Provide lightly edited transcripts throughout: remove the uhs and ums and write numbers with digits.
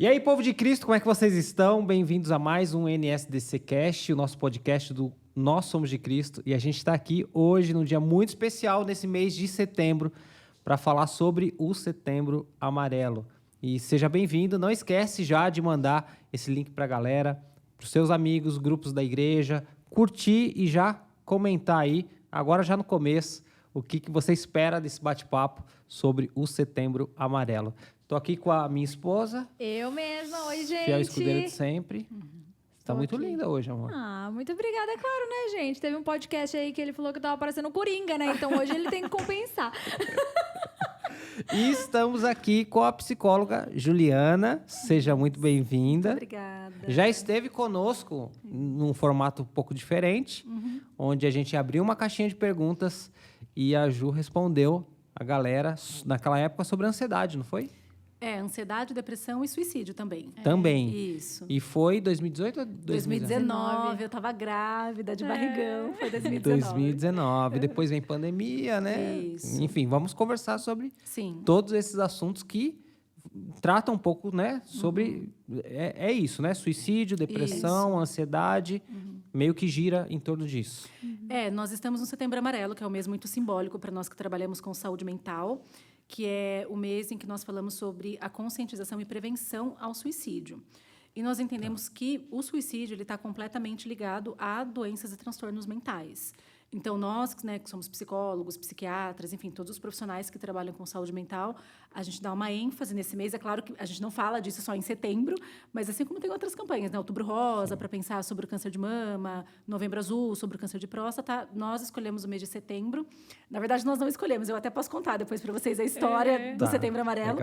E aí, povo de Cristo, como é que vocês estão? Bem-vindos a mais um NSDC Cast, o nosso podcast do Nós Somos de Cristo. E a gente está aqui hoje, num dia muito especial, nesse mês de setembro, para falar sobre o Setembro Amarelo. E seja bem-vindo, não esquece já de mandar esse link para a galera, para os seus amigos, grupos da igreja, curtir e já comentar aí, agora já no começo, o que você espera desse bate-papo sobre o Setembro Amarelo. Estou aqui com a minha esposa. Eu mesma, oi, gente. Fiel escudeira de sempre. Você tá muito linda hoje, amor. Ah, muito obrigada, é claro, né, gente? Teve um podcast aí que ele falou que eu tava parecendo Coringa, né? Então hoje ele tem que compensar. E estamos aqui com a psicóloga Juliana. Seja muito bem-vinda. Obrigada. Já esteve conosco num formato um pouco diferente, onde a gente abriu uma caixinha de perguntas e a Ju respondeu a galera naquela época sobre ansiedade, não foi? Ansiedade, depressão e suicídio também. Também. Isso. E foi 2018 ou 2019, eu tava grávida de barrigão, foi 2019. 2019. Depois vem pandemia, né? Isso. Enfim, vamos conversar sobre Sim. todos esses assuntos que tratam um pouco, né, sobre... É isso, né? Suicídio, depressão, ansiedade, meio que gira em torno disso. Nós estamos no Setembro Amarelo, que é um mês muito simbólico para nós que trabalhamos com saúde mental, que é o mês em que nós falamos sobre a conscientização e prevenção ao suicídio. E nós entendemos que o suicídio ele está completamente ligado a doenças e transtornos mentais. Então, nós, né, que somos psicólogos, psiquiatras, enfim, todos os profissionais que trabalham com saúde mental, a gente dá uma ênfase nesse mês. É claro que a gente não fala disso só em setembro, mas assim como tem outras campanhas, né? Outubro Rosa, para pensar sobre o câncer de mama, Novembro Azul, sobre o câncer de próstata, nós escolhemos o mês de setembro. Na verdade, nós não escolhemos, eu até posso contar depois para vocês a história do Setembro Amarelo,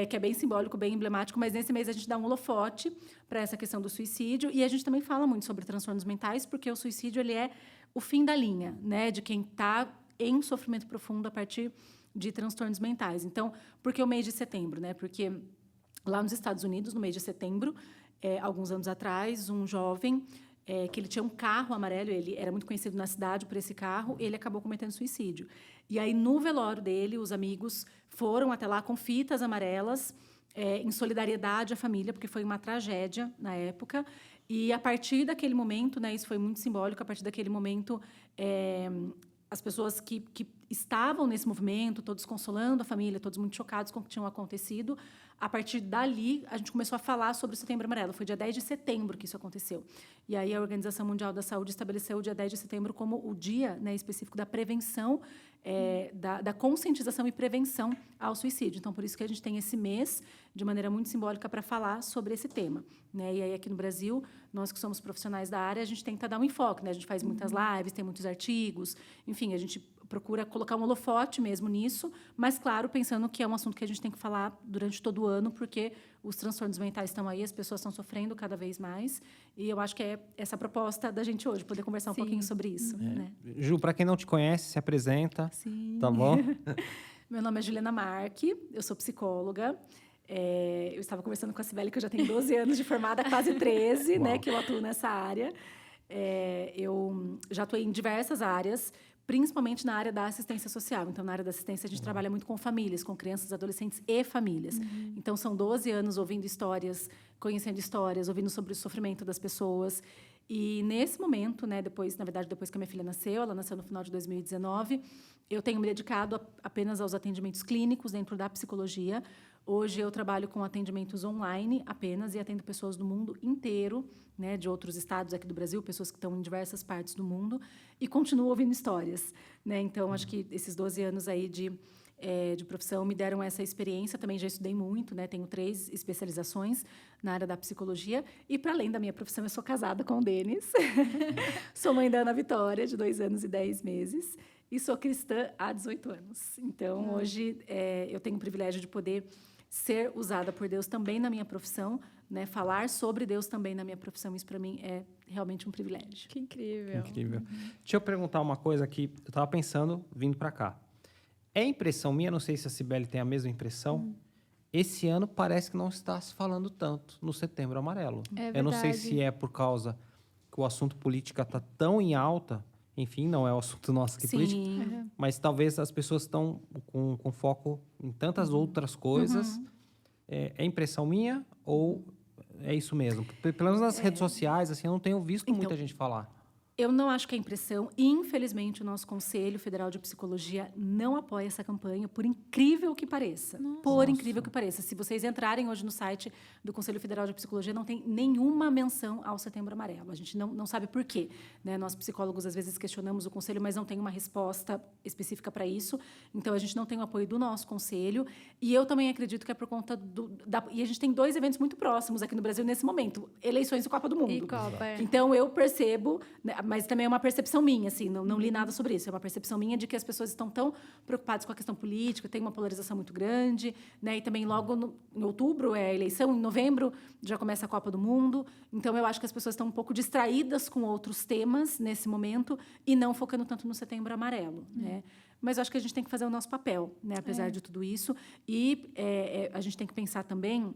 que é bem simbólico, bem emblemático, mas nesse mês a gente dá um holofote para essa questão do suicídio e a gente também fala muito sobre transtornos mentais, porque o suicídio ele é o fim da linha, né, de quem está em sofrimento profundo a partir de transtornos mentais. Então, por que o mês de setembro, né? Porque lá nos Estados Unidos, no mês de setembro, alguns anos atrás, um jovem que ele tinha um carro amarelo, ele era muito conhecido na cidade por esse carro, ele acabou cometendo suicídio. E aí, no velório dele, os amigos foram até lá com fitas amarelas, em solidariedade à família, porque foi uma tragédia na época. E, a partir daquele momento, né, isso foi muito simbólico, a partir daquele momento, as pessoas que estavam nesse movimento, todos consolando a família, todos muito chocados com o que tinha acontecido, a partir dali, a gente começou a falar sobre o Setembro Amarelo. Foi dia 10 de setembro que isso aconteceu. E aí a Organização Mundial da Saúde estabeleceu o dia 10 de setembro como o dia, né, específico da prevenção, da conscientização e prevenção ao suicídio. Então, por isso que a gente tem esse mês, de maneira muito simbólica, para falar sobre esse tema, né? E aí, aqui no Brasil, nós que somos profissionais da área, a gente tenta dar um enfoque, né? A gente faz muitas lives, tem muitos artigos, enfim, a gente procura colocar um holofote mesmo nisso, mas, claro, pensando que é um assunto que a gente tem que falar durante todo o ano, porque os transtornos mentais estão aí, as pessoas estão sofrendo cada vez mais, e eu acho que é essa a proposta da gente hoje, poder conversar um pouquinho sobre isso. Né? Ju, para quem não te conhece, se apresenta, Sim. tá bom? Meu nome é Juliana Marque, eu sou psicóloga. Eu estava conversando com a Cibele, que eu já tenho 12 anos de formada, quase 13, né, que eu atuo nessa área. Eu já atuei em diversas áreas, principalmente na área da assistência social. Então, na área da assistência, a gente trabalha muito com famílias, com crianças, adolescentes e famílias. Então, são 12 anos ouvindo histórias, conhecendo histórias, ouvindo sobre o sofrimento das pessoas. E, nesse momento, né, depois que a minha filha nasceu, ela nasceu no final de 2019, eu tenho me dedicado apenas aos atendimentos clínicos dentro da psicologia. Hoje, eu trabalho com atendimentos online apenas e atendo pessoas do mundo inteiro, né, de outros estados aqui do Brasil, pessoas que estão em diversas partes do mundo, e continuo ouvindo histórias, né? Então, acho que esses 12 anos aí de profissão me deram essa experiência. Também já estudei muito, né? Tenho 3 especializações na área da psicologia. E, para além da minha profissão, eu sou casada com o Denis. Sou mãe da Ana Vitória, de 2 anos e 10 meses. E sou cristã há 18 anos. Então, hoje, eu tenho o privilégio de poder ser usada por Deus também na minha profissão, né? Falar sobre Deus também na minha profissão, isso para mim é realmente um privilégio. Que incrível. Incrível. Deixa eu perguntar uma coisa que eu estava pensando vindo para cá. É impressão minha, não sei se a Cibele tem a mesma impressão, esse ano parece que não está se falando tanto no Setembro Amarelo. Eu não sei se é por causa que o assunto política está tão em alta, enfim, não é o assunto nosso aqui político, mas talvez as pessoas estão com foco em tantas outras coisas. É impressão minha ou é isso mesmo? Pelo menos nas redes sociais, assim, eu não tenho visto muita gente falar. Eu não acho que é impressão. Infelizmente, o nosso Conselho Federal de Psicologia não apoia essa campanha, por incrível que pareça. Por incrível que pareça. Se vocês entrarem hoje no site do Conselho Federal de Psicologia, não tem nenhuma menção ao Setembro Amarelo. A gente não sabe por quê, né? Nós, psicólogos, às vezes questionamos o Conselho, mas não tem uma resposta específica para isso. Então, a gente não tem o apoio do nosso Conselho. E eu também acredito que é por conta E a gente tem 2 eventos muito próximos aqui no Brasil nesse momento. Eleições e Copa do Mundo. E Copa, Então, eu percebo... Né, mas também é uma percepção minha, assim, não li nada sobre isso. É uma percepção minha de que as pessoas estão tão preocupadas com a questão política, tem uma polarização muito grande, né? E também logo em outubro é a eleição, em novembro já começa a Copa do Mundo. Então, eu acho que as pessoas estão um pouco distraídas com outros temas nesse momento e não focando tanto no Setembro Amarelo, né? Mas eu acho que a gente tem que fazer o nosso papel, né? Apesar de tudo isso. E a gente tem que pensar também...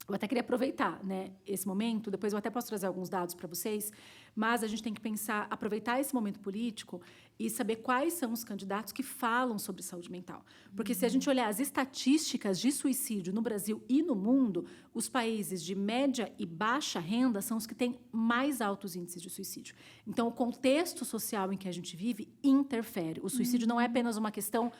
Eu até queria aproveitar, né, esse momento, depois eu até posso trazer alguns dados para vocês, mas a gente tem que pensar, aproveitar esse momento político e saber quais são os candidatos que falam sobre saúde mental. Porque se a gente olhar as estatísticas de suicídio no Brasil e no mundo, os países de média e baixa renda são os que têm mais altos índices de suicídio. Então, o contexto social em que a gente vive interfere. O suicídio não é apenas uma questão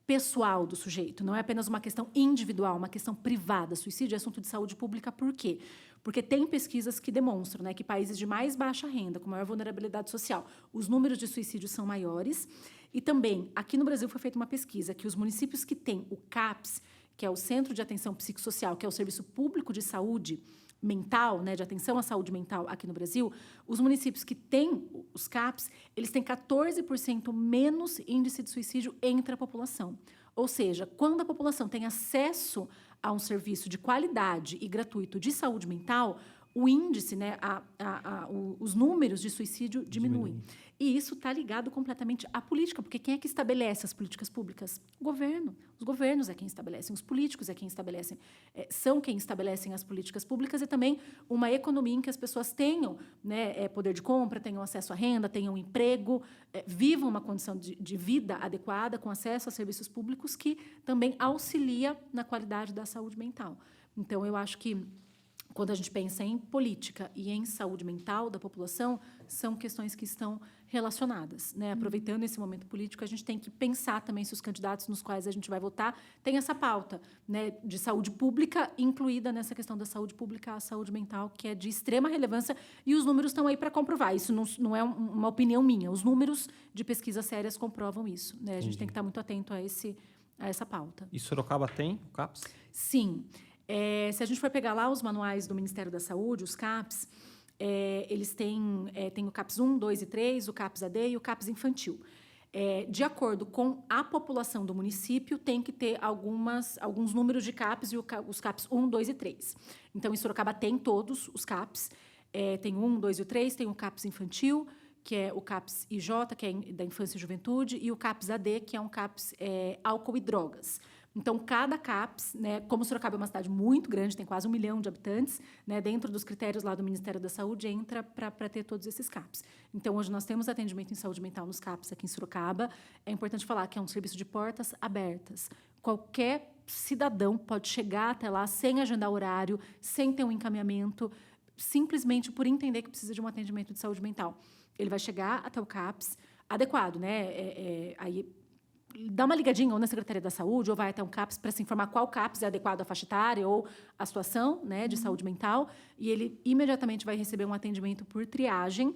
pessoal do sujeito, não é apenas uma questão individual, uma questão privada. Suicídio é assunto de saúde pública, por quê? Porque tem pesquisas que demonstram, né, que países de mais baixa renda, com maior vulnerabilidade social, os números de suicídio são maiores. E também, aqui no Brasil foi feita uma pesquisa que os municípios que têm o CAPS, que é o Centro de Atenção Psicossocial, que é o Serviço Público de Saúde Mental, né, de atenção à saúde mental aqui no Brasil, os municípios que têm os CAPs, eles têm 14% menos índice de suicídio entre a população. Ou seja, quando a população tem acesso a um serviço de qualidade e gratuito de saúde mental, o índice, né, os números de suicídio diminuem. E isso está ligado completamente à política, porque quem é que estabelece as políticas públicas? O governo. Os governos é quem estabelecem, os políticos é quem estabelecem, são quem estabelecem as políticas públicas e também uma economia em que as pessoas tenham, né, poder de compra, tenham acesso à renda, tenham emprego, vivam uma condição de vida adequada, com acesso a serviços públicos que também auxilia na qualidade da saúde mental. Então, eu acho que quando a gente pensa em política e em saúde mental da população, são questões que estão relacionadas, né? Aproveitando esse momento político, a gente tem que pensar também se os candidatos nos quais a gente vai votar têm essa pauta, né, de saúde pública, incluída nessa questão da saúde pública, a saúde mental, que é de extrema relevância, e os números estão aí para comprovar. Isso não é uma opinião minha. Os números de pesquisas sérias comprovam isso, né? A gente tem que estar muito atento a essa pauta. E Sorocaba tem o CAPS? Sim. Se a gente for pegar lá os manuais do Ministério da Saúde, os CAPs, eles têm o CAPS 1, 2 e 3, o CAPS AD e o CAPS infantil. De acordo com a população do município, tem que ter alguns números de CAPs e os CAPs 1, 2 e 3. Então, em Sorocaba tem todos os CAPs, tem o 1, 2 e o 3, tem o CAPS infantil, que é o CAPS IJ, que é da Infância e Juventude, e o CAPS AD, que é um CAPS álcool e drogas. Então, cada CAPS, né, como Sorocaba é uma cidade muito grande, tem quase 1 milhão de habitantes, né, dentro dos critérios lá do Ministério da Saúde, entra para ter todos esses CAPS. Então, hoje nós temos atendimento em saúde mental nos CAPS aqui em Sorocaba. É importante falar que é um serviço de portas abertas. Qualquer cidadão pode chegar até lá sem agendar horário, sem ter um encaminhamento, simplesmente por entender que precisa de um atendimento de saúde mental. Ele vai chegar até o CAPS adequado, né? Aí dá uma ligadinha ou na Secretaria da Saúde ou vai até um CAPS para se informar qual CAPS é adequado à faixa etária ou à situação, né, de saúde mental, e ele imediatamente vai receber um atendimento por triagem.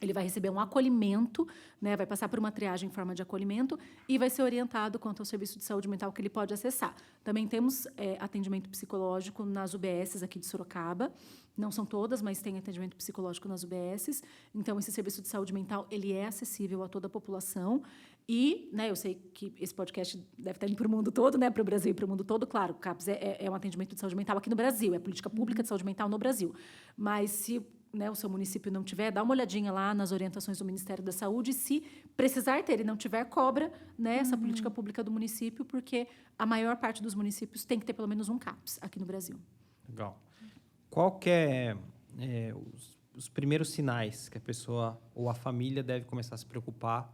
Ele vai receber um acolhimento, né, vai passar por uma triagem em forma de acolhimento e vai ser orientado quanto ao serviço de saúde mental que ele pode acessar. Também temos atendimento psicológico nas UBSs aqui de Sorocaba. Não são todas, mas tem atendimento psicológico nas UBSs. Então, esse serviço de saúde mental ele é acessível a toda a população. E, né, eu sei que esse podcast deve estar indo para o mundo todo, né, para o Brasil e para o mundo todo. Claro, o CAPS é um atendimento de saúde mental aqui no Brasil, é política pública de saúde mental no Brasil. Mas se, né, o seu município não tiver, dá uma olhadinha lá nas orientações do Ministério da Saúde. Se precisar ter e não tiver, cobra, né, essa política pública do município, porque a maior parte dos municípios tem que ter pelo menos um CAPS aqui no Brasil. Legal. Qual que é os primeiros sinais que a pessoa ou a família deve começar a se preocupar,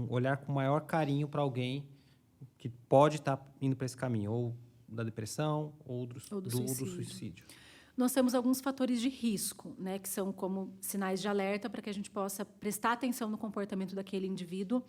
olhar com maior carinho para alguém que pode estar indo para esse caminho, ou da depressão ou do suicídio? Nós temos alguns fatores de risco, né, que são como sinais de alerta para que a gente possa prestar atenção no comportamento daquele indivíduo.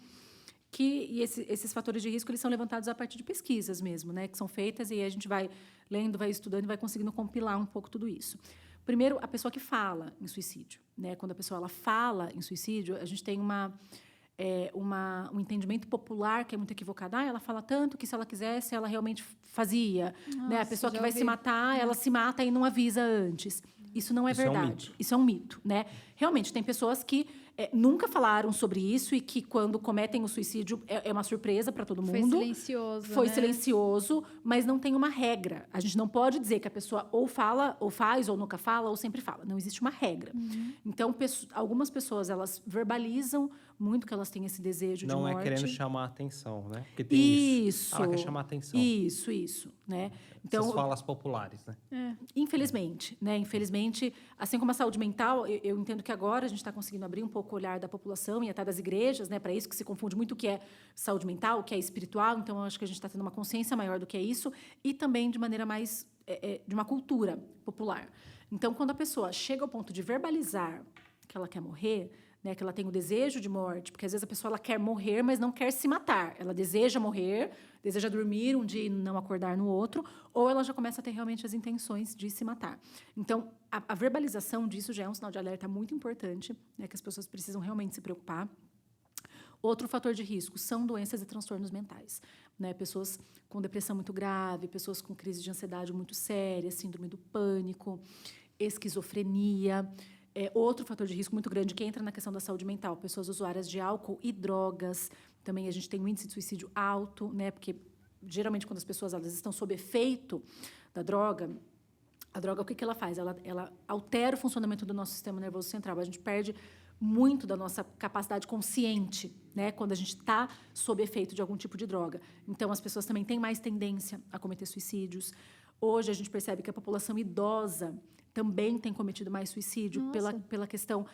Esses fatores de risco eles são levantados a partir de pesquisas mesmo, né, que são feitas, e aí a gente vai lendo, vai estudando e vai conseguindo compilar um pouco tudo isso. Primeiro, a pessoa que fala em suicídio, né? Quando a pessoa ela fala em suicídio, a gente tem um entendimento popular que é muito equivocado. Ela fala tanto que, se ela quisesse, ela realmente fazia. Nossa, né? A pessoa que vai ouvi. se matar, ela se mata e não avisa antes. Isso não é verdade. Isso é um mito. Né? Realmente, tem pessoas que nunca falaram sobre isso e que, quando cometem o suicídio, é uma surpresa para todo mundo. Foi silencioso, Foi né? silencioso, mas não tem uma regra. A gente não pode dizer que a pessoa ou fala, ou faz, ou nunca fala, ou sempre fala. Não existe uma regra. Então, algumas pessoas, elas verbalizam muito que elas têm esse desejo de morte. Não é querendo chamar a atenção, né? Porque tem isso. Ela quer chamar a atenção. Isso, né? Então, essas falas populares, né? Infelizmente, né? Infelizmente, assim como a saúde mental, eu entendo que agora a gente está conseguindo abrir um pouco o olhar da população e até das igrejas, né? Para isso que se confunde muito o que é saúde mental, o que é espiritual. Então, eu acho que a gente está tendo uma consciência maior do que é isso e também de maneira mais de uma cultura popular. Então, quando a pessoa chega ao ponto de verbalizar que ela quer morrer, né, que ela tem o desejo de morte, porque às vezes a pessoa ela quer morrer, mas não quer se matar. Ela deseja morrer, deseja dormir um dia e não acordar no outro, ou ela já começa a ter realmente as intenções de se matar. Então, a verbalização disso já é um sinal de alerta muito importante, né, que as pessoas precisam realmente se preocupar. Outro fator de risco são doenças e transtornos mentais, né? Pessoas com depressão muito grave, pessoas com crise de ansiedade muito séria, síndrome do pânico, esquizofrenia. Outro fator de risco muito grande que entra na questão da saúde mental, pessoas usuárias de álcool e drogas. Também a gente tem um índice de suicídio alto, né? Porque geralmente quando as pessoas elas estão sob efeito da droga, a droga o que ela faz? Ela altera o funcionamento do nosso sistema nervoso central. A gente perde muito da nossa capacidade consciente, né? Quando a gente está sob efeito de algum tipo de droga. Então, as pessoas também têm mais tendência a cometer suicídios. Hoje a gente percebe que a população idosa também tem cometido mais suicídio pela questão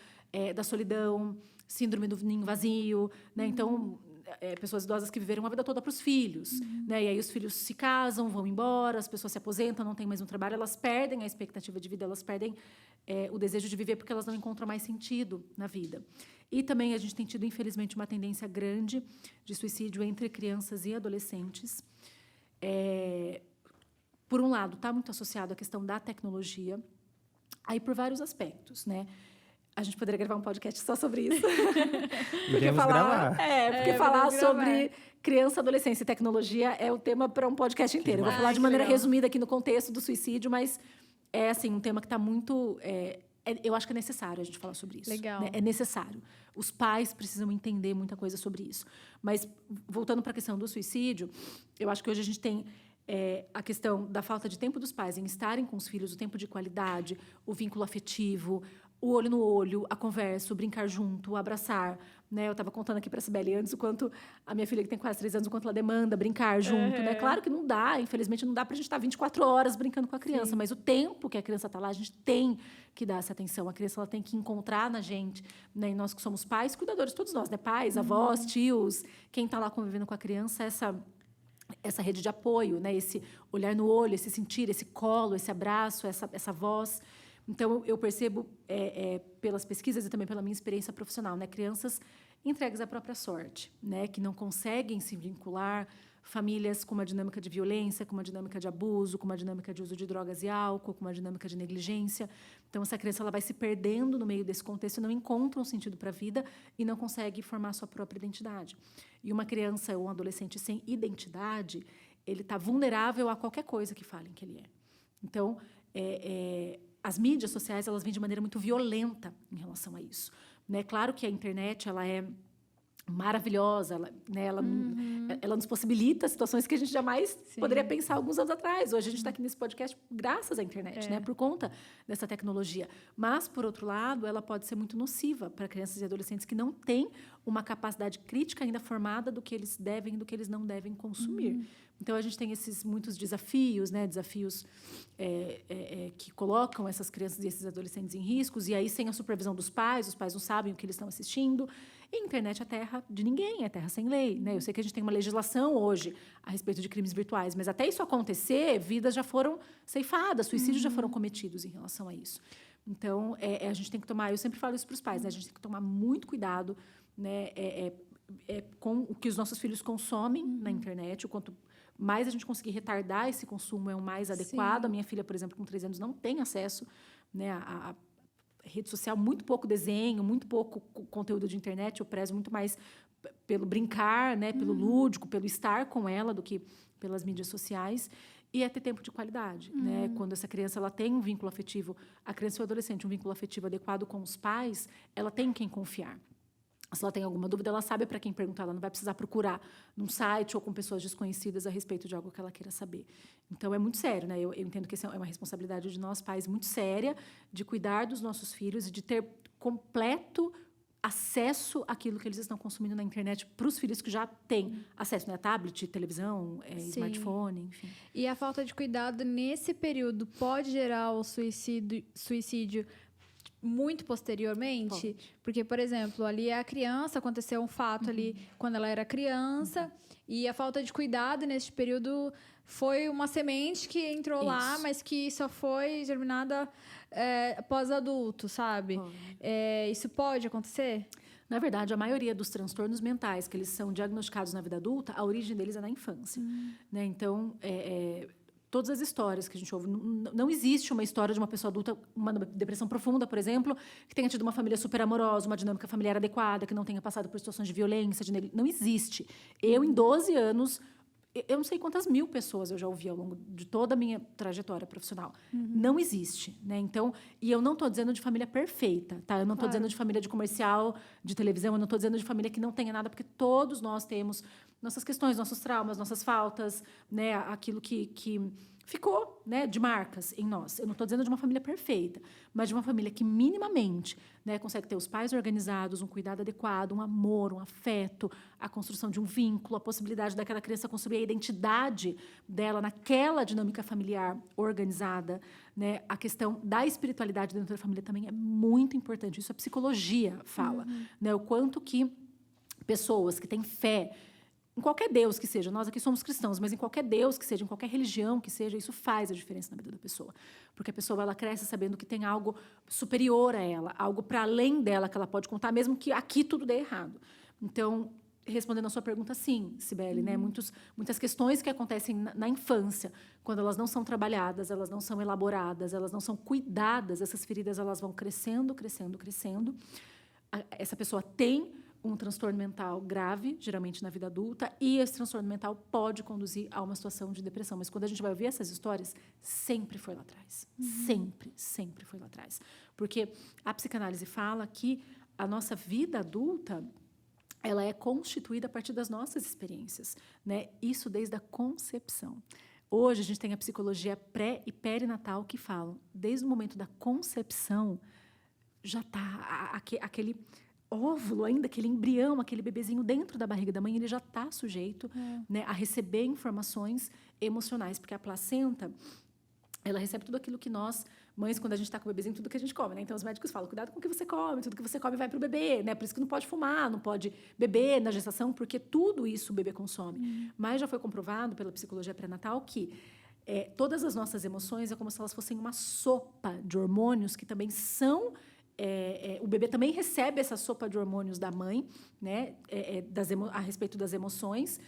da solidão, síndrome do ninho vazio, né? Então, pessoas idosas que viveram a vida toda para os filhos, né? E aí os filhos se casam, vão embora, as pessoas se aposentam, não têm mais um trabalho, elas perdem a expectativa de vida, elas perdem o desejo de viver porque elas não encontram mais sentido na vida. E também a gente tem tido, infelizmente, uma tendência grande de suicídio entre crianças e adolescentes. Por um lado, está muito associado à questão da tecnologia, aí por vários aspectos, né? A gente poderia gravar um podcast só sobre isso. Porque falar sobre criança, adolescência e tecnologia é o tema para um podcast inteiro. Eu vou falar de maneira resumida aqui no contexto do suicídio, mas é assim, um tema que está muito... eu acho que é necessário a gente falar sobre isso. Legal. Né? É necessário. Os pais precisam entender muita coisa sobre isso. Mas, voltando para a questão do suicídio, eu acho que hoje a gente tem... a questão da falta de tempo dos pais em estarem com os filhos, o tempo de qualidade, o vínculo afetivo, o olho no olho, a conversa, o brincar junto, o abraçar. Né? Eu estava contando aqui para a Sibeli antes o quanto a minha filha, que tem quase 3 anos, o quanto ela demanda brincar junto. Né? Claro que não dá, infelizmente, não dá para a gente estar 24 horas brincando com a criança, mas o tempo que a criança está lá, a gente tem que dar essa atenção. A criança ela tem que encontrar na gente, né? E nós que somos pais, cuidadores, todos nós, né? Pais, avós, tios, quem está lá convivendo com a criança, essa rede de apoio, né? Esse olhar no olho, esse sentir, esse colo, esse abraço, essa voz. Então, eu percebo, pelas pesquisas e também pela minha experiência profissional, né? Crianças entregues à própria sorte, né? Que não conseguem se vincular, famílias com uma dinâmica de violência, com uma dinâmica de abuso, com uma dinâmica de uso de drogas e álcool, com uma dinâmica de negligência. Então, essa criança ela vai se perdendo no meio desse contexto, não encontra um sentido para a vida e não consegue formar a sua própria identidade. E uma criança ou um adolescente sem identidade, ele está vulnerável a qualquer coisa que falem que ele é. Então, as mídias sociais elas vêm de maneira muito violenta em relação a isso. Né? Claro que a internet ela é maravilhosa, ela nos possibilita situações que a gente jamais poderia pensar alguns anos atrás. Hoje a gente está aqui nesse podcast graças à internet, né? Por conta dessa tecnologia. Mas, por outro lado, ela pode ser muito nociva para crianças e adolescentes que não têm uma capacidade crítica ainda formada do que eles devem e do que eles não devem consumir. Então, a gente tem esses muitos desafios, né? Desafios que colocam essas crianças e esses adolescentes em riscos, e aí, sem a supervisão dos pais, os pais não sabem o que eles estão assistindo. E a internet é terra de ninguém, é terra sem lei, né? Eu sei que a gente tem uma legislação hoje a respeito de crimes virtuais, mas até isso acontecer, vidas já foram ceifadas, suicídios já foram cometidos em relação a isso. Então, a gente tem que tomar... Eu sempre falo isso para os pais, né? A gente tem que tomar muito cuidado, né? Com o que os nossos filhos consomem na internet, o quanto mais a gente conseguir retardar esse consumo é o mais adequado. A minha filha, por exemplo, com 3 anos, não tem acesso, né, a rede social, muito pouco desenho, muito pouco conteúdo de internet. Eu prezo muito mais pelo brincar, né, pelo lúdico, pelo estar com ela, do que pelas mídias sociais. E é ter tempo de qualidade, né? Quando essa criança ela tem um vínculo afetivo, a criança ou o adolescente, um vínculo afetivo adequado com os pais, ela tem em quem confiar. Se ela tem alguma dúvida, ela sabe para quem perguntar. Ela não vai precisar procurar num site ou com pessoas desconhecidas a respeito de algo que ela queira saber. Então, é muito sério, né? Eu entendo que essa é uma responsabilidade de nós, pais, muito séria, de cuidar dos nossos filhos e de ter completo acesso àquilo que eles estão consumindo na internet para os filhos que já têm acesso, né? Tablet, televisão, smartphone, enfim. E a falta de cuidado nesse período pode gerar o suicídio muito posteriormente? Pode. Porque, por exemplo, ali a criança, aconteceu um fato ali quando ela era criança, e a falta de cuidado nesse período foi uma semente que entrou lá, mas que só foi germinada pós-adulto, sabe? Isso pode acontecer? Na verdade, a maioria dos transtornos mentais que eles são diagnosticados na vida adulta, a origem deles é na infância, né? Então, todas as histórias que a gente ouve, não existe uma história de uma pessoa adulta, uma depressão profunda, por exemplo, que tenha tido uma família super amorosa, uma dinâmica familiar adequada, que não tenha passado por situações de violência, não existe. Eu, em 12 anos, eu não sei quantas mil pessoas eu já ouvi ao longo de toda a minha trajetória profissional. Não existe, né? Então, e eu não estou dizendo de família perfeita, tá? Eu não estou dizendo de família de comercial, de televisão, eu não estou dizendo de família que não tenha nada, porque todos nós temos nossas questões, nossos traumas, nossas faltas, né? Aquilo que ficou, né, de marcas em nós. Eu não estou dizendo de uma família perfeita, mas de uma família que minimamente, né, consegue ter os pais organizados, um cuidado adequado, um amor, um afeto, a construção de um vínculo, a possibilidade daquela criança construir a identidade dela naquela dinâmica familiar organizada, né? A questão da espiritualidade dentro da família também é muito importante. Isso a psicologia fala, né? O quanto que pessoas que têm fé em qualquer Deus que seja, nós aqui somos cristãos, mas em qualquer Deus que seja, em qualquer religião que seja, isso faz a diferença na vida da pessoa. Porque a pessoa ela cresce sabendo que tem algo superior a ela, algo para além dela que ela pode contar, mesmo que aqui tudo dê errado. Então, respondendo a sua pergunta, sim, Cibele, né? Muitas questões que acontecem na infância, quando elas não são trabalhadas, elas não são elaboradas, elas não são cuidadas, essas feridas elas vão crescendo, crescendo, crescendo. Essa pessoa tem um transtorno mental grave, geralmente na vida adulta, e esse transtorno mental pode conduzir a uma situação de depressão. Mas quando a gente vai ouvir essas histórias, sempre foi lá atrás. Sempre, sempre foi lá atrás. Porque a psicanálise fala que a nossa vida adulta ela é constituída a partir das nossas experiências, né? Isso desde a concepção. Hoje, a gente tem a psicologia pré e perinatal que falam, desde o momento da concepção, já está aquele óvulo ainda, aquele embrião, aquele bebezinho dentro da barriga da mãe, ele já está sujeito, né, a receber informações emocionais, porque a placenta, ela recebe tudo aquilo que nós, mães, quando a gente está com o bebezinho, tudo que a gente come, né? Então, os médicos falam, cuidado com o que você come, tudo que você come vai para o bebê, né? Por isso que não pode fumar, não pode beber na gestação, porque tudo isso o bebê consome. Mas já foi comprovado pela psicologia pré-natal que todas as nossas emoções é como se elas fossem uma sopa de hormônios que também são... o bebê também recebe essa sopa de hormônios da mãe, né, a respeito das emoções,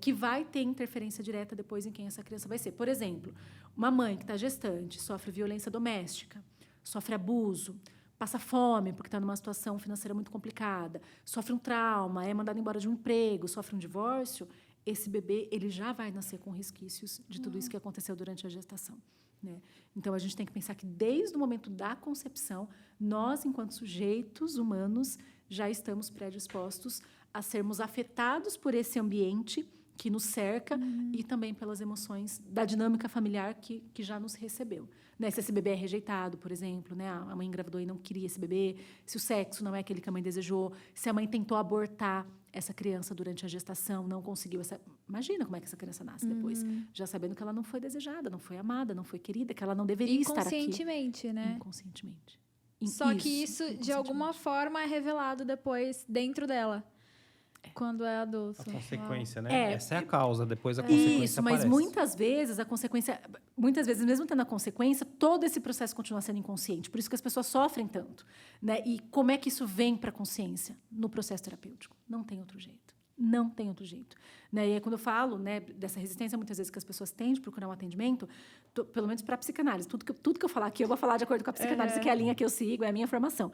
que vai ter interferência direta depois em quem essa criança vai ser. Por exemplo, uma mãe que está gestante, sofre violência doméstica, sofre abuso, passa fome porque está numa situação financeira muito complicada, sofre um trauma, é mandada embora de um emprego, sofre um divórcio, esse bebê ele já vai nascer com resquícios de tudo isso que aconteceu durante a gestação, né? Então, a gente tem que pensar que, desde o momento da concepção, nós, enquanto sujeitos humanos, já estamos predispostos a sermos afetados por esse ambiente que nos cerca e também pelas emoções da dinâmica familiar que já nos recebeu. Né? Se esse bebê é rejeitado, por exemplo, né? A mãe engravidou e não queria esse bebê, se o sexo não é aquele que a mãe desejou, se a mãe tentou abortar essa criança durante a gestação, não conseguiu. Imagina como é que essa criança nasce depois, já sabendo que ela não foi desejada, não foi amada, não foi querida, que ela não deveria estar aqui. Inconscientemente, né? Inconscientemente. Só que isso, de alguma forma, é revelado depois dentro dela. Quando é adulto. A consequência, né? Essa é a causa, depois a consequência isso, mas aparece. muitas vezes a consequência, muitas vezes mesmo tendo a consequência, todo esse processo continua sendo inconsciente. Por isso que as pessoas sofrem tanto, né? E como é que isso vem para a consciência no processo terapêutico? Não tem outro jeito. Não tem outro jeito. Né? E aí, quando eu falo, né, dessa resistência, muitas vezes, que as pessoas têm de procurar um atendimento, pelo menos para a psicanálise, tudo que eu falar aqui, eu vou falar de acordo com a psicanálise, que é a linha que eu sigo, é a minha formação.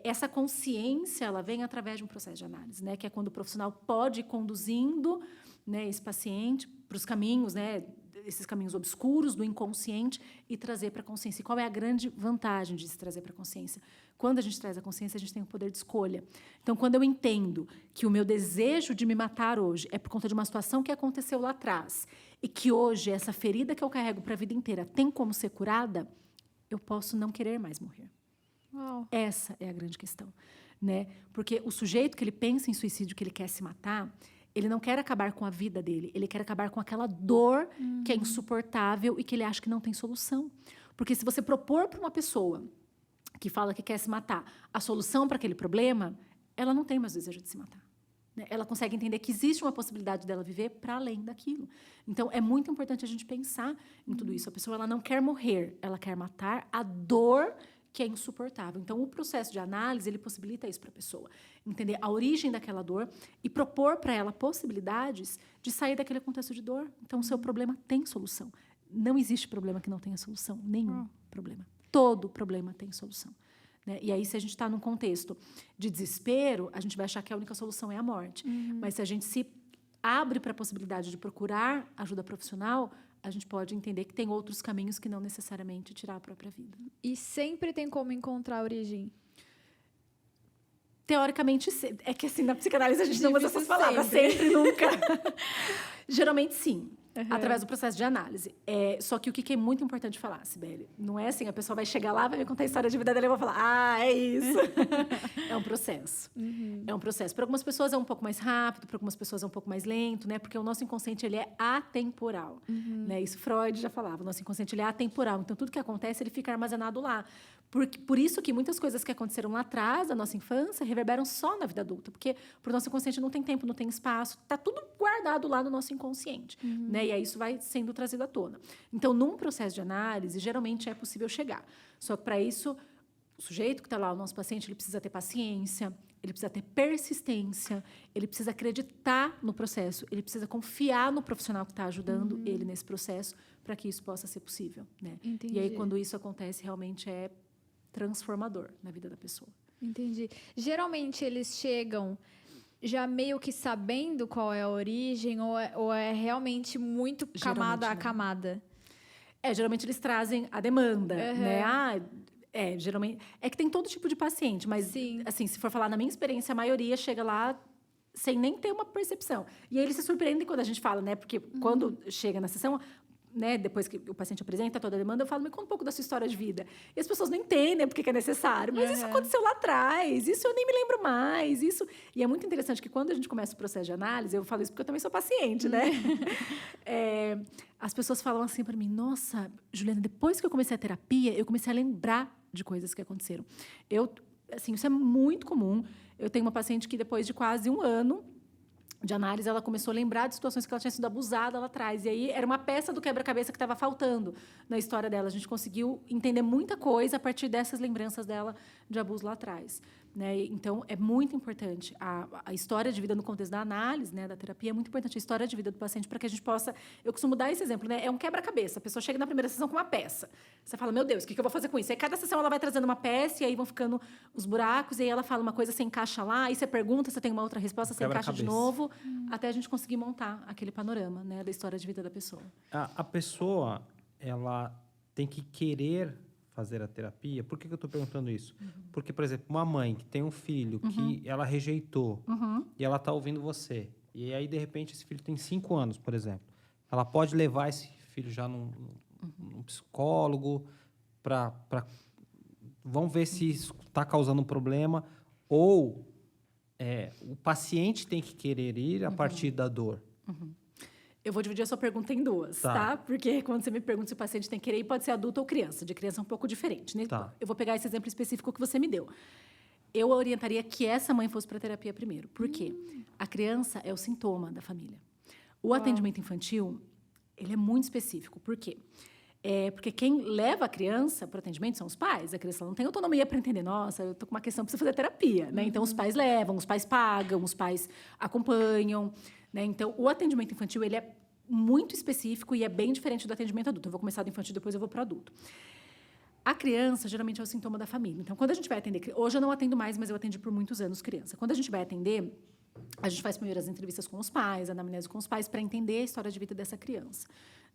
Essa consciência, ela vem através de um processo de análise, né, que é quando o profissional pode ir conduzindo, né, esse paciente para os caminhos, né, esses caminhos obscuros do inconsciente e trazer para a consciência. E qual é a grande vantagem de se trazer para a consciência? Quando a gente traz a consciência, a gente tem o poder de escolha. Então, quando eu entendo que o meu desejo de me matar hoje é por conta de uma situação que aconteceu lá atrás e que hoje essa ferida que eu carrego para a vida inteira tem como ser curada, eu posso não querer mais morrer. Uau. Essa é a grande questão, né? Porque o sujeito que ele pensa em suicídio, que ele quer se matar, ele não quer acabar com a vida dele, ele quer acabar com aquela dor que é insuportável e que ele acha que não tem solução. Porque se você propor para uma pessoa que fala que quer se matar a solução para aquele problema, ela não tem mais desejo de se matar. Né? Ela consegue entender que existe uma possibilidade dela viver para além daquilo. Então, é muito importante a gente pensar em tudo isso. A pessoa ela não quer morrer, ela quer matar a dor que é insuportável. Então, o processo de análise, ele possibilita isso para a pessoa. Entender a origem daquela dor e propor para ela possibilidades de sair daquele contexto de dor. Então, o seu problema tem solução. Não existe problema que não tenha solução. Nenhum problema. Todo problema tem solução. Né? E aí, se a gente está num contexto de desespero, a gente vai achar que a única solução é a morte. Mas se a gente se abre para a possibilidade de procurar ajuda profissional, a gente pode entender que tem outros caminhos que não necessariamente tirar a própria vida. E sempre tem como encontrar a origem? Teoricamente, é que assim, na psicanálise a gente não usa essas palavras, sempre nunca. Geralmente, sim. Através do processo de análise. Só que o que é muito importante falar, Sibeli, não é assim, a pessoa vai chegar lá, vai me contar a história de vida dela e eu vou falar, é isso. É um processo. É um processo. Para algumas pessoas é um pouco mais rápido, para algumas pessoas é um pouco mais lento, né? Porque o nosso inconsciente, ele é atemporal. Né? Isso Freud já falava, o nosso inconsciente, ele é atemporal. Então, tudo que acontece, ele fica armazenado lá. Por isso que muitas coisas que aconteceram lá atrás, da nossa infância, reverberam só na vida adulta. Porque para o nosso inconsciente não tem tempo, não tem espaço. Está tudo guardado lá no nosso inconsciente. Né? E aí isso vai sendo trazido à tona. Então, num processo de análise, geralmente é possível chegar. Só que, para isso, o sujeito que está lá, o nosso paciente, ele precisa ter paciência, ele precisa ter persistência, ele precisa acreditar no processo, ele precisa confiar no profissional que está ajudando ele nesse processo para que isso possa ser possível. Né? Entendi. E aí, quando isso acontece, realmente é transformador na vida da pessoa. Entendi. Geralmente, eles chegam já meio que sabendo qual é a origem ou é realmente muito camada a camada? Geralmente eles trazem a demanda, né? Geralmente... É que tem todo tipo de paciente, mas, assim, se for falar na minha experiência, a maioria chega lá sem nem ter uma percepção. E aí eles se surpreendem quando a gente fala, né? Porque quando chega na sessão... Né, depois que o paciente apresenta toda a demanda, eu falo, me conta um pouco da sua história de vida. E as pessoas não entendem porque que é necessário. Mas isso aconteceu lá atrás, isso eu nem me lembro mais. Isso... E é muito interessante que quando a gente começa o processo de análise, eu falo isso porque eu também sou paciente, né? As pessoas falam assim para mim, nossa, Juliana, depois que eu comecei a terapia, eu comecei a lembrar de coisas que aconteceram. Assim, isso é muito comum. Eu tenho uma paciente que depois de quase 1 ano de análise, ela começou a lembrar de situações que ela tinha sido abusada lá atrás. E aí, era uma peça do quebra-cabeça que estava faltando na história dela. A gente conseguiu entender muita coisa a partir dessas lembranças dela de abuso lá atrás. Né? Então, é muito importante. A história de vida no contexto da análise, né, da terapia, é muito importante. A história de vida do paciente, para que a gente possa... Eu costumo dar esse exemplo, né? É um quebra-cabeça. A pessoa chega na primeira sessão com uma peça. Você fala, meu Deus, o que eu vou fazer com isso? Aí, cada sessão, ela vai trazendo uma peça, e aí vão ficando os buracos, e aí ela fala uma coisa, você encaixa lá, aí você pergunta, você tem uma outra resposta, você encaixa de novo, até a gente conseguir montar aquele panorama, né, da história de vida da pessoa. A pessoa, ela tem que querer fazer a terapia. Por que eu estou perguntando isso? Porque, por exemplo, uma mãe que tem um filho que ela rejeitou e ela está ouvindo você. E aí, de repente, esse filho tem 5 anos, por exemplo. Ela pode levar esse filho já num psicólogo vamos ver se isso está causando um problema, ou o paciente tem que querer ir a partir da dor. Eu vou dividir a sua pergunta em duas, tá? Porque quando você me pergunta se o paciente tem que querer ir, pode ser adulto ou criança. De criança é um pouco diferente, né? Tá. Eu vou pegar esse exemplo específico que você me deu. Eu orientaria que essa mãe fosse para terapia primeiro. Por quê? A criança é o sintoma da família. O atendimento infantil, ele é muito específico. Por quê? Porque quem leva a criança para o atendimento são os pais. A criança não tem autonomia para entender. Nossa, eu estou com uma questão, preciso fazer terapia. Né? Então, os pais levam, os pais pagam, os pais acompanham. Né? Então, o atendimento infantil ele é muito específico e é bem diferente do atendimento adulto. Eu vou começar do infantil, depois eu vou para o adulto. A criança, geralmente, é o sintoma da família. Então, quando a gente vai atender... Hoje eu não atendo mais, mas eu atendi por muitos anos criança. Quando a gente vai atender, a gente faz primeiro as entrevistas com os pais, a anamnese com os pais, para entender a história de vida dessa criança.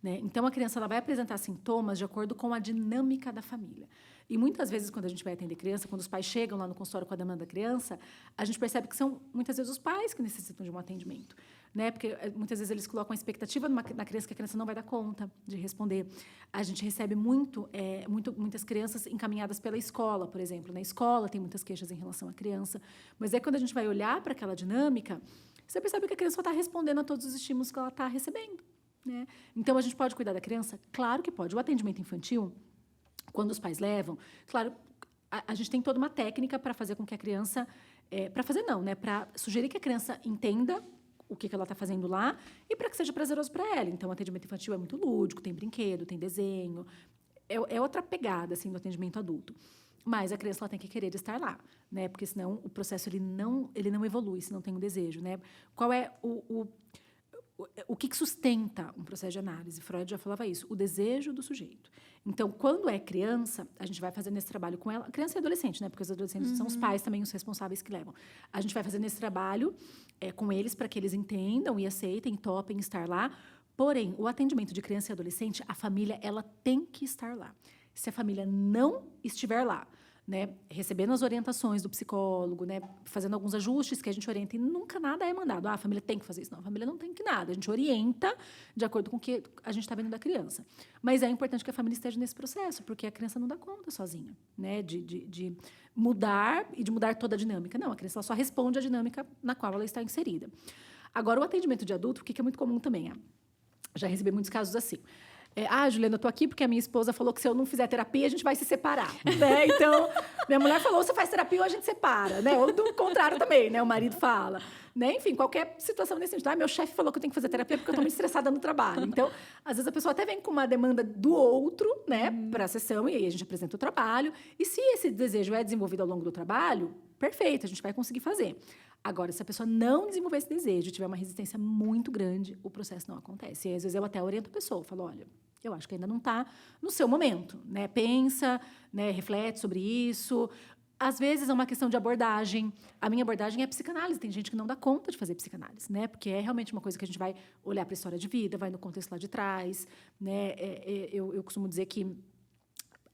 Né? Então, a criança ela vai apresentar sintomas de acordo com a dinâmica da família. E, muitas vezes, quando a gente vai atender criança, quando os pais chegam lá no consultório com a demanda da criança, a gente percebe que são, muitas vezes, os pais que necessitam de um atendimento. Né? Porque, muitas vezes, eles colocam a expectativa na criança que a criança não vai dar conta de responder. A gente recebe muitas crianças encaminhadas pela escola, por exemplo. Na escola tem muitas queixas em relação à criança. Mas quando a gente vai olhar para aquela dinâmica, você percebe que a criança só está respondendo a todos os estímulos que ela está recebendo. Né? Então, a gente pode cuidar da criança? Claro que pode. O atendimento infantil, quando os pais levam, claro, a gente tem toda uma técnica para fazer com que a criança... para fazer não, né? Para sugerir que a criança entenda o que ela está fazendo lá e para que seja prazeroso para ela. Então, o atendimento infantil é muito lúdico, tem brinquedo, tem desenho. É outra pegada, assim, do atendimento adulto. Mas a criança ela tem que querer estar lá, né? Porque senão o processo ele não evolui, se não tem um desejo, né? Qual é o que sustenta um processo de análise? Freud já falava isso, o desejo do sujeito. Então, quando é criança, a gente vai fazendo esse trabalho com ela, criança e adolescente, né? Porque os adolescentes são os pais também os responsáveis que levam. A gente vai fazendo esse trabalho com eles para que eles entendam e aceitem, topem estar lá. Porém, o atendimento de criança e adolescente, a família ela tem que estar lá. Se a família não estiver lá, né, recebendo as orientações do psicólogo, né, fazendo alguns ajustes que a gente orienta, e nunca nada é mandado. A família tem que fazer isso. Não, a família não tem que nada. A gente orienta de acordo com o que a gente está vendo da criança. Mas é importante que a família esteja nesse processo, porque a criança não dá conta sozinha, né, de mudar e de mudar toda a dinâmica. Não, a criança ela só responde à dinâmica na qual ela está inserida. Agora, o atendimento de adulto, o que é muito comum também? Já recebi muitos casos assim. Juliana, eu tô aqui porque a minha esposa falou que se eu não fizer terapia, a gente vai se separar, né? Então, minha mulher falou, você faz terapia ou a gente separa, né? Ou do contrário também, né? O marido fala. Né? Enfim, qualquer situação nesse sentido. Meu chefe falou que eu tenho que fazer terapia porque eu tô muito estressada no trabalho. Então, às vezes a pessoa até vem com uma demanda do outro, né? Para a sessão, e aí a gente apresenta o trabalho. E se esse desejo é desenvolvido ao longo do trabalho, perfeito, a gente vai conseguir fazer. Agora, se a pessoa não desenvolver esse desejo, tiver uma resistência muito grande, o processo não acontece. E às vezes eu até oriento a pessoa, falo, olha, eu acho que ainda não está no seu momento, né? Pensa, né? Reflete sobre isso. Às vezes é uma questão de abordagem. A minha abordagem é psicanálise. Tem gente que não dá conta de fazer psicanálise, né? Porque é realmente uma coisa que a gente vai olhar para a história de vida, vai no contexto lá de trás, né? Eu costumo dizer que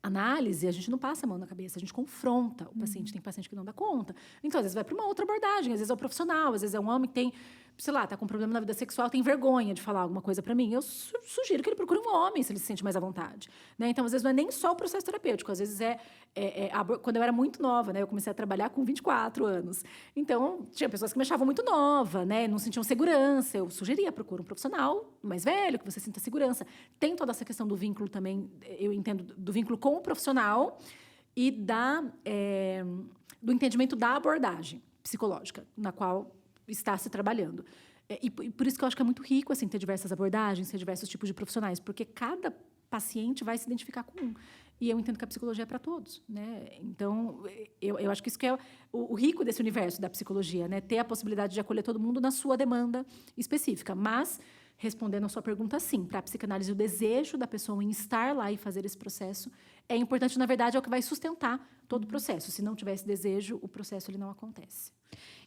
análise, a gente não passa a mão na cabeça, a gente confronta o paciente. Tem paciente que não dá conta. Então, às vezes, vai para uma outra abordagem. Às vezes é o profissional, às vezes é um homem que tem, sei lá, está com um problema na vida sexual, tem vergonha de falar alguma coisa para mim. Eu sugiro que ele procure um homem, se ele se sente mais à vontade. Né? Então, às vezes, não é nem só o processo terapêutico. Às vezes, quando eu era muito nova, né? Eu comecei a trabalhar com 24 anos. Então, tinha pessoas que me achavam muito nova, né? Não sentiam segurança. Eu sugeria, procura um profissional mais velho, que você sinta segurança. Tem toda essa questão do vínculo também, eu entendo, do vínculo com o profissional e do entendimento da abordagem psicológica, na qual está se trabalhando. E por isso que eu acho que é muito rico assim, ter diversas abordagens, ter diversos tipos de profissionais, porque cada paciente vai se identificar com um. E eu entendo que a psicologia é para todos, né? Então, eu acho que isso que é o rico desse universo da psicologia, né? Ter a possibilidade de acolher todo mundo na sua demanda específica. Mas, respondendo a sua pergunta, sim, para a psicanálise, o desejo da pessoa em estar lá e fazer esse processo é importante, na verdade, é o que vai sustentar todo o processo. Se não tiver esse desejo, o processo ele não acontece.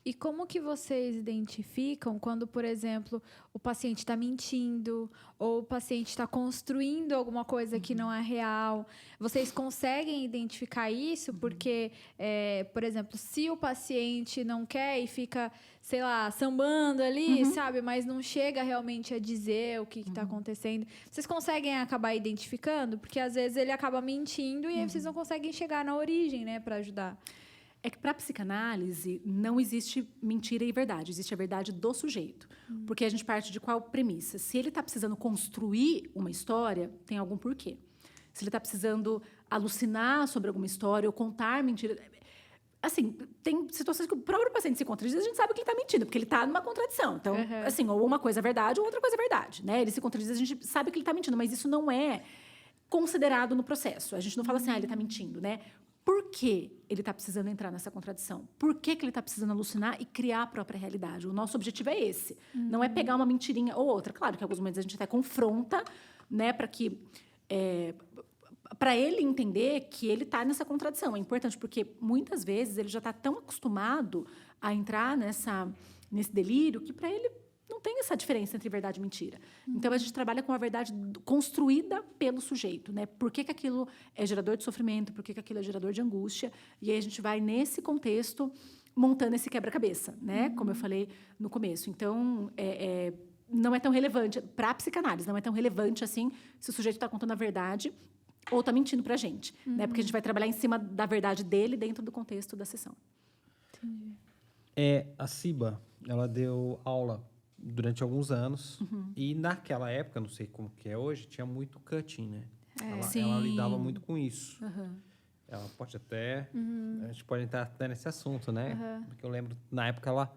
E como que vocês identificam quando, por exemplo, o paciente está mentindo ou o paciente está construindo alguma coisa que não é real? Vocês conseguem identificar isso? Porque, por exemplo, se o paciente não quer e fica, sei lá, sambando ali, sabe? Mas não chega realmente a dizer o que está acontecendo. Vocês conseguem acabar identificando? Porque, às vezes, ele acaba mentindo e aí vocês não conseguem chegar na origem, né? Para ajudar. É que para a psicanálise não existe mentira e verdade, existe a verdade do sujeito. Porque a gente parte de qual premissa? Se ele está precisando construir uma história, tem algum porquê. Se ele está precisando alucinar sobre alguma história ou contar mentira... Assim, tem situações que o próprio paciente se contradiz, a gente sabe que ele está mentindo, porque ele está numa contradição. Então, assim, ou uma coisa é verdade ou outra coisa é verdade, né? Ele se contradiz, a gente sabe que ele está mentindo, mas isso não é considerado no processo. A gente não fala assim, ele está mentindo, né? Por que ele está precisando entrar nessa contradição? Por que ele está precisando alucinar e criar a própria realidade? O nosso objetivo é esse. Não é pegar uma mentirinha ou outra. Claro que em alguns momentos a gente até confronta, né, para ele entender que ele está nessa contradição. É importante porque muitas vezes ele já está tão acostumado a entrar nesse delírio que para ele não tem essa diferença entre verdade e mentira. Então, a gente trabalha com a verdade construída pelo sujeito, né? Por que aquilo é gerador de sofrimento, por que aquilo é gerador de angústia. E aí a gente vai, nesse contexto, montando esse quebra-cabeça, né? Como eu falei no começo. Então, não é tão relevante, para a psicanálise, não é tão relevante assim se o sujeito está contando a verdade ou está mentindo para a gente, né? Porque a gente vai trabalhar em cima da verdade dele dentro do contexto da sessão. Entendi. A Ciba, ela deu aula durante alguns anos. E naquela época, não sei como que é hoje, tinha muito cutting, né? Ela lidava muito com isso. Ela pode até... A gente pode entrar até nesse assunto, né? Porque eu lembro, na época, ela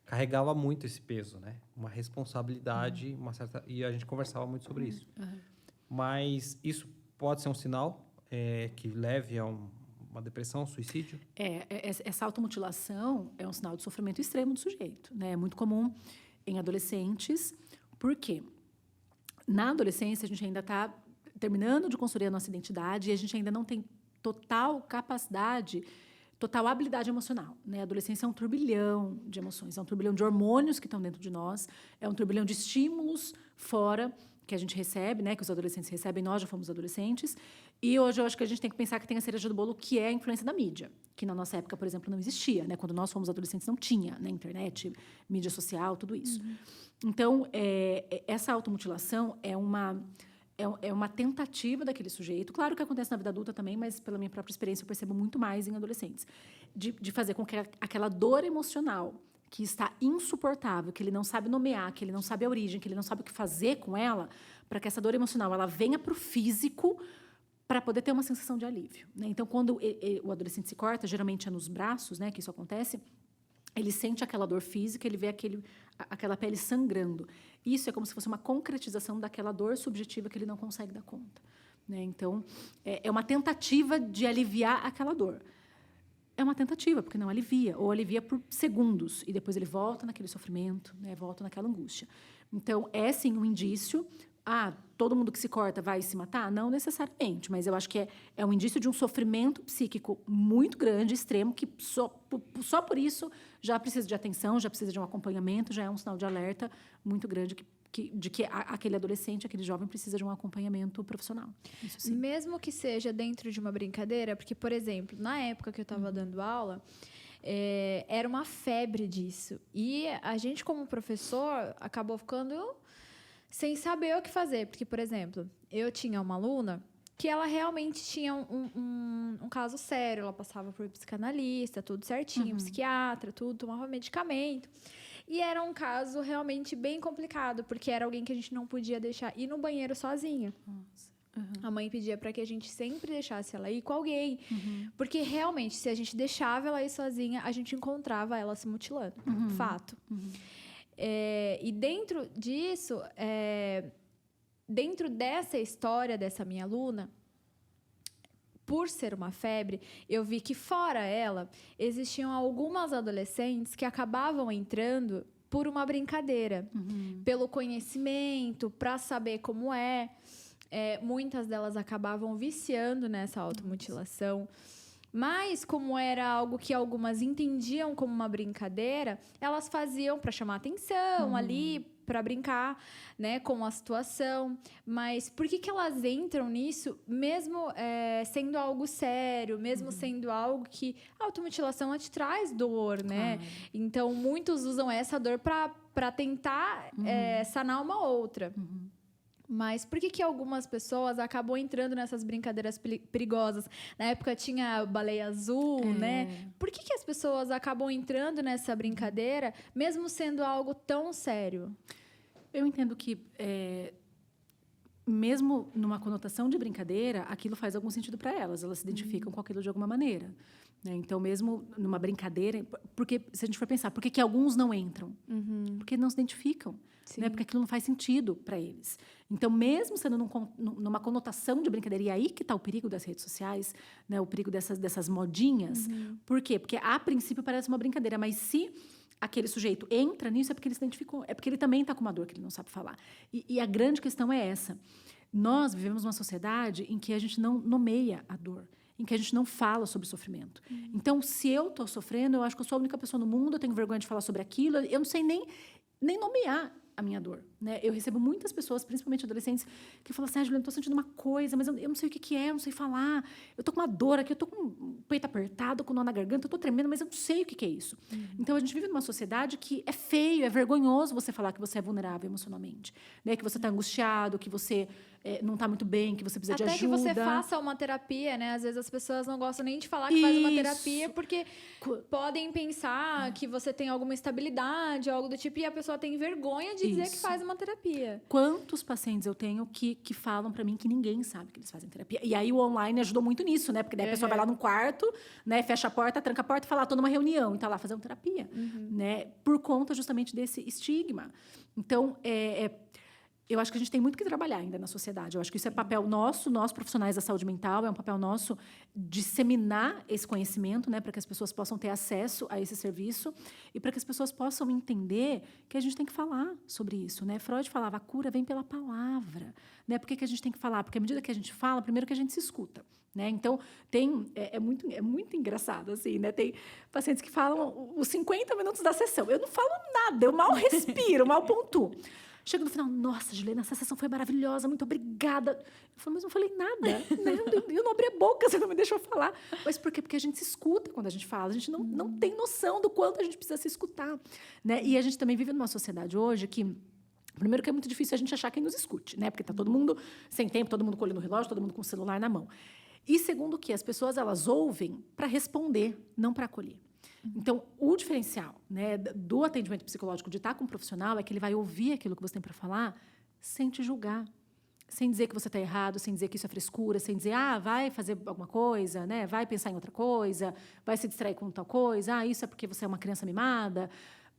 carregava muito esse peso, né? Uma responsabilidade, uma certa... E a gente conversava muito sobre isso. Mas isso pode ser um sinal que leve a uma depressão, um suicídio? Essa automutilação é um sinal de sofrimento extremo do sujeito, né? É muito comum em adolescentes. Por quê? Na adolescência, a gente ainda está terminando de construir a nossa identidade e a gente ainda não tem total capacidade, total habilidade emocional, né? A adolescência é um turbilhão de emoções, é um turbilhão de hormônios que estão dentro de nós, é um turbilhão de estímulos fora que a gente recebe, né? Que os adolescentes recebem, nós já fomos adolescentes. E hoje eu acho que a gente tem que pensar que tem a cereja do bolo, que é a influência da mídia, que na nossa época, por exemplo, não existia, né? Quando nós fomos adolescentes não tinha, né? Internet, mídia social, tudo isso. Então, essa automutilação é uma tentativa daquele sujeito. Claro que acontece na vida adulta também, mas pela minha própria experiência eu percebo muito mais em adolescentes, de fazer com que aquela dor emocional que está insuportável, que ele não sabe nomear, que ele não sabe a origem, que ele não sabe o que fazer com ela, para que essa dor emocional ela venha para o físico para poder ter uma sensação de alívio, né? Então, quando o adolescente se corta, geralmente é nos braços, né, que isso acontece, ele sente aquela dor física, ele vê aquela pele sangrando. Isso é como se fosse uma concretização daquela dor subjetiva que ele não consegue dar conta, né? Então, é uma tentativa de aliviar aquela dor. É uma tentativa, porque não alivia, ou alivia por segundos, e depois ele volta naquele sofrimento, né, volta naquela angústia. Então, é sim um indício. Todo mundo que se corta vai se matar? Não necessariamente, mas eu acho que é um indício de um sofrimento psíquico muito grande, extremo, que só por isso já precisa de atenção, já precisa de um acompanhamento, já é um sinal de alerta muito grande de que aquele adolescente, aquele jovem precisa de um acompanhamento profissional. Isso sim. Mesmo que seja dentro de uma brincadeira, porque, por exemplo, na época que eu estava dando aula, era uma febre disso. E a gente, como professor, acabou ficando sem saber o que fazer. Porque, por exemplo, eu tinha uma aluna que ela realmente tinha um caso sério. Ela passava por psicanalista, tudo certinho, psiquiatra, tudo, tomava medicamento. E era um caso realmente bem complicado, porque era alguém que a gente não podia deixar ir no banheiro sozinha. Nossa. A mãe pedia para que a gente sempre deixasse ela ir com alguém. Porque, realmente, se a gente deixava ela ir sozinha, a gente encontrava ela se mutilando. Fato. E dentro disso, dentro dessa história dessa minha aluna, por ser uma febre, eu vi que fora ela, existiam algumas adolescentes que acabavam entrando por uma brincadeira, pelo conhecimento, para saber como muitas delas acabavam viciando nessa automutilação, Mas, como era algo que algumas entendiam como uma brincadeira, elas faziam para chamar atenção ali, para brincar, né, com a situação. Mas por que elas entram nisso, mesmo sendo algo sério, mesmo sendo algo que a automutilação ela te traz dor, né? Então, muitos usam essa dor para tentar sanar uma outra. Mas por que algumas pessoas acabam entrando nessas brincadeiras perigosas? Na época tinha baleia azul, né? Por que as pessoas acabam entrando nessa brincadeira, mesmo sendo algo tão sério? Eu entendo que, mesmo numa conotação de brincadeira, aquilo faz algum sentido para elas. Elas se identificam com aquilo de alguma maneira. Né? Então, mesmo numa brincadeira... Porque, se a gente for pensar, por que alguns não entram? Porque não se identificam. Né? Porque aquilo não faz sentido para eles. Então, mesmo sendo numa conotação de brincadeira, e aí que está o perigo das redes sociais, né? O perigo dessas modinhas. Por quê? Porque, a princípio, parece uma brincadeira, mas se aquele sujeito entra nisso, é porque ele se identificou, é porque ele também está com uma dor que ele não sabe falar. E a grande questão é essa. Nós vivemos numa sociedade em que a gente não nomeia a dor, em que a gente não fala sobre sofrimento. Então, se eu estou sofrendo, eu acho que eu sou a única pessoa no mundo, eu tenho vergonha de falar sobre aquilo, eu não sei nem nomear a minha dor, né? Eu recebo muitas pessoas, principalmente adolescentes, que falam assim, Juliana, eu estou sentindo uma coisa, mas eu não sei o que é, eu não sei falar, eu estou com uma dor aqui, eu estou com o peito apertado, com nó na garganta, eu estou tremendo, mas eu não sei o que é isso. Então, a gente vive numa sociedade que é feio, é vergonhoso você falar que você é vulnerável emocionalmente, né? Que você está angustiado, que você não está muito bem, que você precisa de ajuda. Até que você faça uma terapia, né? Às vezes as pessoas não gostam nem de falar que faz uma terapia, porque podem pensar que você tem alguma instabilidade, algo do tipo, e a pessoa tem vergonha de dizer que faz uma terapia. Quantos pacientes eu tenho que falam para mim que ninguém sabe que eles fazem terapia? E aí o online ajudou muito nisso, né? Porque daí a pessoa vai lá num quarto, né? Fecha a porta, tranca a porta e fala, tô numa reunião, e tá lá fazendo terapia, né? Por conta justamente desse estigma. Então, eu acho que a gente tem muito que trabalhar ainda na sociedade. Eu acho que isso é papel nosso, nós profissionais da saúde mental, é um papel nosso disseminar esse conhecimento, né, para que as pessoas possam ter acesso a esse serviço e para que as pessoas possam entender que a gente tem que falar sobre isso, né? Freud falava, a cura vem pela palavra, né? Por que a gente tem que falar? Porque à medida que a gente fala, primeiro que a gente se escuta, né? Então, é muito engraçado, assim, né? Tem pacientes que falam os 50 minutos da sessão. Eu não falo nada, eu mal respiro, mal pontuo. Chega no final, nossa, Juliana, essa sessão foi maravilhosa, muito obrigada. Eu falo, mas não falei nada, né? Eu não abri a boca, você não me deixou falar. Mas por quê? Porque a gente se escuta quando a gente fala. A gente não tem noção do quanto a gente precisa se escutar, né? E a gente também vive numa sociedade hoje que... Primeiro que é muito difícil a gente achar quem nos escute, né? Porque está todo mundo sem tempo, todo mundo com o olho no relógio, todo mundo com o celular na mão. E segundo que as pessoas, elas ouvem para responder, não para acolher. Então, o diferencial, né, do atendimento psicológico de estar com um profissional é que ele vai ouvir aquilo que você tem para falar sem te julgar, sem dizer que você está errado, sem dizer que isso é frescura, sem dizer, vai fazer alguma coisa, né, vai pensar em outra coisa, vai se distrair com tal coisa, isso é porque você é uma criança mimada.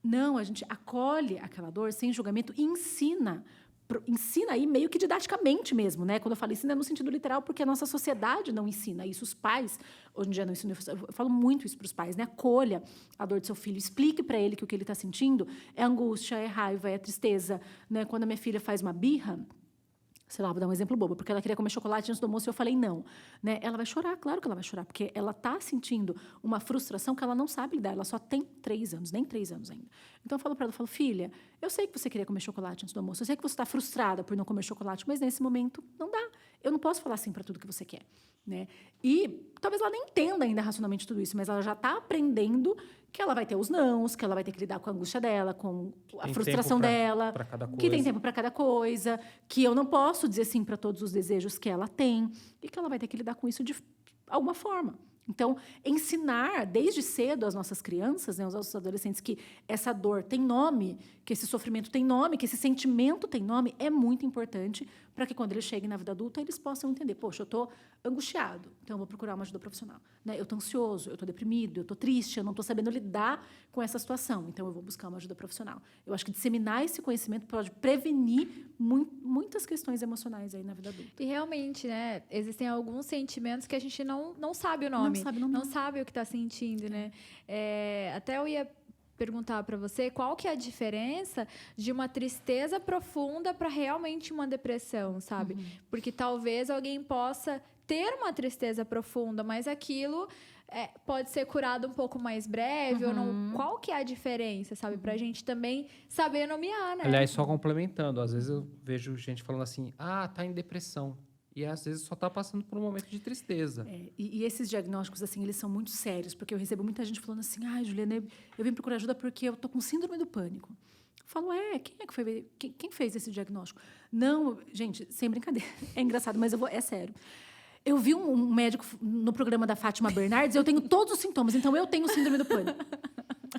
Não, a gente acolhe aquela dor sem julgamento e ensina aí meio que didaticamente mesmo, né? Quando eu falo ensina no sentido literal, porque a nossa sociedade não ensina isso. Os pais, hoje em dia, não ensinam. Eu falo muito isso para os pais, né? Acolha a dor do seu filho, explique para ele que o que ele está sentindo é angústia, é raiva, é tristeza, né? Quando a minha filha faz uma birra, sei lá, vou dar um exemplo bobo, porque ela queria comer chocolate antes do almoço e eu falei não, né? Ela vai chorar, claro que ela vai chorar, porque ela está sentindo uma frustração que ela não sabe lidar, ela só tem 3 anos, nem 3 anos ainda. Então eu falo para ela, filha, eu sei que você queria comer chocolate antes do almoço, eu sei que você está frustrada por não comer chocolate, mas nesse momento não dá. Eu não posso falar sim para tudo que você quer, né? E talvez ela nem entenda ainda racionalmente tudo isso, mas ela já está aprendendo que ela vai ter os nãos, que ela vai ter que lidar com a angústia dela, com a frustração dela, que tem tempo para cada coisa, que eu não posso dizer sim para todos os desejos que ela tem e que ela vai ter que lidar com isso de alguma forma. Então, ensinar desde cedo às nossas crianças, né, aos nossos adolescentes, que essa dor tem nome, que esse sofrimento tem nome, que esse sentimento tem nome, é muito importante para que quando eles cheguem na vida adulta, eles possam entender, poxa, eu estou angustiado, então eu vou procurar uma ajuda profissional. Né? Eu estou ansioso, eu estou deprimido, eu estou triste, eu não estou sabendo lidar com essa situação, então eu vou buscar uma ajuda profissional. Eu acho que disseminar esse conhecimento pode prevenir muitas questões emocionais aí na vida adulta. E realmente, né, existem alguns sentimentos que a gente não sabe o nome, não sabe o que está sentindo, né? Até eu ia perguntar para você qual que é a diferença de uma tristeza profunda para realmente uma depressão, sabe? Porque talvez alguém possa ter uma tristeza profunda, mas aquilo pode ser curado um pouco mais breve ou não. Qual que é a diferença, sabe? Pra gente também saber nomear, né? Aliás, só complementando, às vezes eu vejo gente falando assim, tá em depressão. E às vezes só tá passando por um momento de tristeza. E esses diagnósticos, assim, eles são muito sérios, porque eu recebo muita gente falando assim, Juliana, eu vim procurar ajuda porque eu tô com síndrome do pânico. Eu falo, quem é que foi? Quem fez esse diagnóstico? Não, gente, sem brincadeira, é engraçado, mas é sério. Eu vi um médico no programa da Fátima Bernardes, eu tenho todos os sintomas, então eu tenho síndrome do pânico.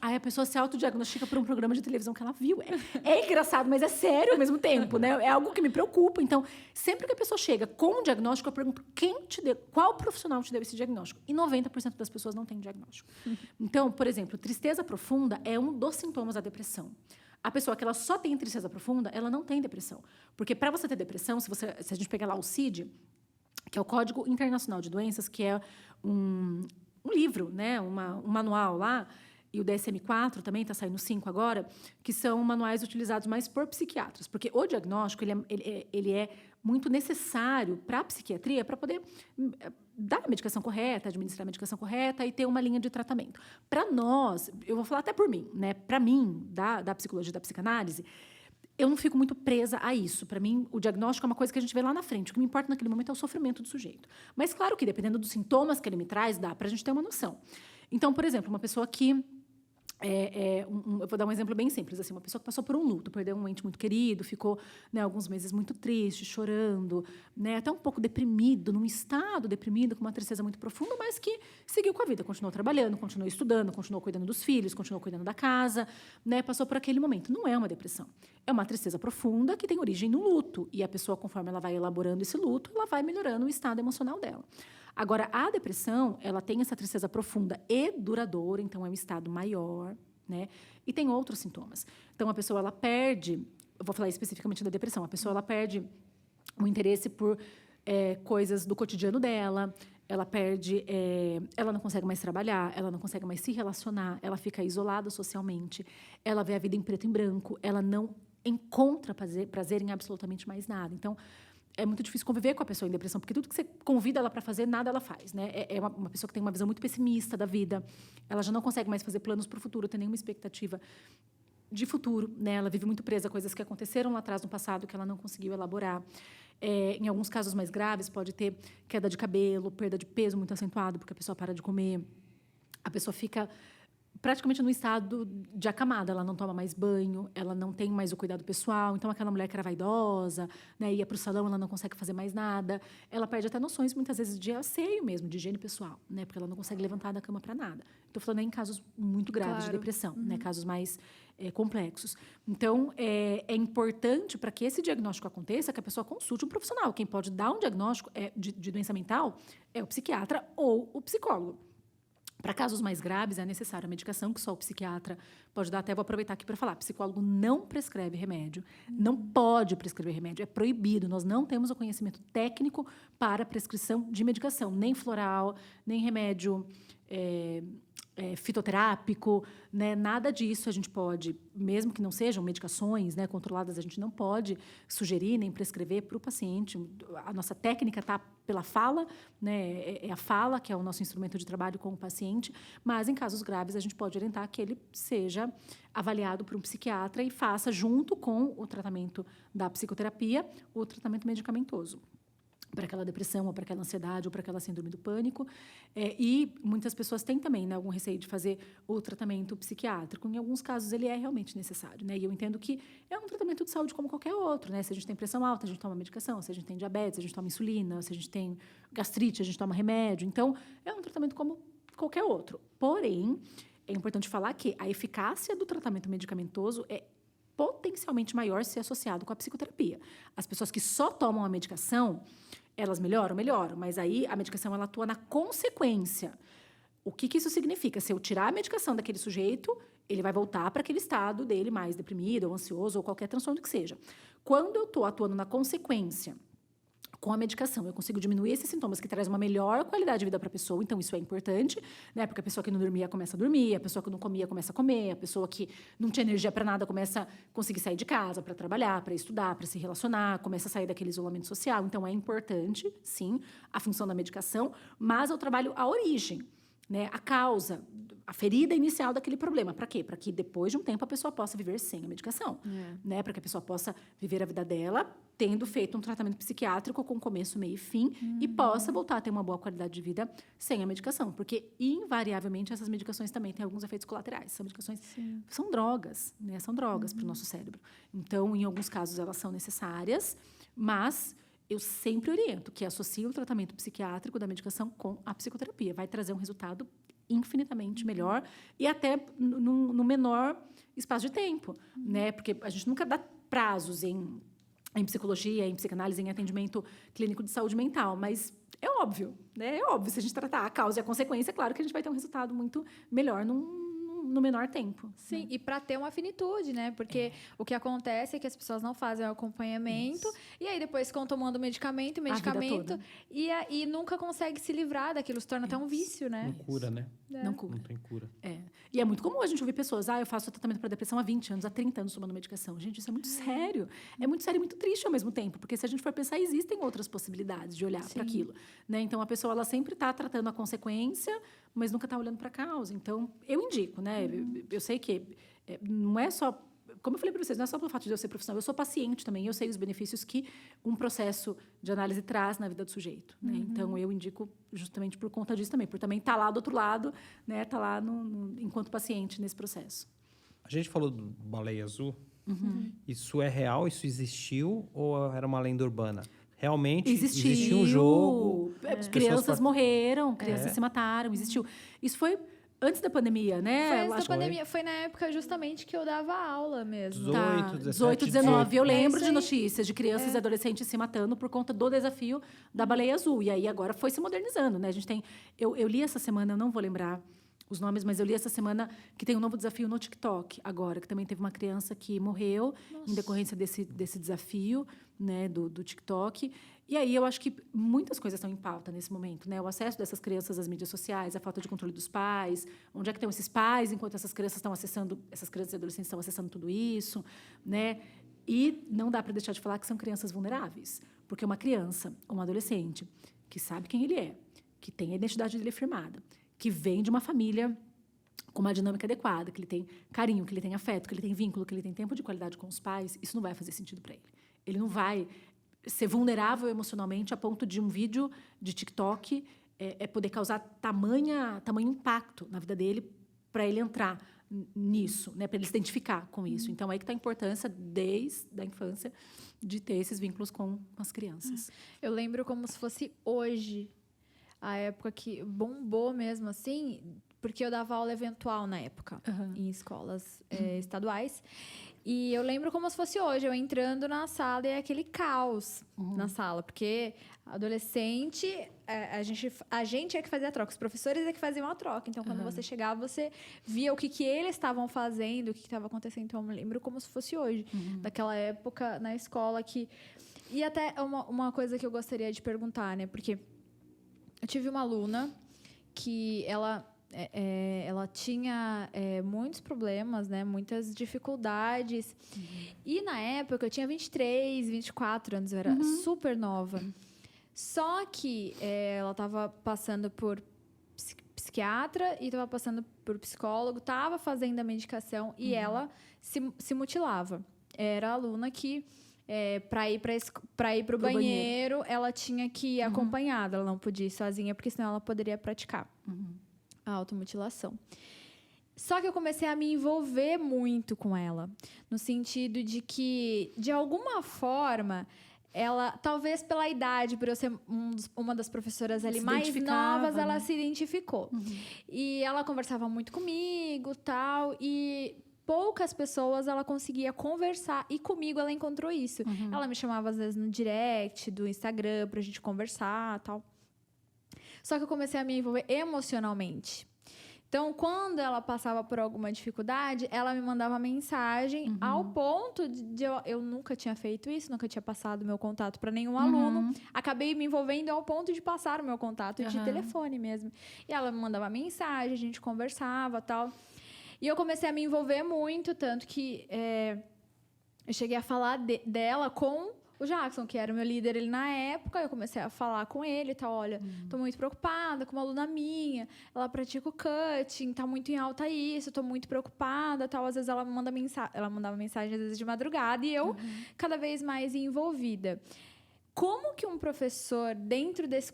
Aí a pessoa se autodiagnostica por um programa de televisão que ela viu. É engraçado, mas é sério ao mesmo tempo, né? É algo que me preocupa. Então, sempre que a pessoa chega com um diagnóstico, eu pergunto qual profissional te deu esse diagnóstico? E 90% das pessoas não têm diagnóstico. Então, por exemplo, tristeza profunda é um dos sintomas da depressão. A pessoa que ela só tem tristeza profunda, ela não tem depressão. Porque para você ter depressão, se a gente pegar lá o CID, que é o Código Internacional de Doenças, que é um livro, né? um manual lá, e o DSM-4 também, está saindo 5 agora, que são manuais utilizados mais por psiquiatras. Porque o diagnóstico ele é muito necessário para a psiquiatria para poder dar a medicação correta, administrar a medicação correta e ter uma linha de tratamento. Para nós, eu vou falar até por mim, né? Para mim, da psicologia, da psicanálise, eu não fico muito presa a isso. Para mim, o diagnóstico é uma coisa que a gente vê lá na frente. O que me importa naquele momento é o sofrimento do sujeito. Mas, claro que, dependendo dos sintomas que ele me traz, dá para a gente ter uma noção. Então, por exemplo, uma pessoa que... eu vou dar um exemplo bem simples. Assim, uma pessoa que passou por um luto, perdeu um ente muito querido, ficou, né, alguns meses muito triste, chorando, né, até um pouco deprimido, num estado deprimido, com uma tristeza muito profunda, mas que seguiu com a vida, continuou trabalhando, continuou estudando, continuou cuidando dos filhos, continuou cuidando da casa, né, passou por aquele momento. Não é uma depressão. É uma tristeza profunda que tem origem no luto. E a pessoa, conforme ela vai elaborando esse luto, ela vai melhorando o estado emocional dela. Agora, a depressão, ela tem essa tristeza profunda e duradoura, então é um estado maior, né? E tem outros sintomas. Então, a pessoa, ela perde, eu vou falar especificamente da depressão, a pessoa, ela perde o interesse por coisas do cotidiano dela, ela perde, ela não consegue mais trabalhar, ela não consegue mais se relacionar, ela fica isolada socialmente, ela vê a vida em preto e branco, ela não encontra prazer em absolutamente mais nada. Então, é muito difícil conviver com a pessoa em depressão, porque tudo que você convida ela para fazer, nada ela faz, né? É uma pessoa que tem uma visão muito pessimista da vida, ela já não consegue mais fazer planos para o futuro, tem nenhuma expectativa de futuro, né? Ela vive muito presa a coisas que aconteceram lá atrás no passado que ela não conseguiu elaborar. Em alguns casos mais graves, pode ter queda de cabelo, perda de peso muito acentuado, porque a pessoa para de comer, a pessoa fica praticamente no estado de acamada, ela não toma mais banho, ela não tem mais o cuidado pessoal, então aquela mulher que era vaidosa, né, ia para o salão, ela não consegue fazer mais nada, ela perde até noções, muitas vezes, de asseio mesmo, de higiene pessoal, né, porque ela não consegue levantar da cama para nada. Estou falando em casos muito graves de depressão, né, casos mais complexos. Então, é importante para que esse diagnóstico aconteça que a pessoa consulte um profissional. Quem pode dar um diagnóstico de doença mental é o psiquiatra ou o psicólogo. Para casos mais graves, é necessária a medicação, que só o psiquiatra pode dar. Até vou aproveitar aqui para falar. Psicólogo não prescreve remédio, não pode prescrever remédio, é proibido. Nós não temos o conhecimento técnico para prescrição de medicação, nem floral, nem remédio fitoterápico, né? Nada disso a gente pode, mesmo que não sejam medicações, né, controladas, a gente não pode sugerir nem prescrever para o paciente. A nossa técnica está pela fala, né? É a fala que é o nosso instrumento de trabalho com o paciente, mas em casos graves a gente pode orientar que ele seja avaliado por um psiquiatra e faça, junto com o tratamento da psicoterapia, o tratamento medicamentoso para aquela depressão, ou para aquela ansiedade, ou para aquela síndrome do pânico. E muitas pessoas têm também, né, algum receio de fazer o tratamento psiquiátrico. Em alguns casos, ele é realmente necessário, né? E eu entendo que é um tratamento de saúde como qualquer outro, né? Se a gente tem pressão alta, a gente toma medicação. Se a gente tem diabetes, a gente toma insulina. Se a gente tem gastrite, a gente toma remédio. Então, é um tratamento como qualquer outro. Porém, é importante falar que a eficácia do tratamento medicamentoso é potencialmente maior se associado com a psicoterapia. As pessoas que só tomam a medicação, elas melhoram, mas aí a medicação ela atua na consequência. O que isso significa? Se eu tirar a medicação daquele sujeito, ele vai voltar para aquele estado dele mais deprimido, ou ansioso, ou qualquer transtorno que seja. Quando eu estou atuando na consequência com a medicação. Eu consigo diminuir esses sintomas que trazem uma melhor qualidade de vida para a pessoa. Então, isso é importante, né? Porque a pessoa que não dormia começa a dormir, a pessoa que não comia começa a comer, a pessoa que não tinha energia para nada começa a conseguir sair de casa para trabalhar, para estudar, para se relacionar, começa a sair daquele isolamento social. Então, é importante, sim, a função da medicação, mas eu trabalho a origem, né? A causa, a ferida inicial daquele problema. Para quê? Para que depois de um tempo a pessoa possa viver sem a medicação, né? Para que a pessoa possa viver a vida dela tendo feito um tratamento psiquiátrico com começo, meio e fim e possa voltar a ter uma boa qualidade de vida sem a medicação. Porque, invariavelmente, essas medicações também têm alguns efeitos colaterais. São medicações... São drogas, né? São drogas para o nosso cérebro. Então, em alguns casos, elas são necessárias, mas... eu sempre oriento que associe o tratamento psiquiátrico da medicação com a psicoterapia. Vai trazer um resultado infinitamente melhor e até no menor espaço de tempo, né? Porque a gente nunca dá prazos em psicologia, em psicanálise, em atendimento clínico de saúde mental, mas é óbvio, né? É óbvio, se a gente tratar a causa e a consequência, é claro que a gente vai ter um resultado muito melhor no menor tempo. Sim, né? E para ter uma finitude, né? Porque o que acontece é que as pessoas não fazem o acompanhamento e aí depois ficam tomando medicamento e nunca consegue se livrar daquilo, se torna até um vício, né? Não cura, né? Não cura. Não tem cura. E é muito comum a gente ouvir pessoas, eu faço tratamento para depressão há 20 anos, há 30 anos tomando medicação. Gente, isso é muito sério. É muito sério e muito triste ao mesmo tempo, porque se a gente for pensar, existem outras possibilidades de olhar para aquilo, né? Então, a pessoa, ela sempre está tratando a consequência, mas nunca está olhando para a causa. Então, eu indico, né? Eu sei que não é só... Como eu falei para vocês, não é só pelo fato de eu ser profissional, eu sou paciente também, eu sei os benefícios que um processo de análise traz na vida do sujeito, né? Então, eu indico justamente por conta disso também, por também estar lá do outro lado, né? Estar lá enquanto paciente nesse processo. A gente falou do Baleia Azul. Isso é real? Isso existiu? Ou era uma lenda urbana? Realmente existiu um jogo. Crianças morreram, crianças se mataram, existiu. Isso foi antes da pandemia, né? Foi antes da pandemia. Foi na época justamente que eu dava aula mesmo. 18, 19. Eu lembro de notícias de crianças e adolescentes se matando por conta do desafio da Baleia Azul. E aí agora foi se modernizando, né? A gente tem... Eu li essa semana, eu não vou lembrar os nomes, mas eu li essa semana que tem um novo desafio no TikTok agora, que também teve uma criança que morreu em decorrência desse desafio, né, do TikTok. E aí eu acho que muitas coisas estão em pauta nesse momento, né? O acesso dessas crianças às mídias sociais, a falta de controle dos pais, onde é que estão esses pais enquanto essas crianças e adolescentes estão acessando tudo isso, né? E não dá para deixar de falar que são crianças vulneráveis, porque uma criança, um adolescente que sabe quem ele é, que tem a identidade dele firmada, que vem de uma família com uma dinâmica adequada, que ele tem carinho, que ele tem afeto, que ele tem vínculo, que ele tem tempo de qualidade com os pais, isso não vai fazer sentido para ele. Ele não vai ser vulnerável emocionalmente a ponto de um vídeo de TikTok poder causar tamanho impacto na vida dele para ele entrar nisso, né? Para ele se identificar com isso. Então, aí que está a importância, desde a infância, de ter esses vínculos com as crianças. Eu lembro como se fosse hoje, a época que bombou mesmo, assim, porque eu dava aula eventual na época, em escolas estaduais. E eu lembro como se fosse hoje, eu entrando na sala e aquele caos na sala, porque adolescente, a gente é que fazia a troca, os professores é que faziam a troca. Então, quando você chegava, você via o que eles estavam fazendo, o que estava acontecendo. Então, eu me lembro como se fosse hoje, daquela época na escola que... E até uma coisa que eu gostaria de perguntar, né? Porque eu tive uma aluna que ela tinha muitos problemas, né? Muitas dificuldades. E, na época, eu tinha 23, 24 anos. Eu era super nova. Só que ela estava passando por psiquiatra e estava passando por psicólogo. Estava fazendo a medicação e ela se mutilava. Era a aluna que... para ir para o banheiro, ela tinha que ir acompanhada. Ela não podia ir sozinha, porque senão ela poderia praticar a automutilação. Só que eu comecei a me envolver muito com ela, no sentido de que, de alguma forma, ela, talvez pela idade, por eu ser uma das professoras ali mais novas, ela se identificou. E ela conversava muito comigo, tal, e poucas pessoas ela conseguia conversar, e comigo ela encontrou isso. Ela me chamava às vezes no direct do Instagram pra gente conversar, tal. Só que eu comecei a me envolver emocionalmente. Então, quando ela passava por alguma dificuldade, ela me mandava mensagem ao ponto de eu nunca tinha feito isso, nunca tinha passado meu contato para nenhum aluno. Acabei me envolvendo ao ponto de passar o meu contato de telefone mesmo. E ela me mandava mensagem, a gente conversava e tal. E eu comecei a me envolver muito, tanto que eu cheguei a falar dela com o Jackson, que era o meu líder ele na época. Eu comecei a falar com ele e tal, olha, tô muito preocupada com uma aluna minha, ela pratica o cutting, tá muito em alta isso, tô muito preocupada, tal. Às vezes ela me mandava mensagem às vezes de madrugada e eu cada vez mais envolvida. Como que um professor, dentro desses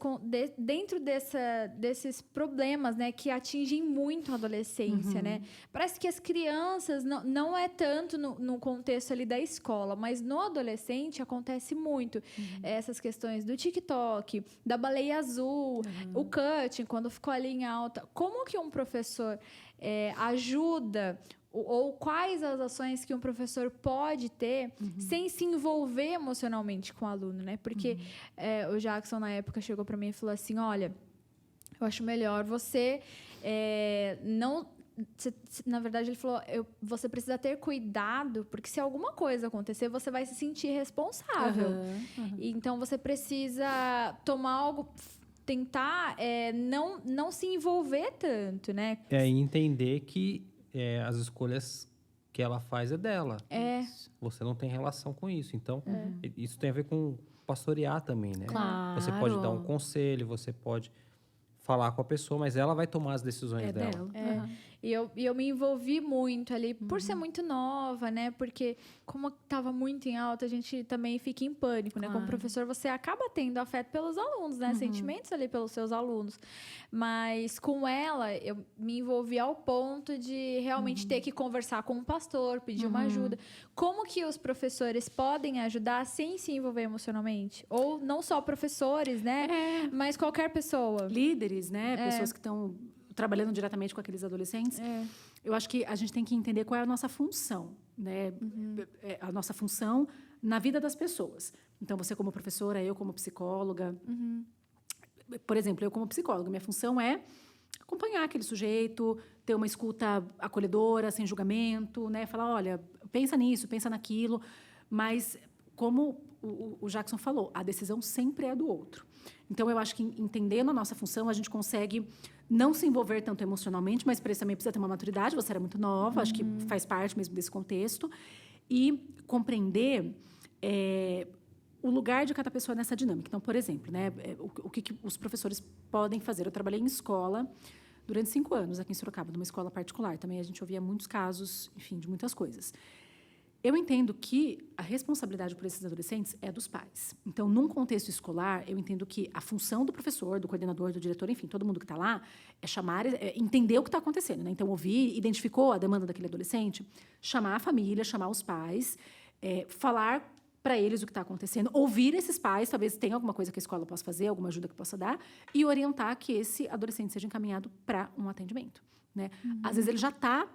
problemas, né, que atingem muito a adolescência, né? Parece que as crianças, não é tanto no contexto ali da escola, mas no adolescente acontece muito. Essas questões do TikTok, da baleia azul, o cutting, quando ficou ali em alta. Como que um professor ajuda... Ou quais as ações que um professor pode ter sem se envolver emocionalmente com o aluno, né? Porque o Jackson, na época, chegou para mim e falou assim, olha, eu acho melhor você não... Na verdade, ele falou, você precisa ter cuidado, porque se alguma coisa acontecer, você vai se sentir responsável. Então, você precisa tomar algo... Tentar não se envolver tanto, né? E entender que as escolhas que ela faz é dela. Você não tem relação com isso. Então, isso tem a ver com pastorear também, né? Claro. Você pode dar um conselho, você pode falar com a pessoa, mas ela vai tomar as decisões dela. E eu me envolvi muito ali, por ser muito nova, né? Porque como estava muito em alta, a gente também fica em pânico, né? Como professor, você acaba tendo afeto pelos alunos, né? Sentimentos ali pelos seus alunos. Mas com ela, eu me envolvi ao ponto de realmente ter que conversar com um pastor, pedir uma ajuda. Como que os professores podem ajudar sem se envolver emocionalmente? Ou não só professores, né? Mas qualquer pessoa. Líderes, né? Pessoas que estão trabalhando diretamente com aqueles adolescentes. Eu acho que a gente tem que entender qual é a nossa função, né? A nossa função na vida das pessoas. Então, você como professora, eu como psicóloga. Por exemplo, eu como psicóloga, minha função é acompanhar aquele sujeito, ter uma escuta acolhedora, sem julgamento, né? Falar, olha, pensa nisso, pensa naquilo. Mas, como o Jackson falou, a decisão sempre é do outro. Então, eu acho que entendendo a nossa função, a gente consegue não se envolver tanto emocionalmente, mas para isso também precisa ter uma maturidade. Você era muito nova, acho que faz parte mesmo desse contexto. E compreender o lugar de cada pessoa nessa dinâmica. Então, por exemplo, né, o que os professores podem fazer? Eu trabalhei em escola durante 5 anos aqui em Sorocaba, numa escola particular. Também a gente ouvia muitos casos, enfim, de muitas coisas. Eu entendo que a responsabilidade por esses adolescentes é dos pais. Então, num contexto escolar, eu entendo que a função do professor, do coordenador, do diretor, enfim, todo mundo que está lá, é entender o que está acontecendo, né? Então, ouvir, identificou a demanda daquele adolescente, chamar a família, chamar os pais, falar para eles o que está acontecendo, ouvir esses pais, talvez tenha alguma coisa que a escola possa fazer, alguma ajuda que possa dar, e orientar que esse adolescente seja encaminhado para um atendimento, né? Às vezes ele já está...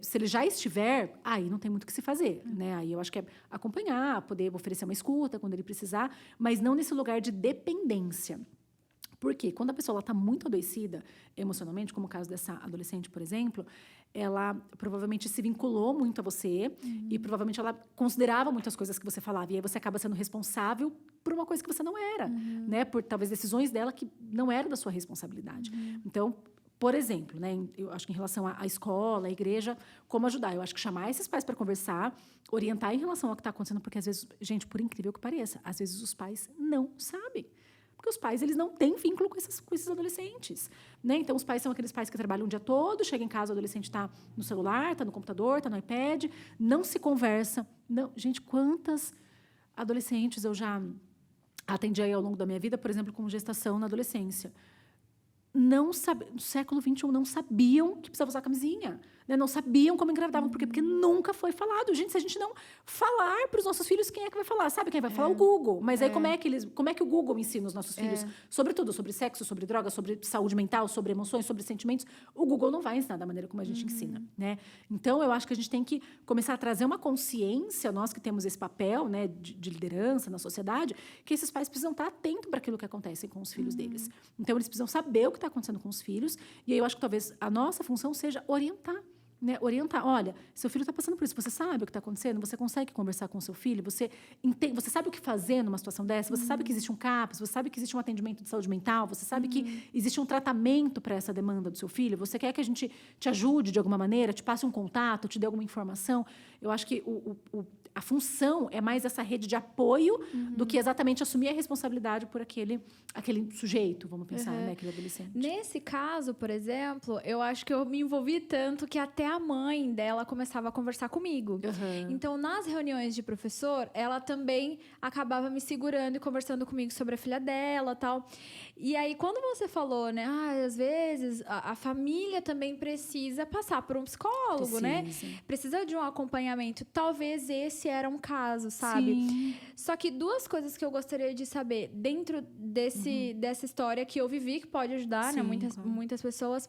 se ele já estiver, aí não tem muito o que se fazer, né? Aí eu acho que é acompanhar, poder oferecer uma escuta quando ele precisar, mas não nesse lugar de dependência. Por quê? Quando a pessoa está muito adoecida emocionalmente, como o caso dessa adolescente, por exemplo, ela provavelmente se vinculou muito a você e provavelmente ela considerava muitas coisas que você falava. E aí você acaba sendo responsável por uma coisa que você não era, né? Por talvez decisões dela que não eram da sua responsabilidade. Então, por exemplo, né, eu acho que em relação à escola, à igreja, como ajudar? Eu acho que chamar esses pais para conversar, orientar em relação ao que está acontecendo, porque às vezes, gente, por incrível que pareça, às vezes os pais não sabem. Porque os pais, eles não têm vínculo com esses adolescentes, né? Então, os pais são aqueles pais que trabalham o dia todo, chega em casa, o adolescente está no celular, está no computador, está no iPad, não se conversa. Não, gente, quantas adolescentes eu já atendi aí ao longo da minha vida, por exemplo, com gestação na adolescência. No século XXI, não sabiam que precisava usar camisinha. né? Não sabiam como engravidavam. Por quê? Porque nunca foi falado. Gente, se a gente não falar para os nossos filhos, quem é que vai falar? Sabe quem vai falar? O Google. Mas aí como é que o Google ensina os nossos filhos sobre tudo? Sobre sexo, sobre droga, sobre saúde mental, sobre emoções, sobre sentimentos. O Google não vai ensinar da maneira como a gente ensina, né? Então, eu acho que a gente tem que começar a trazer uma consciência, nós que temos esse papel, né, de liderança na sociedade, que esses pais precisam estar atentos para aquilo que acontece com os filhos deles. Então, eles precisam saber o que está acontecendo com os filhos. E aí eu acho que talvez a nossa função seja orientar. Né? Orientar. Olha, seu filho está passando por isso. Você sabe o que está acontecendo? Você consegue conversar com o seu filho? Você sabe o que fazer numa situação dessa? Você sabe que existe um CAPS? Você sabe que existe um atendimento de saúde mental? Você sabe que existe um tratamento para essa demanda do seu filho? Você quer que a gente te ajude de alguma maneira? Te passe um contato? Te dê alguma informação? Eu acho que a função é mais essa rede de apoio do que exatamente assumir a responsabilidade por aquele sujeito, vamos pensar, né? Aquele adolescente. Nesse caso, por exemplo, eu acho que eu me envolvi tanto que até a mãe dela começava a conversar comigo. Então, nas reuniões de professor, ela também acabava me segurando e conversando comigo sobre a filha dela e tal. E aí, quando você falou, né? Às vezes, a família também precisa passar por um psicólogo, né? Precisa de um acompanhamento. Talvez esse era um caso, sabe? Sim. Só que duas coisas que eu gostaria de saber dentro dessa história que eu vivi, que pode ajudar, né? Muitas pessoas.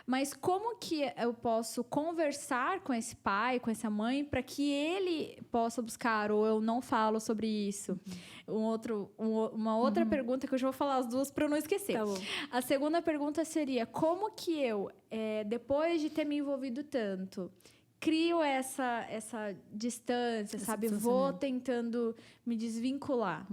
Mas como que eu posso conversar com esse pai, com essa mãe, para que ele possa buscar, ou eu não falo sobre isso? Uma outra pergunta, que eu já vou falar as duas para eu não esquecer. Tá bom. A segunda pergunta seria, como que eu, depois de ter me envolvido tanto, crio essa distância, sabe? Vou tentando me desvincular.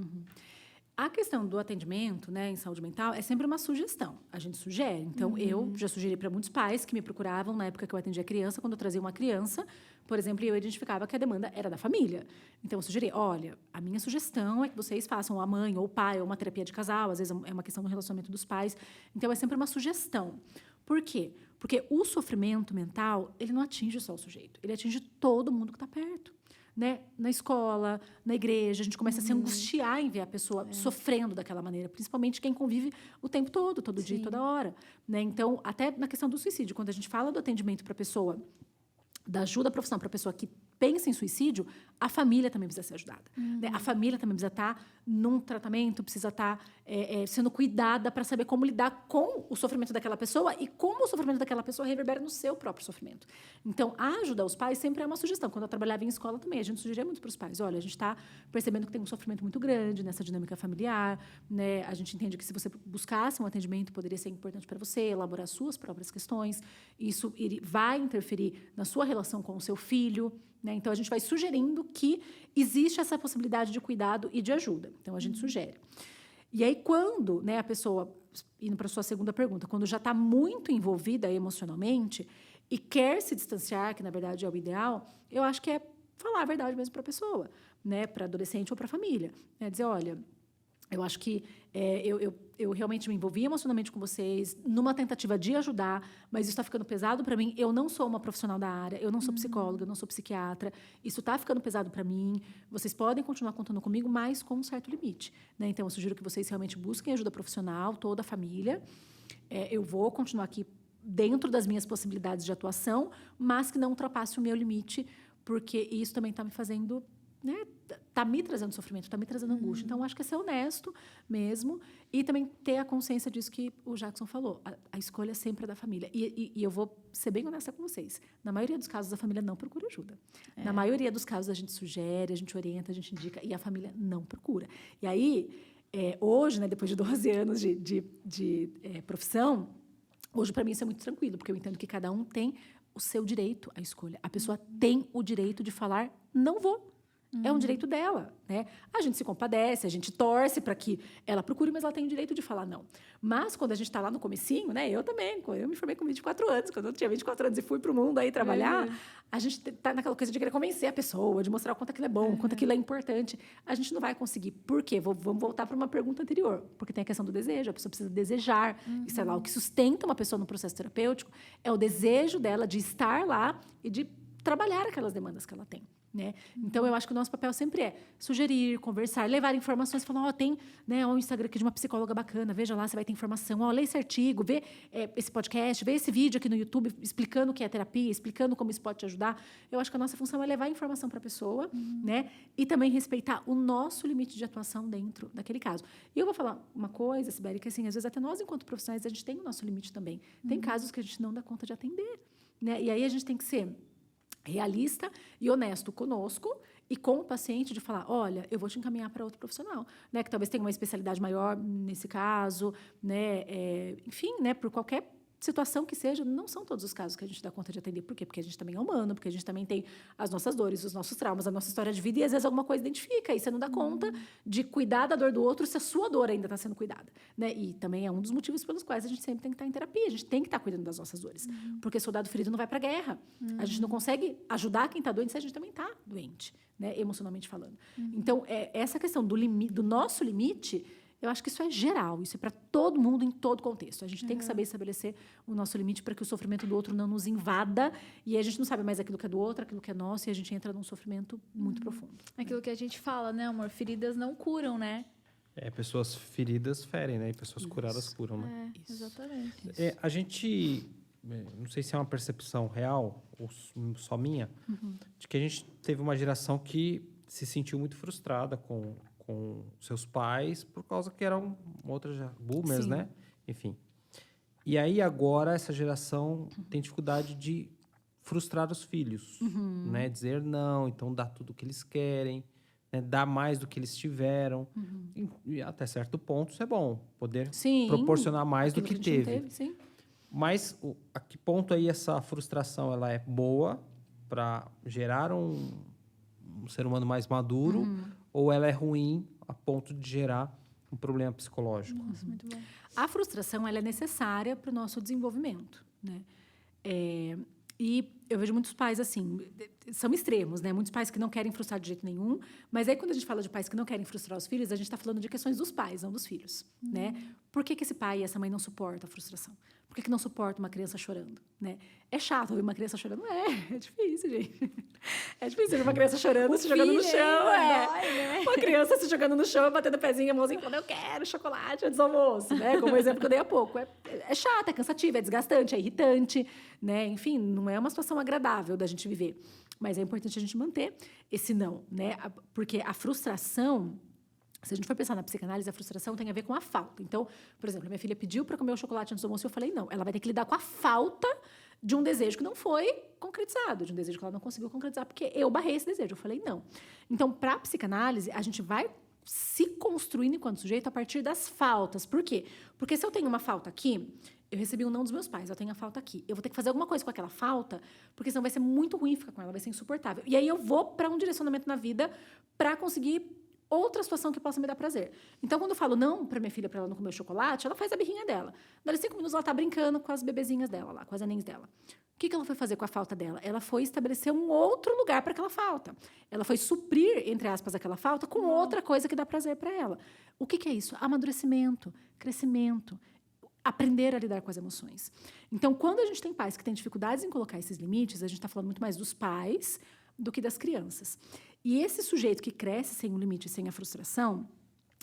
A questão do atendimento, né, em saúde mental é sempre uma sugestão. A gente sugere. Então, eu já sugeri para muitos pais que me procuravam na época que eu atendia criança, quando eu trazia uma criança, por exemplo, eu identificava que a demanda era da família. Então, eu sugeri, olha, a minha sugestão é que vocês façam a mãe ou o pai, ou uma terapia de casal, às vezes é uma questão do relacionamento dos pais. Então, é sempre uma sugestão. Por quê? Porque o sofrimento mental, ele não atinge só o sujeito, ele atinge todo mundo que está perto. Né? Na escola, na igreja, a gente começa a se angustiar em ver a pessoa sofrendo daquela maneira, principalmente quem convive o tempo todo dia, toda hora. Né? Então, até na questão do suicídio, quando a gente fala do atendimento para a pessoa, da ajuda profissional para a pessoa que pensa em suicídio, a família também precisa ser ajudada. Né? A família também precisa estar num tratamento, precisa estar sendo cuidada para saber como lidar com o sofrimento daquela pessoa e como o sofrimento daquela pessoa reverbera no seu próprio sofrimento. Então, a ajuda aos pais sempre é uma sugestão. Quando eu trabalhava em escola também, a gente sugeria muito para os pais. Olha, a gente está percebendo que tem um sofrimento muito grande nessa dinâmica familiar. Né? A gente entende que se você buscasse um atendimento, poderia ser importante para você elaborar suas próprias questões. Isso vai interferir na sua relação com o seu filho. Né? Então, a gente vai sugerindo que existe essa possibilidade de cuidado e de ajuda. Então, a gente sugere. E aí, quando, né, a pessoa, indo para a sua segunda pergunta, quando já está muito envolvida emocionalmente e quer se distanciar, que, na verdade, é o ideal, eu acho que é falar a verdade mesmo para a pessoa, né, para adolescente ou para a família. Né? Dizer, olha, eu acho que eu realmente me envolvi emocionalmente com vocês numa tentativa de ajudar, mas isso está ficando pesado para mim. Eu não sou uma profissional da área, eu não sou psicóloga, eu não sou psiquiatra. Isso está ficando pesado para mim. Vocês podem continuar contando comigo, mas com um certo limite. Né? Então, eu sugiro que vocês realmente busquem ajuda profissional, toda a família. Eu vou continuar aqui dentro das minhas possibilidades de atuação, mas que não ultrapasse o meu limite, porque isso também está me fazendo... Né? Tá me trazendo sofrimento, está me trazendo angústia. Então, acho que é ser honesto mesmo e também ter a consciência disso que o Jackson falou. A escolha sempre é da família. E eu vou ser bem honesta com vocês. Na maioria dos casos, a família não procura ajuda. Na maioria dos casos, a gente sugere, a gente orienta, a gente indica e a família não procura. E aí, hoje, né, depois de 12 anos de profissão, hoje, para mim, isso é muito tranquilo, porque eu entendo que cada um tem o seu direito à escolha. A pessoa tem o direito de falar, não vou. É um direito dela, né? A gente se compadece, a gente torce para que ela procure, mas ela tem o direito de falar não. Mas quando a gente está lá no comecinho, né? Eu também, eu me formei com 24 anos. Quando eu tinha 24 anos e fui para o mundo aí trabalhar, a gente está naquela coisa de querer convencer a pessoa, de mostrar o quanto aquilo é bom, o quanto aquilo é importante. A gente não vai conseguir. Por quê? Vamos voltar para uma pergunta anterior. Porque tem a questão do desejo. A pessoa precisa desejar. E, sei lá, o que sustenta uma pessoa no processo terapêutico é o desejo dela de estar lá e de trabalhar aquelas demandas que ela tem. né? Então, eu acho que o nosso papel sempre é sugerir, conversar, levar informações, falar, tem, né, um Instagram aqui de uma psicóloga bacana, veja lá, você vai ter informação, lê esse artigo, vê esse podcast, vê esse vídeo aqui no YouTube explicando o que é terapia, explicando como isso pode te ajudar. Eu acho que a nossa função é levar informação para a pessoa, né? E também respeitar o nosso limite de atuação dentro daquele caso. E eu vou falar uma coisa, Sibeli, que assim, às vezes até nós, enquanto profissionais, a gente tem o nosso limite também. Tem casos que a gente não dá conta de atender, né? E aí a gente tem que ser realista e honesto conosco e com o paciente de falar, olha, eu vou te encaminhar para outro profissional, né, que talvez tenha uma especialidade maior nesse caso, né, enfim, né, por qualquer situação que seja, não são todos os casos que a gente dá conta de atender. Por quê? Porque a gente também é humano, porque a gente também tem as nossas dores, os nossos traumas, a nossa história de vida, e às vezes alguma coisa identifica, e você não dá conta de cuidar da dor do outro se a sua dor ainda está sendo cuidada, né? E também é um dos motivos pelos quais a gente sempre tem que estar em terapia, a gente tem que estar cuidando das nossas dores, porque soldado ferido não vai para a guerra. A gente não consegue ajudar quem está doente se a gente também está doente, né? Emocionalmente falando. Então, essa questão do nosso limite, eu acho que isso é geral, isso é para todo mundo, em todo contexto. A gente tem que saber estabelecer o nosso limite para que o sofrimento do outro não nos invada e a gente não sabe mais aquilo que é do outro, aquilo que é nosso, e a gente entra num sofrimento muito profundo. Aquilo que a gente fala, né, amor? Feridas não curam, né? Pessoas feridas ferem, né? E pessoas curadas curam, né? Exatamente. A gente, não sei se é uma percepção real ou só minha, de que a gente teve uma geração que se sentiu muito frustrada com seus pais, por causa que eram outras boomers, Sim. né? Enfim. E aí, agora, essa geração tem dificuldade de frustrar os filhos, né? Dizer não, então dá tudo o que eles querem, né? Dar mais do que eles tiveram. E até certo ponto, isso é bom, poder proporcionar mais do que Aquilo a gente teve. não sim. Mas a que ponto aí essa frustração ela é boa para gerar um ser humano mais maduro, ou ela é ruim a ponto de gerar um problema psicológico? Nossa, muito bom. A frustração ela é necessária para o nosso desenvolvimento, né? E eu vejo muitos pais assim, são extremos, né? Muitos pais que não querem frustrar de jeito nenhum, mas aí quando a gente fala de pais que não querem frustrar os filhos, a gente está falando de questões dos pais, não dos filhos, né? Por que esse pai e essa mãe não suportam a frustração? Por que não suporta uma criança chorando, né? É chato ouvir uma criança chorando? É difícil, gente. É difícil ouvir uma criança chorando, se jogando no chão, dói, né? Uma criança se jogando no chão, batendo o pezinho, a mãozinha, falando, eu quero chocolate antes do almoço, né? Como o exemplo que eu dei há pouco. É chato, é cansativo, é desgastante, é irritante, né? Enfim, não é uma situação agradável da gente viver. Mas é importante a gente manter esse não, né? Porque a frustração, se a gente for pensar na psicanálise, a frustração tem a ver com a falta. Então, por exemplo, minha filha pediu para comer o chocolate antes do almoço e eu falei não. Ela vai ter que lidar com a falta de um desejo que não foi concretizado, de um desejo que ela não conseguiu concretizar, porque eu barrei esse desejo. Eu falei não. Então, para a psicanálise, a gente vai se construindo enquanto sujeito a partir das faltas. Por quê? Porque se eu tenho uma falta aqui, eu recebi um não dos meus pais, eu tenho a falta aqui. Eu vou ter que fazer alguma coisa com aquela falta, porque senão vai ser muito ruim ficar com ela, vai ser insuportável. E aí eu vou para um direcionamento na vida para conseguir outra situação que possa me dar prazer. Então, quando eu falo não para minha filha, para ela não comer chocolate, ela faz a birrinha dela. Dali 5 minutos, ela está brincando com as bebezinhas dela lá, com as anéis dela. O que ela foi fazer com a falta dela? Ela foi estabelecer um outro lugar para aquela falta. Ela foi suprir, entre aspas, aquela falta com outra coisa que dá prazer para ela. O que é isso? Amadurecimento, crescimento, aprender a lidar com as emoções. Então, quando a gente tem pais que têm dificuldades em colocar esses limites, a gente está falando muito mais dos pais do que das crianças. E esse sujeito que cresce sem o limite, sem a frustração,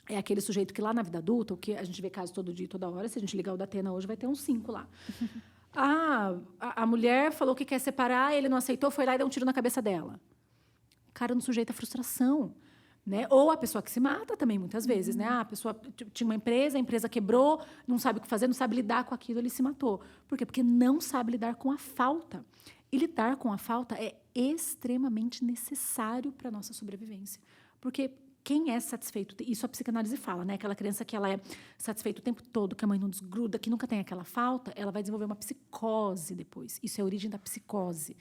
é aquele sujeito que lá na vida adulta, o que a gente vê caso todo dia, toda hora, se a gente ligar o da Atena hoje, vai ter uns 5 lá. A mulher falou que quer separar, ele não aceitou, foi lá e deu um tiro na cabeça dela. O cara não sujeita a frustração, né? Ou a pessoa que se mata também, muitas vezes, né? A pessoa tinha uma empresa, a empresa quebrou, não sabe o que fazer, não sabe lidar com aquilo, ele se matou. Por quê? Porque não sabe lidar com a falta. E lidar com a falta é extremamente necessário para a nossa sobrevivência. Porque quem é satisfeito, isso a psicanálise fala, né? Aquela criança que ela é satisfeita o tempo todo, que a mãe não desgruda, que nunca tem aquela falta, ela vai desenvolver uma psicose depois. Isso é a origem da psicose,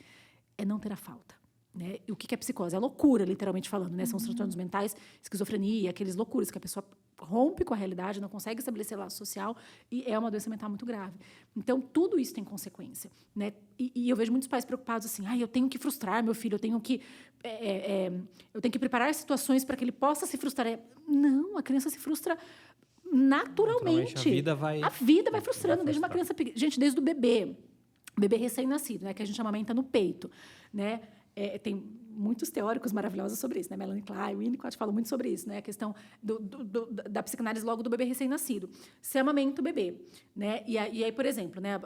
é não ter a falta. Né? E o que é psicose? É loucura, literalmente falando, né? São os transtornos mentais, esquizofrenia, aqueles loucuras que a pessoa rompe com a realidade, não consegue estabelecer laço social e é uma doença mental muito grave. Então, tudo isso tem consequência, né? E eu vejo muitos pais preocupados assim, eu tenho que frustrar meu filho, eu tenho que preparar situações para que ele possa se frustrar. Não, a criança se frustra naturalmente. A vida vai frustrando desde uma criança pequena. Gente, desde o bebê recém-nascido, né? Que a gente amamenta no peito, né? Tem muitos teóricos maravilhosos sobre isso, né? Melanie Klein, Winnicott falam muito sobre isso, né? A questão da psicanálise logo do bebê recém-nascido. Você amamenta o bebê, né? E aí, por exemplo, né?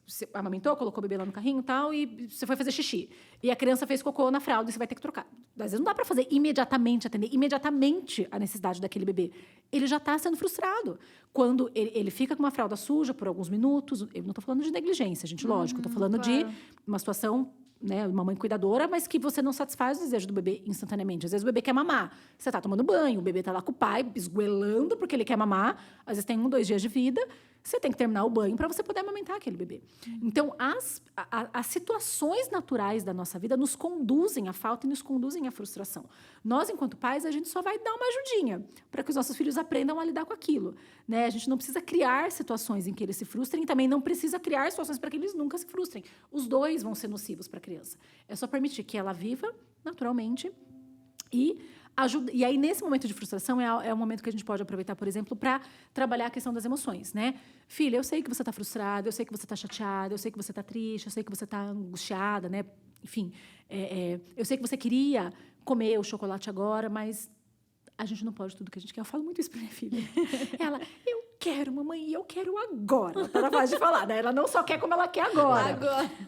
Você amamentou, colocou o bebê lá no carrinho e tal, e você foi fazer xixi. E a criança fez cocô na fralda e você vai ter que trocar. Às vezes não dá para fazer imediatamente, atender imediatamente a necessidade daquele bebê. Ele já está sendo frustrado. Quando ele fica com uma fralda suja por alguns minutos, eu não estou falando de negligência, gente, lógico. Estou falando de uma situação, né, uma mãe cuidadora, mas que você não satisfaz o desejo do bebê instantaneamente. Às vezes o bebê quer mamar. Você está tomando banho, o bebê está lá com o pai, esgoelando porque ele quer mamar. Às vezes tem 1, 2 dias de vida. Você tem que terminar o banho para você poder amamentar aquele bebê. Então, as situações naturais da nossa vida nos conduzem à falta e nos conduzem à frustração. Nós, enquanto pais, a gente só vai dar uma ajudinha para que os nossos filhos aprendam a lidar com aquilo, né? A gente não precisa criar situações em que eles se frustrem e também não precisa criar situações para que eles nunca se frustrem. Os dois vão ser nocivos para a criança. É só permitir que ela viva naturalmente e aí, nesse momento de frustração, é o momento que a gente pode aproveitar, por exemplo, para trabalhar a questão das emoções, né? Filha, eu sei que você está frustrada, eu sei que você está chateada, eu sei que você está triste, eu sei que você está angustiada, né? Enfim, eu sei que você queria comer o chocolate agora, mas a gente não pode tudo que a gente quer. Eu falo muito isso para minha filha. Ela, eu quero, mamãe, e eu quero agora. Ela tá na fase de falar, né? Ela não só quer como ela quer agora.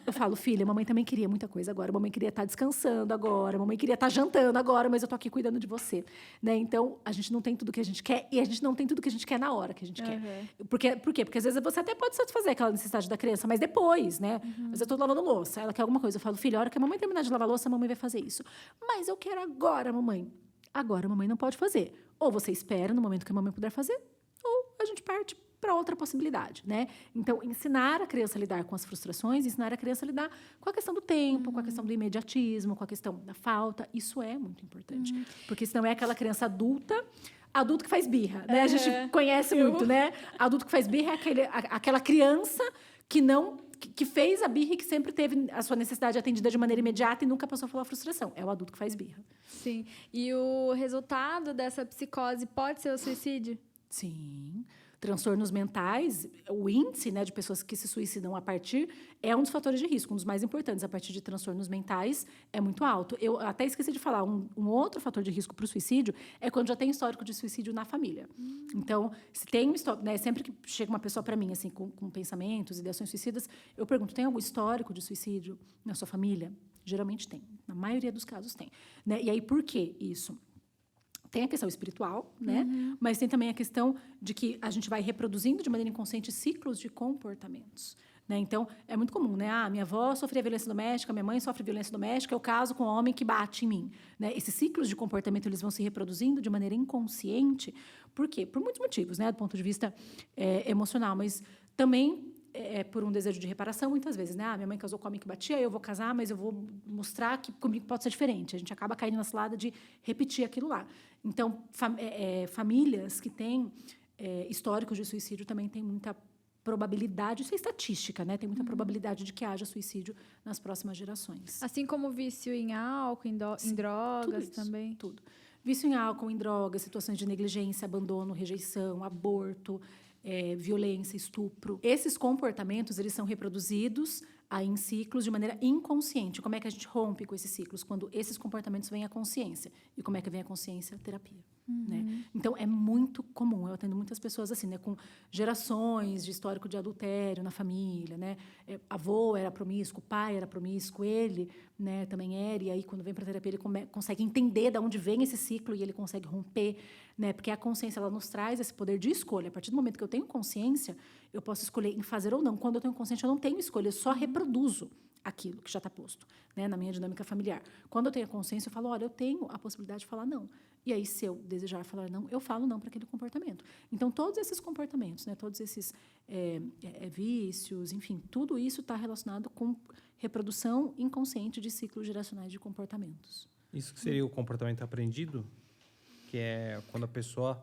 Eu falo, filha, mamãe também queria muita coisa agora. Mamãe queria estar descansando agora. Mamãe queria estar jantando agora, mas eu tô aqui cuidando de você. Né? Então, a gente não tem tudo que a gente quer e a gente não tem tudo que a gente quer na hora que a gente quer. Por quê? Porque às vezes você até pode satisfazer aquela necessidade da criança, mas depois, né? Às vezes eu tô lavando louça, ela quer alguma coisa. Eu falo, filha, a hora que a mamãe terminar de lavar louça, a mamãe vai fazer isso. Mas eu quero agora, mamãe. Agora a mamãe não pode fazer. Ou você espera no momento que a mamãe puder fazer, ou a gente parte para outra possibilidade, né? Então, ensinar a criança a lidar com as frustrações, ensinar a criança a lidar com a questão do tempo, com a questão do imediatismo, com a questão da falta, isso é muito importante. Porque senão é aquela criança adulto que faz birra, né? A gente conhece muito, né? Adulto que faz birra é aquela criança que fez a birra e que sempre teve a sua necessidade atendida de maneira imediata e nunca passou pela frustração. É o adulto que faz birra. Sim. E o resultado dessa psicose pode ser o suicídio? Sim. Transtornos mentais, o índice, né, de pessoas que se suicidam a partir é um dos fatores de risco, um dos mais importantes. A partir de transtornos mentais é muito alto. Eu até esqueci de falar, um outro fator de risco para o suicídio é quando já tem histórico de suicídio na família. Então, se tem né, sempre que chega uma pessoa para mim assim com pensamentos, ideações suicidas, eu pergunto, tem algum histórico de suicídio na sua família? Geralmente tem. Na maioria dos casos tem. Né? E aí, por que isso? Tem a questão espiritual, né? Mas tem também a questão de que a gente vai reproduzindo de maneira inconsciente ciclos de comportamentos. Né? Então, é muito comum, né? Minha avó sofria violência doméstica, minha mãe sofre violência doméstica, eu caso com um homem que bate em mim. Né? Esses ciclos de comportamento eles vão se reproduzindo de maneira inconsciente. Por quê? Por muitos motivos, né? Do ponto de vista emocional, mas também por um desejo de reparação, muitas vezes, né? Minha mãe casou com um homem que batia, eu vou casar, mas eu vou mostrar que comigo pode ser diferente. A gente acaba caindo na cilada de repetir aquilo lá. Então, famílias que têm históricos de suicídio também têm muita probabilidade, isso é estatística, né? Tem muita probabilidade de que haja suicídio nas próximas gerações. Assim como vício em álcool, em drogas tudo também? Tudo. Vício em álcool, em drogas, situações de negligência, abandono, rejeição, aborto, violência, estupro. Esses comportamentos eles são reproduzidos aí em ciclos de maneira inconsciente. Como é que a gente rompe com esses ciclos? Quando esses comportamentos vêm à consciência. E como é que vem a consciência? Terapia. Né? Então, é muito comum. Eu atendo muitas pessoas assim, né, com gerações de histórico de adultério na família. Né? Avô era promíscuo, pai era promíscuo, ele, né, também era. E aí, quando vem para a terapia, ele consegue entender de onde vem esse ciclo e ele consegue romper. Né? Porque a consciência ela nos traz esse poder de escolha. A partir do momento que eu tenho consciência, eu posso escolher em fazer ou não. Quando eu tenho consciência, eu não tenho escolha, eu só reproduzo aquilo que já está posto, né, na minha dinâmica familiar. Quando eu tenho consciência, eu falo, olha, eu tenho a possibilidade de falar não. E aí, se eu desejar falar não, eu falo não para aquele comportamento. Então, todos esses comportamentos, né, todos esses vícios, enfim, tudo isso está relacionado com reprodução inconsciente de ciclos geracionais de comportamentos. Isso que seria o comportamento aprendido? Que é quando a pessoa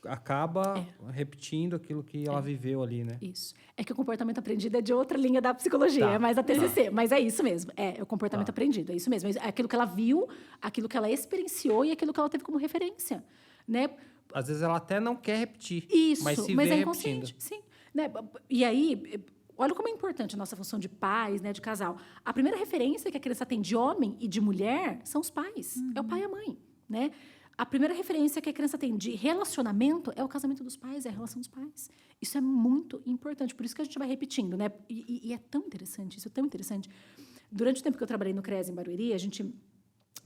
acaba repetindo aquilo que ela viveu ali, né? Isso. É que o comportamento aprendido é de outra linha da psicologia, é mais da TCC, mas é isso mesmo. É o comportamento aprendido, é isso mesmo. É aquilo que ela viu, aquilo que ela experienciou e aquilo que ela teve como referência, né? Às vezes ela até não quer repetir, Isso, mas se mas vê é inconsciente, repetindo. sim. Né? E aí, olha como é importante a nossa função de pais, né, de casal. A primeira referência que a criança tem de homem e de mulher são os pais. É o pai e a mãe, né? A primeira referência que a criança tem de relacionamento é o casamento dos pais, é a relação dos pais. Isso é muito importante, por isso que a gente vai repetindo, né? E é tão interessante, isso é tão interessante. Durante o tempo que eu trabalhei no CRES em Barueri,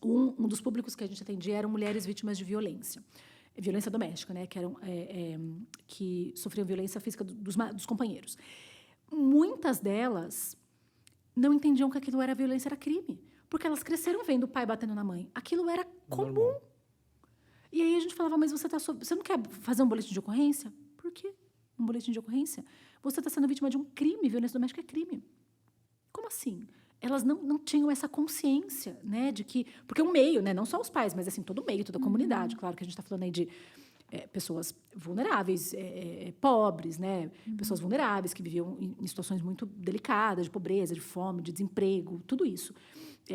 um dos públicos que a gente atendia eram mulheres vítimas de violência doméstica, né? Que sofriam violência física dos companheiros. Muitas delas não entendiam que aquilo era violência, era crime, porque elas cresceram vendo o pai batendo na mãe. Aquilo era comum. Normal. E aí a gente falava, mas você não quer fazer um boletim de ocorrência? Por quê? Um boletim de ocorrência? Você está sendo vítima de um crime, violência doméstica é crime. Como assim? Elas não tinham essa consciência, né, de que... Porque um meio, né, não só os pais, mas assim, todo o meio, toda a comunidade. Claro que a gente está falando aí de pessoas vulneráveis, pobres, né, pessoas vulneráveis que viviam em situações muito delicadas, de pobreza, de fome, de desemprego, tudo isso.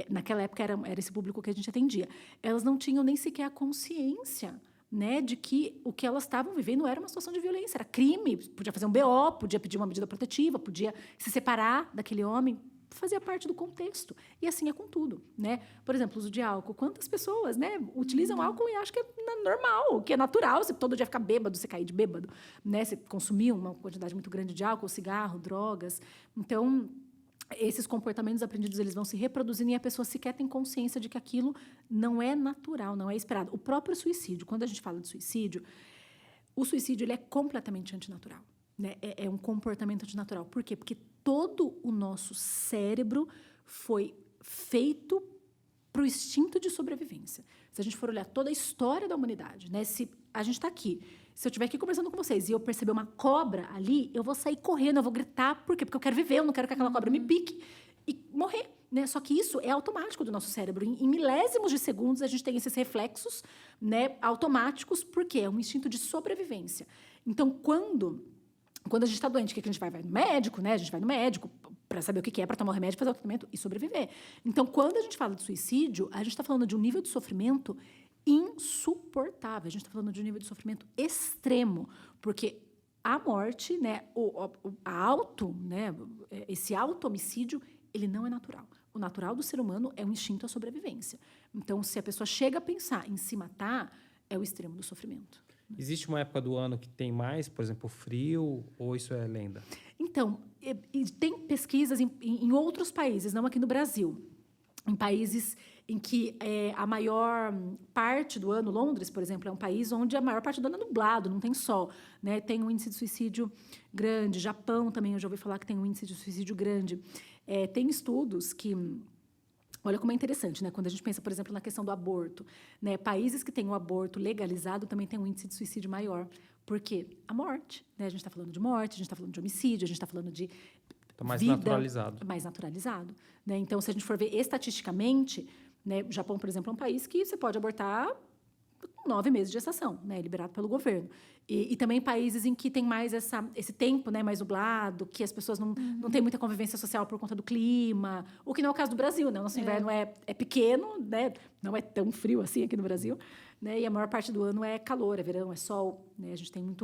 Naquela época era esse público que a gente atendia. Elas não tinham nem sequer a consciência, né, de que o que elas estavam vivendo era uma situação de violência, era crime, podia fazer um BO, podia pedir uma medida protetiva, podia se separar daquele homem, fazia parte do contexto. E assim é com tudo, né? Por exemplo, uso de álcool. Quantas pessoas, né, utilizam álcool e acham que é normal, que é natural, você todo dia ficar bêbado, você cair de bêbado, né? Você consumir uma quantidade muito grande de álcool, cigarro, drogas. Então, esses comportamentos aprendidos, eles vão se reproduzindo e a pessoa sequer tem consciência de que aquilo não é natural, não é esperado. O próprio suicídio, quando a gente fala de suicídio, o suicídio ele é completamente antinatural. Né? É um comportamento antinatural. Por quê? Porque todo o nosso cérebro foi feito para o instinto de sobrevivência. Se a gente for olhar toda a história da humanidade, né? Se a gente está aqui, se eu estiver aqui conversando com vocês e eu perceber uma cobra ali, eu vou sair correndo, eu vou gritar. Por quê? Porque eu quero viver, eu não quero que aquela cobra me pique e morrer. Né? Só que isso é automático do nosso cérebro. Em milésimos de segundos, a gente tem esses reflexos, né, automáticos, porque é um instinto de sobrevivência. Então, quando a gente está doente, o que a gente vai? Vai no médico, né? A gente vai no médico para saber o que é, para tomar o remédio, fazer o tratamento e sobreviver. Então, quando a gente fala de suicídio, a gente está falando de um nível de sofrimento insuportável. A gente está falando de um nível de sofrimento extremo, porque a morte, né? Né? Esse auto-homicídio, ele não é natural. O natural do ser humano é um instinto à sobrevivência. Então, se a pessoa chega a pensar em se matar, é o extremo do sofrimento. Existe uma época do ano que tem mais, por exemplo, frio, ou isso é lenda? Então, tem pesquisas em outros países, não aqui no Brasil. Em países em que a maior parte do ano, Londres, por exemplo, é um país onde a maior parte do ano é nublado, não tem sol. Né? Tem um índice de suicídio grande. Japão também, eu já ouvi falar que tem um índice de suicídio grande. Tem estudos que... Olha como é interessante, né? Quando a gente pensa, por exemplo, na questão do aborto, né? Países que têm o aborto legalizado também têm um índice de suicídio maior. Por quê? A morte, né? A gente está falando de morte, a gente está falando de homicídio, a gente está falando de tá mais vida, naturalizado. Mais naturalizado, né? Então, se a gente for ver estatisticamente, né? O Japão, por exemplo, é um país que você pode abortar com 9 meses de gestação, né? Liberado pelo governo. E também países em que tem mais esse tempo, né, mais nublado, que as pessoas não têm muita convivência social por conta do clima, o que não é o caso do Brasil, né? O nosso inverno é pequeno, né? Não é tão frio assim aqui no Brasil, né? E a maior parte do ano é calor, é verão, é sol, né? A gente tem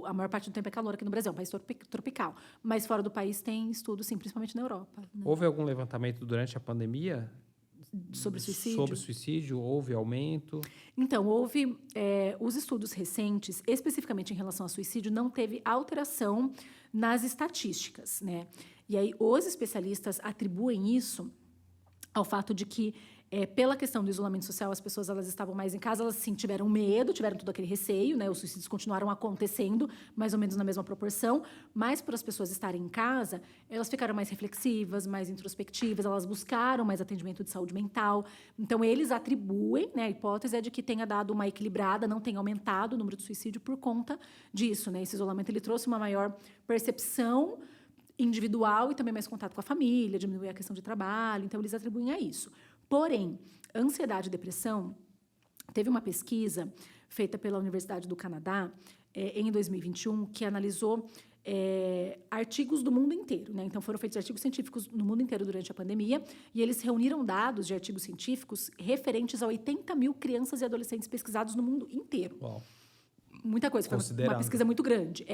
a maior parte do tempo é calor aqui no Brasil, é um país tropical. Mas fora do país tem estudos, sim, principalmente na Europa. Né? Houve algum levantamento durante a pandemia? Sobre suicídio? Sobre suicídio, houve aumento? Então, houve os estudos recentes, especificamente em relação ao suicídio, não teve alteração nas estatísticas, né? E aí, os especialistas atribuem isso ao fato de que, pela questão do isolamento social, as pessoas elas estavam mais em casa, elas sim, tiveram medo, tiveram todo aquele receio, né? Os suicídios continuaram acontecendo, mais ou menos na mesma proporção, mas por as pessoas estarem em casa, elas ficaram mais reflexivas, mais introspectivas, elas buscaram mais atendimento de saúde mental. Então, eles atribuem, né? A hipótese é de que tenha dado uma equilibrada, não tenha aumentado o número de suicídio por conta disso, né? Esse isolamento ele trouxe uma maior percepção individual e também mais contato com a família, diminuir a questão de trabalho, então eles atribuem a isso. Porém, ansiedade e depressão, teve uma pesquisa feita pela Universidade do Canadá em 2021 que analisou artigos do mundo inteiro. Né? Então, foram feitos artigos científicos no mundo inteiro durante a pandemia e eles reuniram dados de artigos científicos referentes a 80 mil crianças e adolescentes pesquisados no mundo inteiro. Uau. muita coisa, foi uma pesquisa muito grande,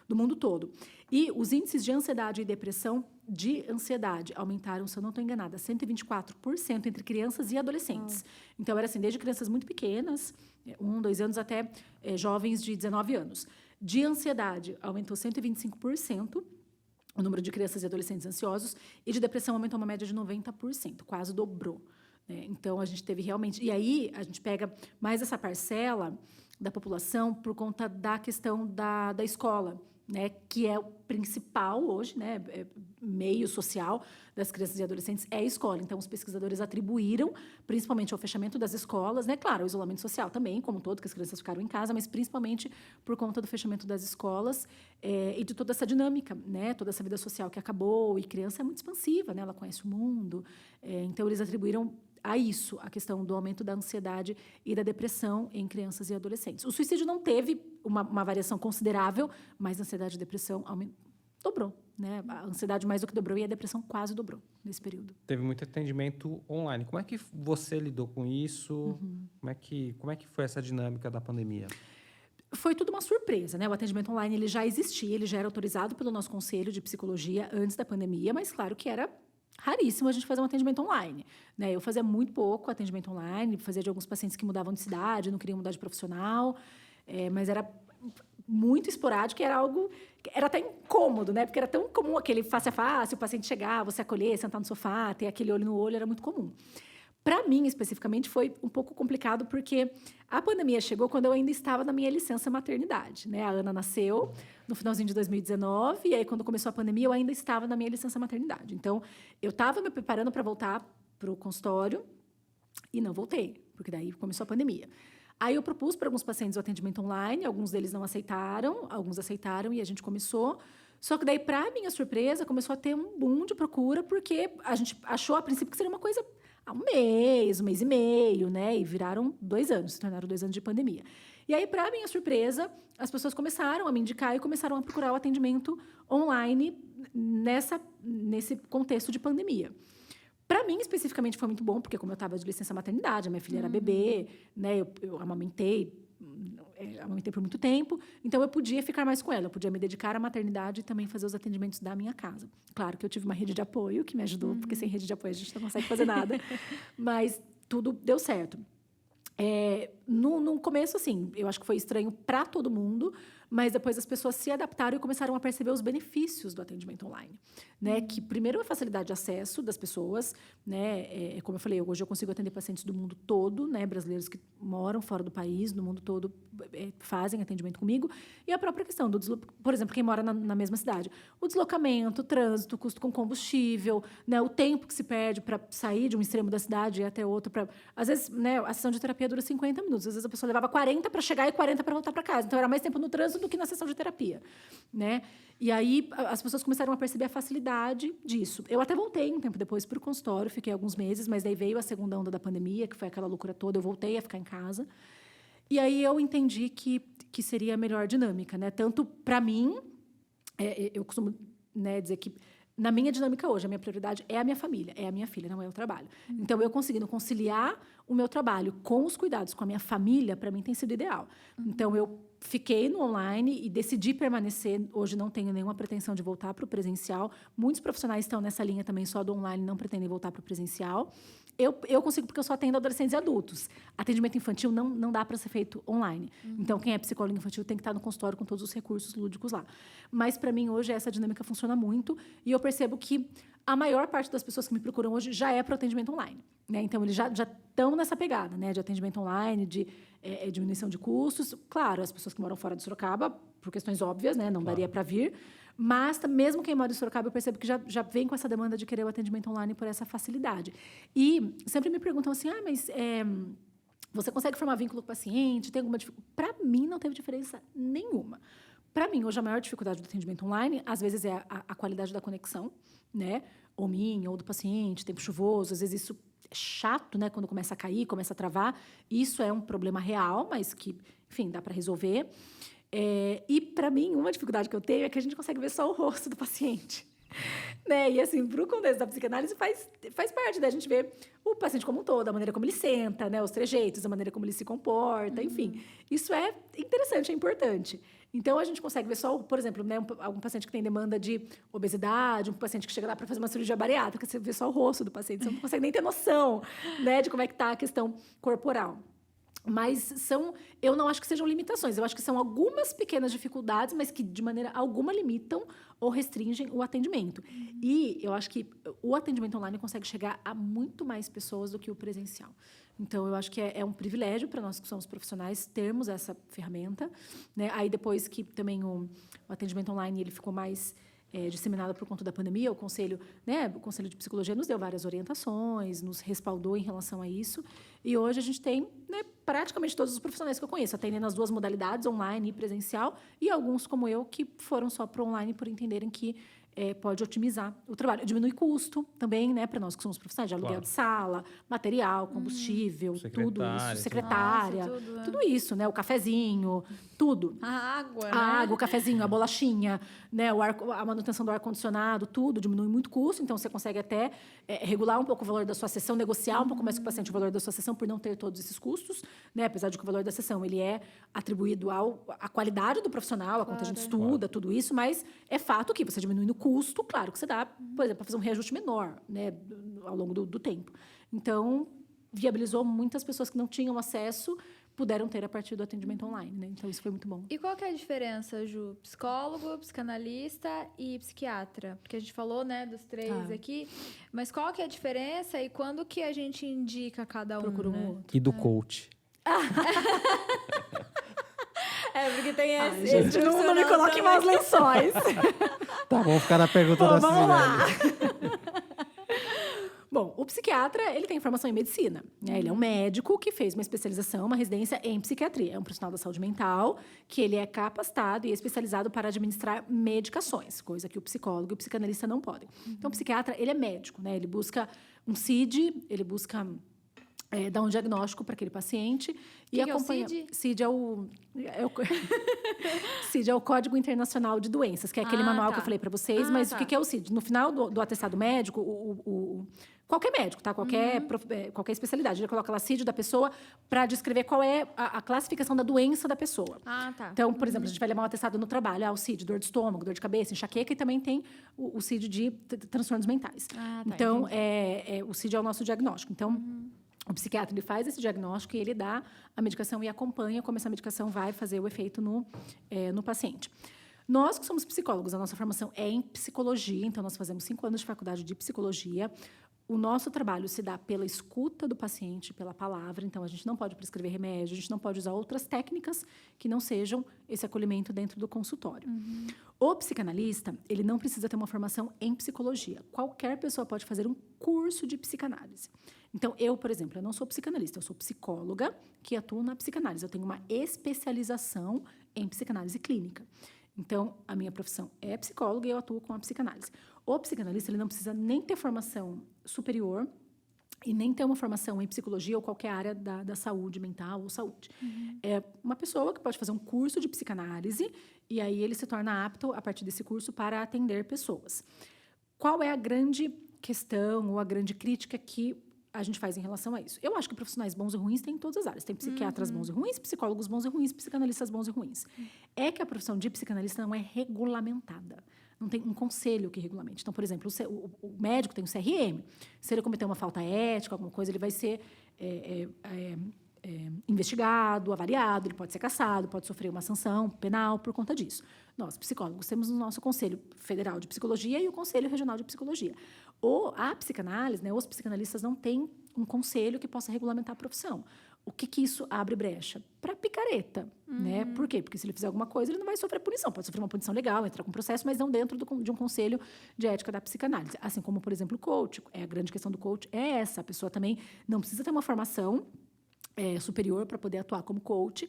do mundo todo. E os índices de ansiedade e depressão de ansiedade aumentaram, se eu não estou enganada, 124% entre crianças e adolescentes. Então, era assim, desde crianças muito pequenas, 1, 2 anos, até jovens de 19 anos. De ansiedade, aumentou 125%, o número de crianças e adolescentes ansiosos, e de depressão aumentou uma média de 90%, quase dobrou. Então, a gente teve realmente... E aí, a gente pega mais essa parcela da população por conta da questão da escola, né, que é o principal hoje, né, meio social das crianças e adolescentes é a escola. Então, os pesquisadores atribuíram, principalmente ao fechamento das escolas, né, claro, o isolamento social também, como um todo, que as crianças ficaram em casa, mas principalmente por conta do fechamento das escolas e de toda essa dinâmica, né, toda essa vida social que acabou. E criança é muito expansiva, né, ela conhece o mundo. Então, eles atribuíram a isso, a questão do aumento da ansiedade e da depressão em crianças e adolescentes. O suicídio não teve uma variação considerável, mas a ansiedade e a depressão dobrou, né? A ansiedade mais do que dobrou e a depressão quase dobrou nesse período. Teve muito atendimento online. Como é que você lidou com isso? Como é que foi essa dinâmica da pandemia? Foi tudo uma surpresa, né? O atendimento online ele já existia, ele já era autorizado pelo nosso conselho de psicologia antes da pandemia, mas claro que era raríssimo a gente fazer um atendimento online, né? Eu fazia muito pouco atendimento online, fazia de alguns pacientes que mudavam de cidade, não queriam mudar de profissional, mas era muito esporádico, era algo que era até incômodo, né? Porque era tão comum aquele face a face, o paciente chegar, você acolher, sentar no sofá, ter aquele olho no olho, era muito comum. Para mim, especificamente, foi um pouco complicado, porque a pandemia chegou quando eu ainda estava na minha licença maternidade, né? A Ana nasceu no finalzinho de 2019, e aí, quando começou a pandemia, eu ainda estava na minha licença maternidade. Então, eu estava me preparando para voltar para o consultório e não voltei, porque daí começou a pandemia. Aí, eu propus para alguns pacientes o atendimento online, alguns deles não aceitaram, alguns aceitaram, e a gente começou. Só que daí, para minha surpresa, começou a ter um boom de procura, porque a gente achou, a princípio, que seria uma coisa... há um mês e meio, né? E viraram 2 anos, se tornaram 2 anos de pandemia. E aí, para minha surpresa, as pessoas começaram a me indicar e começaram a procurar o atendimento online nesse contexto de pandemia. Para mim, especificamente, foi muito bom, porque como eu estava de licença maternidade, a minha filha era bebê, né? Eu amamentei por muito tempo, então eu podia ficar mais com ela, eu podia me dedicar à maternidade e também fazer os atendimentos da minha casa. Claro que eu tive uma rede de apoio que me ajudou, porque sem rede de apoio a gente não consegue fazer nada, mas tudo deu certo. No começo, assim, eu acho que foi estranho para todo mundo, mas depois as pessoas se adaptaram e começaram a perceber os benefícios do atendimento online, né? Que primeiro a facilidade de acesso das pessoas, né? Como eu falei, hoje eu consigo atender pacientes do mundo todo, né? Brasileiros que moram fora do país, no mundo todo, fazem atendimento comigo. E a própria questão por exemplo, quem mora na mesma cidade, o deslocamento, o trânsito, o custo com combustível, né? O tempo que se perde para sair de um extremo da cidade e até outro. Às vezes, né? A sessão de terapia dura 50 minutos, às vezes a pessoa levava 40 para chegar e 40 para voltar para casa. Então, era mais tempo no trânsito do que na sessão de terapia, né? E aí, as pessoas começaram a perceber a facilidade disso. Eu até voltei um tempo depois para o consultório, fiquei alguns meses, mas daí veio a segunda onda da pandemia, que foi aquela loucura toda, eu voltei a ficar em casa. E aí, eu entendi que seria a melhor dinâmica, né? Tanto para mim, eu costumo, né, dizer que na minha dinâmica hoje, a minha prioridade é a minha família, é a minha filha, não é o trabalho. Então, eu conseguindo conciliar o meu trabalho com os cuidados com a minha família, para mim tem sido ideal. Então, eu fiquei no online e decidi permanecer. Hoje não tenho nenhuma pretensão de voltar para o presencial. Muitos profissionais estão nessa linha também, só do online, não pretendem voltar para o presencial. Eu consigo, porque eu só atendo adolescentes e adultos. Atendimento infantil não dá para ser feito online. Então, quem é psicólogo infantil tem que estar no consultório com todos os recursos lúdicos lá. Mas, para mim, hoje, essa dinâmica funciona muito. E eu percebo que a maior parte das pessoas que me procuram hoje já é para o atendimento online, né? Então, eles já estão nessa pegada, né? De atendimento online, de diminuição de custos. Claro, as pessoas que moram fora de Sorocaba, por questões óbvias, né? Não daria para vir. Mas, mesmo quem mora em Sorocaba, eu percebo que já vem com essa demanda de querer o atendimento online por essa facilidade. E sempre me perguntam assim, mas você consegue formar vínculo com o paciente? Tem alguma dificuldade? Para mim, não teve diferença nenhuma. Para mim, hoje, a maior dificuldade do atendimento online, às vezes, é a qualidade da conexão, né? Ou minha, ou do paciente, tempo chuvoso. Às vezes, isso é chato, né? Quando começa a cair, começa a travar. Isso é um problema real, mas que, enfim, dá para resolver. E, para mim, uma dificuldade que eu tenho é que a gente consegue ver só o rosto do paciente. Né? E assim, para o contexto da psicanálise faz parte da gente ver o paciente como um todo, a maneira como ele senta, né? Os trejeitos, a maneira como ele se comporta, enfim. Isso é interessante, é importante. Então, a gente consegue ver só, por exemplo, né, algum paciente que tem demanda de obesidade, um paciente que chega lá para fazer uma cirurgia bariátrica, você vê só o rosto do paciente, você não consegue nem ter noção, né, de como é que está a questão corporal. Mas eu não acho que sejam limitações, eu acho que são algumas pequenas dificuldades, mas que de maneira alguma limitam ou restringem o atendimento. E eu acho que o atendimento online consegue chegar a muito mais pessoas do que o presencial. Então, eu acho que é um privilégio para nós que somos profissionais termos essa ferramenta, né? Aí, depois que também o atendimento online ele ficou mais disseminado por conta da pandemia, o Conselho de Psicologia nos deu várias orientações, nos respaldou em relação a isso. E hoje a gente tem, né, praticamente todos os profissionais que eu conheço, atendendo as duas modalidades, online e presencial, e alguns, como eu, que foram só para online por entenderem que pode otimizar o trabalho. Diminui custo também, né, para nós que somos profissionais, de aluguel de sala, material, combustível, tudo isso, secretária, Nossa, tudo isso, né, o cafezinho, tudo. A água, né? A água, o cafezinho, a bolachinha, né, a manutenção do ar-condicionado, tudo diminui muito custo, então você consegue até regular um pouco o valor da sua sessão, negociar um pouco mais com o paciente o valor da sua sessão por não ter todos esses custos, né, apesar de que o valor da sessão ele é atribuído à qualidade do profissional, a quanto a gente estuda, tudo isso, mas é fato que você diminui no custo, claro que você dá, por exemplo, para fazer um reajuste menor, né, ao longo do tempo. Então, viabilizou muitas pessoas que não tinham acesso, puderam ter a partir do atendimento online, né? Então, isso foi muito bom. E qual que é a diferença, Ju? Psicólogo, psicanalista e psiquiatra? Porque a gente falou, né, dos três aqui. Mas qual que é a diferença e quando que a gente indica cada um, Procura um né? outro. E do coach. Porque tem esse... Gente, não me coloque em maus lençóis. Tá, vamos ficar na pergunta da Vamos lá. Cisele. Bom, o psiquiatra, ele tem formação em medicina, né? Ele é um médico que fez uma especialização, uma residência em psiquiatria. É um profissional da saúde mental, que ele é capacitado e especializado para administrar medicações, coisa que o psicólogo e o psicanalista não podem. Então, o psiquiatra, ele é médico, né? Ele busca um CID, ele busca dar um diagnóstico para aquele paciente e acompanha. Que é o CID? CID CID é o Código Internacional de Doenças, que é aquele manual que eu falei para vocês. Mas o que é o CID? No final do atestado médico, qualquer médico, tá? Qualquer especialidade, ele coloca lá CID da pessoa para descrever qual é a classificação da doença da pessoa. Então, por exemplo, a gente vai levar um atestado no trabalho, o CID, dor de estômago, dor de cabeça, enxaqueca, e também tem o CID de transtornos mentais. Então, o CID é o nosso diagnóstico. Então, o psiquiatra ele faz esse diagnóstico e ele dá a medicação e acompanha como essa medicação vai fazer o efeito no paciente. Nós que somos psicólogos, a nossa formação é em psicologia, então nós fazemos 5 anos de faculdade de psicologia. O nosso trabalho se dá pela escuta do paciente, pela palavra, então a gente não pode prescrever remédio, a gente não pode usar outras técnicas que não sejam esse acolhimento dentro do consultório. O psicanalista, ele não precisa ter uma formação em psicologia. Qualquer pessoa pode fazer um curso de psicanálise. Então, eu, por exemplo, eu não sou psicanalista, eu sou psicóloga que atuo na psicanálise. Eu tenho uma especialização em psicanálise clínica. Então, a minha profissão é psicóloga e eu atuo com a psicanálise. O psicanalista, ele não precisa nem ter formação superior e nem ter uma formação em psicologia ou qualquer área da saúde mental ou saúde. É uma pessoa que pode fazer um curso de psicanálise e aí ele se torna apto, a partir desse curso, para atender pessoas. Qual é a grande questão ou a grande crítica que a gente faz em relação a isso? Eu acho que profissionais bons e ruins tem em todas as áreas. Tem psiquiatras bons e ruins, psicólogos bons e ruins, psicanalistas bons e ruins. É que a profissão de psicanalista não é regulamentada. Não tem um conselho que regulamente. Então, por exemplo, o médico tem um CRM. Se ele cometer uma falta ética, alguma coisa, ele vai ser investigado, avaliado, ele pode ser cassado, pode sofrer uma sanção penal por conta disso. Nós, psicólogos, temos o nosso Conselho Federal de Psicologia e o Conselho Regional de Psicologia. A psicanálise, né, os psicanalistas não têm um conselho que possa regulamentar a profissão. O que isso abre brecha? Para picareta, né? Por quê? Porque se ele fizer alguma coisa, ele não vai sofrer punição. Pode sofrer uma punição legal, entrar com processo, mas não dentro de um conselho de ética da psicanálise. Assim como, por exemplo, o coach. A grande questão do coach é essa. A pessoa também não precisa ter uma formação superior para poder atuar como coach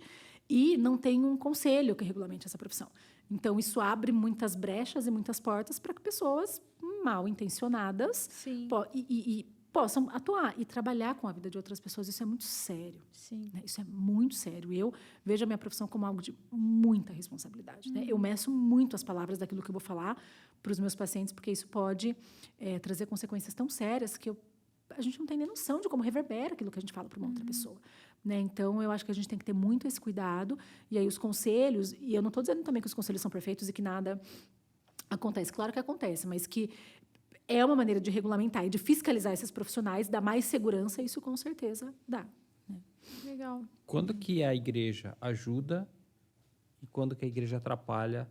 e não tem um conselho que regulamente essa profissão. Então, isso abre muitas brechas e muitas portas para que pessoas mal intencionadas possam atuar e trabalhar com a vida de outras pessoas. Isso é muito sério. Sim. Né? Isso é muito sério. Eu vejo a minha profissão como algo de muita responsabilidade. Né? Eu meço muito as palavras daquilo que eu vou falar para os meus pacientes, porque isso pode trazer consequências tão sérias que a gente não tem nem noção de como reverbera aquilo que a gente fala para uma outra pessoa. Né? Então, eu acho que a gente tem que ter muito esse cuidado. E aí, os conselhos... E eu não estou dizendo também que os conselhos são perfeitos e que nada acontece. Claro que acontece, mas que é uma maneira de regulamentar e de fiscalizar esses profissionais, dar mais segurança, isso com certeza dá. Né? Legal. Quando que a igreja ajuda e quando que a igreja atrapalha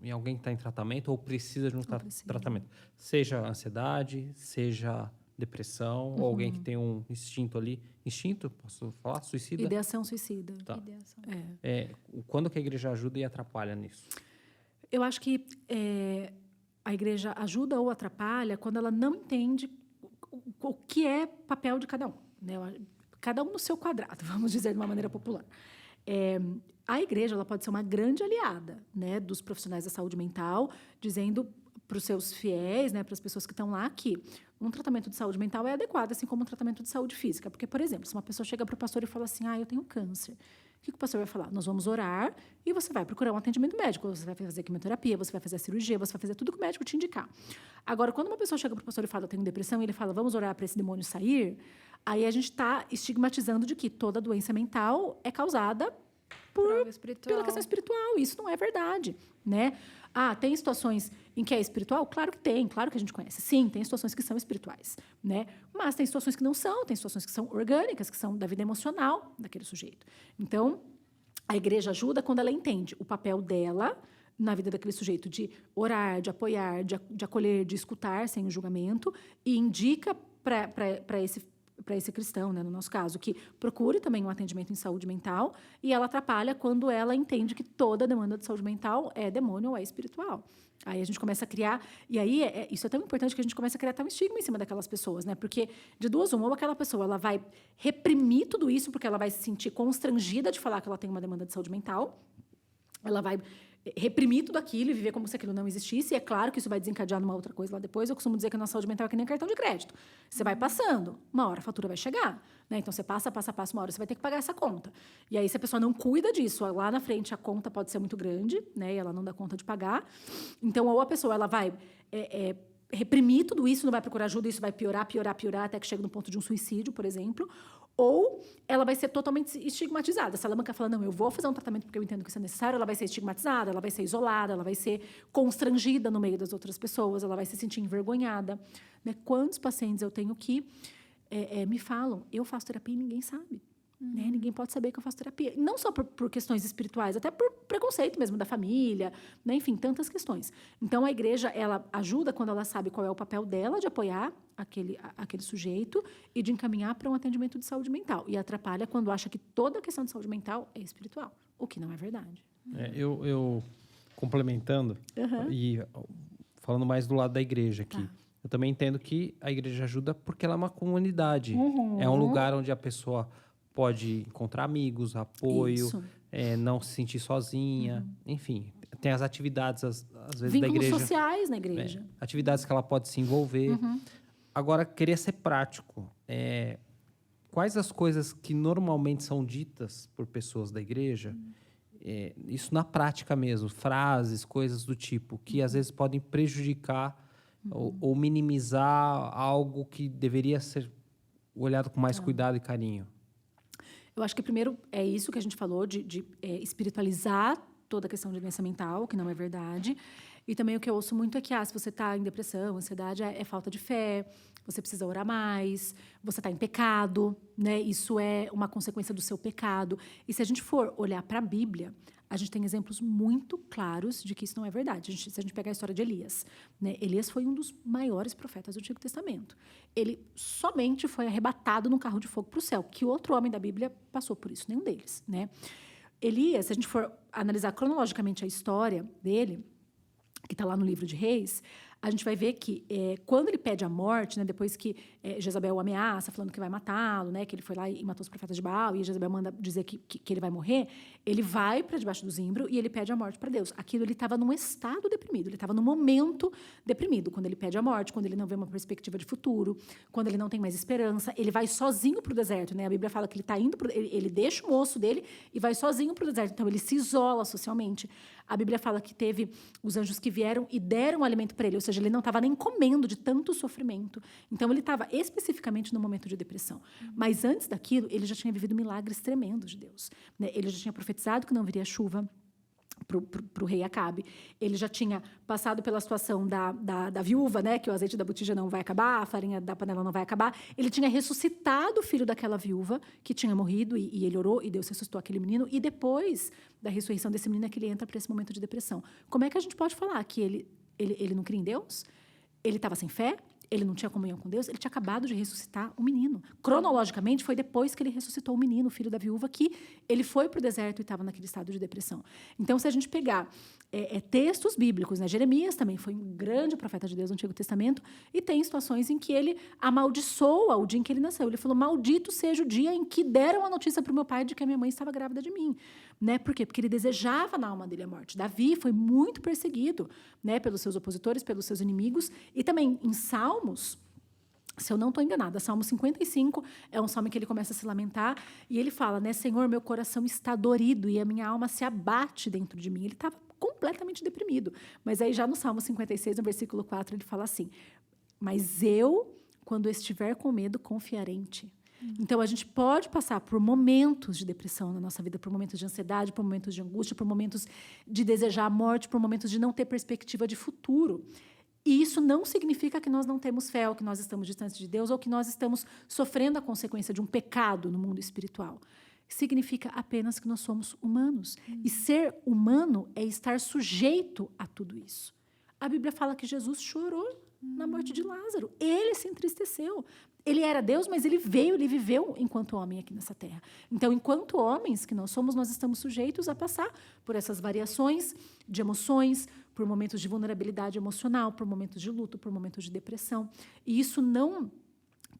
em alguém que está em tratamento ou precisa de um tratamento? Seja ansiedade, seja depressão, ou alguém que tem um instinto ali. Instinto? Posso falar? Suicida? Ideação suicida. Tá. Ideação. Quando que a igreja ajuda e atrapalha nisso? Eu acho que a igreja ajuda ou atrapalha quando ela não entende o que é papel de cada um. Né? Cada um no seu quadrado, vamos dizer de uma maneira popular. A igreja ela pode ser uma grande aliada, né, dos profissionais da saúde mental, dizendo para os seus fiéis, né, para as pessoas que estão lá, que um tratamento de saúde mental é adequado, assim como um tratamento de saúde física. Porque, por exemplo, se uma pessoa chega para o pastor e fala assim, eu tenho câncer, o que o pastor vai falar? Nós vamos orar e você vai procurar um atendimento médico, você vai fazer quimioterapia, você vai fazer a cirurgia, você vai fazer tudo que o médico te indicar. Agora, quando uma pessoa chega para o pastor e fala, eu tenho depressão, e ele fala, vamos orar para esse demônio sair, aí a gente está estigmatizando de que toda doença mental é causada pela questão espiritual. Isso não é verdade, né? Tem situações em que é espiritual? Claro que tem, claro que a gente conhece. Sim, tem situações que são espirituais, né? Mas tem situações que não são, tem situações que são orgânicas, que são da vida emocional daquele sujeito. Então, a igreja ajuda quando ela entende o papel dela na vida daquele sujeito de orar, de apoiar, de acolher, de escutar sem o julgamento e indica para esse cristão, né, no nosso caso, que procure também um atendimento em saúde mental, e ela atrapalha quando ela entende que toda demanda de saúde mental é demônio ou é espiritual. Aí a gente começa a criar... E aí, isso é tão importante que a gente começa a criar até um estigma em cima daquelas pessoas, né? Porque, de duas uma, ou aquela pessoa ela vai reprimir tudo isso porque ela vai se sentir constrangida de falar que ela tem uma demanda de saúde mental, ela vai reprimir tudo aquilo e viver como se aquilo não existisse. E é claro que isso vai desencadear numa outra coisa lá depois. Eu costumo dizer que a nossa saúde mental é que nem cartão de crédito. Você vai passando, uma hora a fatura vai chegar. Né? Então, você passa, uma hora você vai ter que pagar essa conta. E aí, se a pessoa não cuida disso, lá na frente a conta pode ser muito grande, né? E ela não dá conta de pagar. Então, ou a pessoa ela vai reprimir tudo isso, não vai procurar ajuda, isso vai piorar, até que chega no ponto de um suicídio, por exemplo. Ou ela vai ser totalmente estigmatizada. Se ela não quer falar, não, eu vou fazer um tratamento porque eu entendo que isso é necessário, ela vai ser estigmatizada, ela vai ser isolada, ela vai ser constrangida no meio das outras pessoas, ela vai se sentir envergonhada. Né? Quantos pacientes eu tenho que me falam, eu faço terapia e ninguém sabe. Né? Ninguém pode saber que eu faço terapia. E não só por questões espirituais, até por preconceito mesmo da família, né? Enfim, tantas questões. Então, a igreja, ela ajuda quando ela sabe qual é o papel dela de apoiar aquele sujeito e de encaminhar para um atendimento de saúde mental. E atrapalha quando acha que toda a questão de saúde mental é espiritual, o que não é verdade. Eu complementando e falando mais do lado da igreja aqui. Tá. Eu também entendo que a igreja ajuda porque ela é uma comunidade. É um lugar onde a pessoa pode encontrar amigos, apoio, não se sentir sozinha. Enfim, tem as atividades, às vezes, vínculos da igreja. Vínculos sociais na igreja. Atividades que ela pode se envolver. Agora, queria ser prático. Quais as coisas que normalmente são ditas por pessoas da igreja, isso na prática mesmo, frases, coisas do tipo, que às vezes podem prejudicar ou minimizar algo que deveria ser olhado com mais cuidado e carinho? Eu acho que, primeiro, é isso que a gente falou, de espiritualizar toda a questão de doença mental, que não é verdade. E também o que eu ouço muito é que, se você está em depressão, ansiedade, é falta de fé, você precisa orar mais, você está em pecado, né? Isso é uma consequência do seu pecado. E se a gente for olhar para a Bíblia, a gente tem exemplos muito claros de que isso não é verdade. Se a gente pegar a história de Elias, né? Elias foi um dos maiores profetas do Antigo Testamento. Ele somente foi arrebatado num carro de fogo para o céu. Que outro homem da Bíblia passou por isso? Nenhum deles, né? Elias, se a gente for analisar cronologicamente a história dele, que está lá no livro de Reis, a gente vai ver que quando ele pede a morte, né, depois que Jezabel o ameaça, falando que vai matá-lo, né, que ele foi lá e matou os profetas de Baal, e Jezabel manda dizer que ele vai morrer, ele vai para debaixo do zimbro e ele pede a morte para Deus. Aquilo, ele estava num estado deprimido, ele estava num momento deprimido, quando ele pede a morte, quando ele não vê uma perspectiva de futuro, quando ele não tem mais esperança, ele vai sozinho para o deserto, né? A Bíblia fala que ele está indo, ele deixa o moço dele e vai sozinho para o deserto, então ele se isola socialmente. A Bíblia fala que teve os anjos que vieram e deram alimento para ele, ou seja, ele não estava nem comendo de tanto sofrimento. Então, ele estava especificamente no momento de depressão. Mas antes daquilo, ele já tinha vivido milagres tremendos de Deus, né? Ele já tinha profetizado que não viria chuva para o rei Acabe. Ele já tinha passado pela situação da viúva, né, que o azeite da botija não vai acabar, a farinha da panela não vai acabar. Ele tinha ressuscitado o filho daquela viúva que tinha morrido e ele orou e Deus ressuscitou aquele menino. E depois da ressurreição desse menino é que ele entra para esse momento de depressão. Como é que a gente pode falar que ele não cria em Deus? Ele estava sem fé? Ele não tinha comunhão com Deus? Ele tinha acabado de ressuscitar o menino. Cronologicamente, foi depois que ele ressuscitou o menino, o filho da viúva, que ele foi para o deserto e estava naquele estado de depressão. Então, se a gente pegar textos bíblicos, né? Jeremias também foi um grande profeta de Deus no Antigo Testamento, e tem situações em que ele amaldiçoa o dia em que ele nasceu. Ele falou, maldito seja o dia em que deram a notícia para o meu pai de que a minha mãe estava grávida de mim. Né? Por quê? Porque ele desejava na alma dele a morte. Davi foi muito perseguido, né, pelos seus opositores, pelos seus inimigos, e também em Salmos, se eu não estou enganada, Salmo 55 é um salmo em que ele começa a se lamentar e ele fala, né, Senhor, meu coração está dorido e a minha alma se abate dentro de mim. Ele estava completamente deprimido. Mas aí já no Salmo 56, no versículo 4, ele fala assim, mas eu, quando estiver com medo, confiarei em ti. Então, a gente pode passar por momentos de depressão na nossa vida, por momentos de ansiedade, por momentos de angústia, por momentos de desejar a morte, por momentos de não ter perspectiva de futuro. E isso não significa que nós não temos fé, ou que nós estamos distantes de Deus, ou que nós estamos sofrendo a consequência de um pecado no mundo espiritual. Significa apenas que nós somos humanos. E ser humano é estar sujeito a tudo isso. A Bíblia fala que Jesus chorou na morte de Lázaro. Ele se entristeceu. Ele era Deus, mas ele viveu enquanto homem aqui nessa terra. Então, enquanto homens que nós somos, nós estamos sujeitos a passar por essas variações de emoções, por momentos de vulnerabilidade emocional, por momentos de luto, por momentos de depressão. E isso não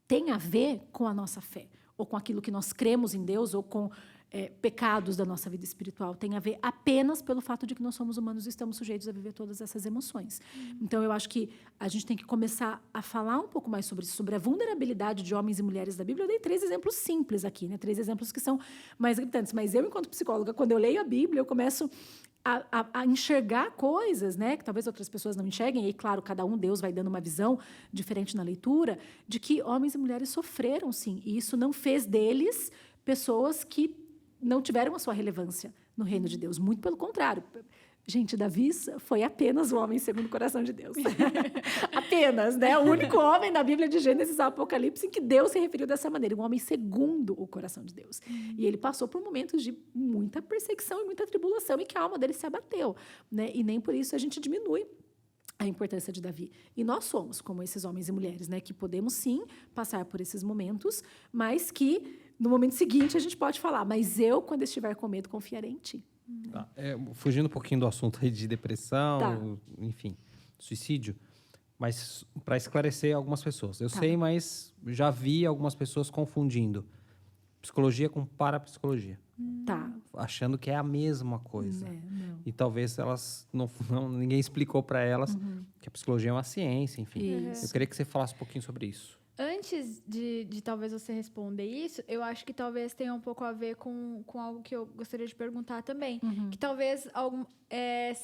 tem a ver com a nossa fé, ou com aquilo que nós cremos em Deus, ou com pecados da nossa vida espiritual. Tem a ver apenas pelo fato de que nós somos humanos e estamos sujeitos a viver todas essas emoções. Então, eu acho que a gente tem que começar a falar um pouco mais sobre isso, sobre a vulnerabilidade de homens e mulheres da Bíblia. Eu dei 3 exemplos simples aqui, né? 3 exemplos que são mais gritantes. Mas eu, enquanto psicóloga, quando eu leio a Bíblia, eu começo a enxergar coisas, né, que talvez outras pessoas não enxerguem, e, claro, cada um, Deus vai dando uma visão diferente na leitura, de que homens e mulheres sofreram, sim, e isso não fez deles pessoas que não tiveram a sua relevância no reino de Deus. Muito pelo contrário. Gente, Davi foi apenas o homem segundo o coração de Deus. Apenas, né? O único homem na Bíblia de Gênesis ao Apocalipse em que Deus se referiu dessa maneira. Um homem segundo o coração de Deus. E ele passou por momentos de muita perseguição e muita tribulação e que a alma dele se abateu, né? E nem por isso a gente diminui a importância de Davi. E nós somos como esses homens e mulheres, né? Que podemos, sim, passar por esses momentos, mas que, no momento seguinte, a gente pode falar, mas eu, quando estiver com medo, confiarei em ti. Tá. Fugindo um pouquinho do assunto aí de depressão, Tá. enfim, suicídio, mas para esclarecer algumas pessoas. Eu Tá. sei, mas já vi algumas pessoas confundindo psicologia com parapsicologia. Tá. Achando que é a mesma coisa. Não. E talvez elas ninguém explicou para elas que a psicologia é uma ciência, enfim. Isso. Eu queria que você falasse um pouquinho sobre isso. Antes de talvez você responder isso, eu acho que talvez tenha um pouco a ver com algo que eu gostaria de perguntar também. Que talvez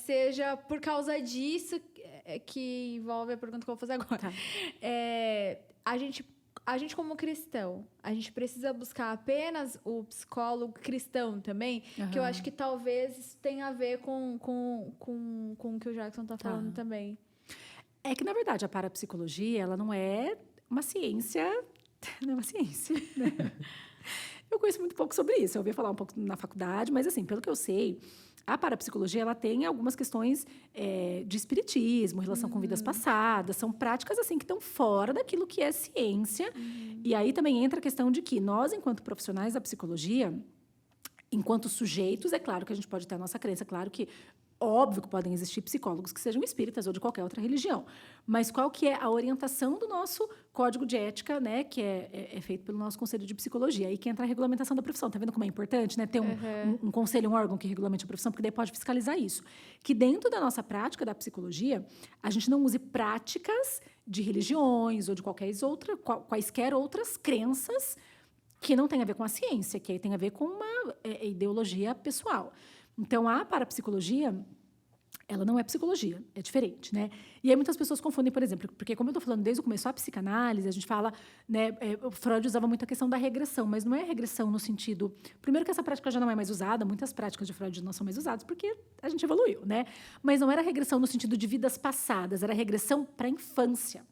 seja por causa disso que envolve a pergunta que eu vou fazer agora. Tá. A gente como cristão, a gente precisa buscar apenas o psicólogo cristão também, que eu acho que talvez isso tenha a ver com o que o Jackson está falando também. É que, na verdade, a parapsicologia, ela não é uma ciência, não é uma ciência, né? Eu conheço muito pouco sobre isso, eu ouvi falar um pouco na faculdade, mas, assim, pelo que eu sei, a parapsicologia, ela tem algumas questões de espiritismo, relação com vidas passadas, são práticas, assim, que estão fora daquilo que é ciência, e aí também entra a questão de que nós, enquanto profissionais da psicologia, enquanto sujeitos, é claro que a gente pode ter a nossa crença, claro que Óbvio que podem existir psicólogos que sejam espíritas ou de qualquer outra religião, mas qual que é a orientação do nosso código de ética, né, que é feito pelo nosso Conselho de Psicologia, aí que entra a regulamentação da profissão. Tá vendo como é importante, né, ter um conselho, um órgão que regulamente a profissão, porque daí pode fiscalizar isso. Que dentro da nossa prática da psicologia, a gente não use práticas de religiões ou de quaisquer outras crenças que não tem a ver com a ciência, que aí tem a ver com uma ideologia pessoal. Então, a parapsicologia, ela não é psicologia, é diferente, né? E aí muitas pessoas confundem, por exemplo, porque como eu estou falando desde o começo, a psicanálise, a gente fala, né, o Freud usava muito a questão da regressão, mas não é regressão no sentido... Primeiro que essa prática já não é mais usada, muitas práticas de Freud não são mais usadas, porque a gente evoluiu, né? Mas não era regressão no sentido de vidas passadas, era regressão para a infância.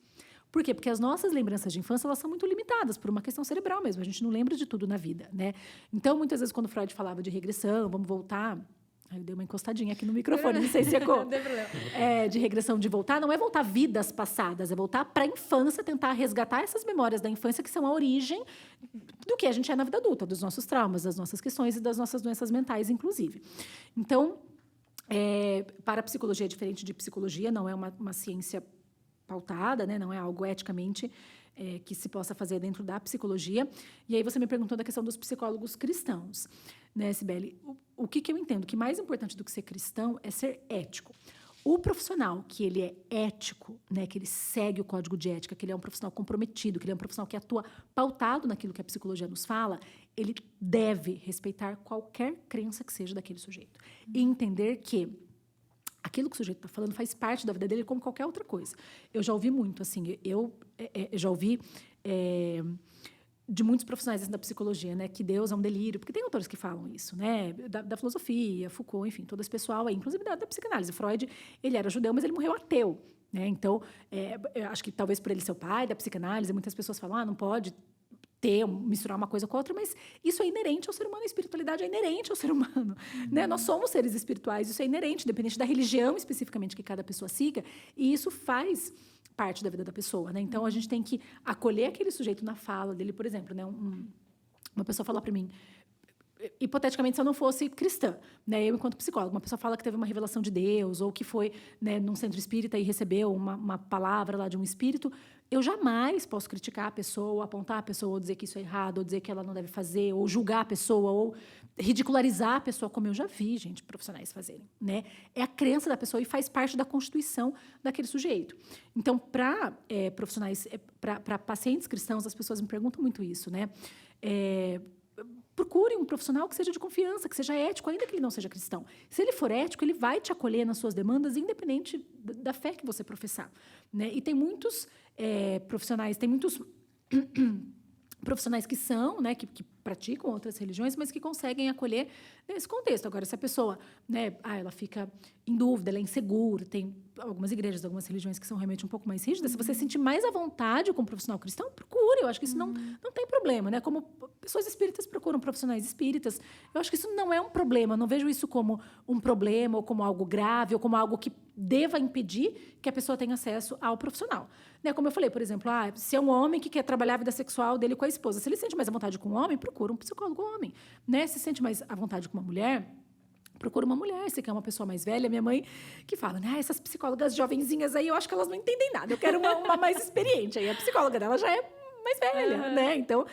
Por quê? Porque as nossas lembranças de infância, elas são muito limitadas por uma questão cerebral mesmo. A gente não lembra de tudo na vida, né? Então, muitas vezes, quando Freud falava de regressão, vamos voltar... Aí eu dei uma encostadinha aqui no microfone, não sei se ecoou. Não tem problema. De regressão, de voltar, não é voltar vidas passadas, é voltar para a infância, tentar resgatar essas memórias da infância que são a origem do que a gente é na vida adulta, dos nossos traumas, das nossas questões e das nossas doenças mentais, inclusive. Então, parapsicologia é diferente de psicologia, não é uma ciência pautada, né? Não é algo eticamente que se possa fazer dentro da psicologia. E aí você me perguntou da questão dos psicólogos cristãos, né, Cibele? O que eu entendo que mais importante do que ser cristão é ser ético. O profissional que ele é ético, né, que ele segue o código de ética, que ele é um profissional comprometido, que ele é um profissional que atua pautado naquilo que a psicologia nos fala, ele deve respeitar qualquer crença que seja daquele sujeito. E entender que aquilo que o sujeito está falando faz parte da vida dele como qualquer outra coisa. Eu já ouvi muito, assim, eu já ouvi de muitos profissionais da psicologia, né, que Deus é um delírio, porque tem autores que falam isso, né, da filosofia, Foucault, enfim, todo esse pessoal aí, inclusive da psicanálise. Freud, ele era judeu, mas ele morreu ateu, né, então, eu acho que talvez por ele ser o pai da psicanálise, muitas pessoas falam, não pode misturar uma coisa com a outra, mas isso é inerente ao ser humano, a espiritualidade é inerente ao ser humano, né? Nós somos seres espirituais, isso é inerente, independente da religião especificamente que cada pessoa siga, e isso faz parte da vida da pessoa, né? Então, a gente tem que acolher aquele sujeito na fala dele, por exemplo, né? Uma pessoa fala para mim, hipoteticamente, se eu não fosse cristã, né, eu enquanto psicóloga, uma pessoa fala que teve uma revelação de Deus ou que foi, né, num centro espírita e recebeu uma palavra lá de um espírito, eu jamais posso criticar a pessoa, ou apontar a pessoa, ou dizer que isso é errado, ou dizer que ela não deve fazer, ou julgar a pessoa, ou ridicularizar a pessoa, como eu já vi, gente, profissionais fazerem, né? É a crença da pessoa e faz parte da constituição daquele sujeito. Então, para profissionais, para pacientes cristãos, as pessoas me perguntam muito isso, né? Procure um profissional que seja de confiança, que seja ético, ainda que ele não seja cristão. Se ele for ético, ele vai te acolher nas suas demandas, independente da fé que você professar, né? E tem muitos profissionais, tem muitos profissionais que são, né, que praticam outras religiões, mas que conseguem acolher nesse contexto. Agora, se a pessoa, né, ela fica em dúvida, ela é insegura, tem algumas igrejas, algumas religiões que são realmente um pouco mais rígidas, se você se sentir mais à vontade com um profissional cristão, procure, eu acho que isso não tem problema, né? Como pessoas espíritas procuram profissionais espíritas, eu acho que isso não é um problema, eu não vejo isso como um problema, ou como algo grave, ou como algo que deva impedir que a pessoa tenha acesso ao profissional. Né? Como eu falei, por exemplo, se é um homem que quer trabalhar a vida sexual dele com a esposa, se ele sente mais à vontade com um homem, procura um psicólogo homem. Né? Se sente mais à vontade com uma mulher, procura uma mulher. Se quer uma pessoa mais velha, minha mãe que fala, né? Essas psicólogas jovenzinhas aí, eu acho que elas não entendem nada. Eu quero uma mais experiente. Aí a psicóloga dela já é mais velha, né? Então,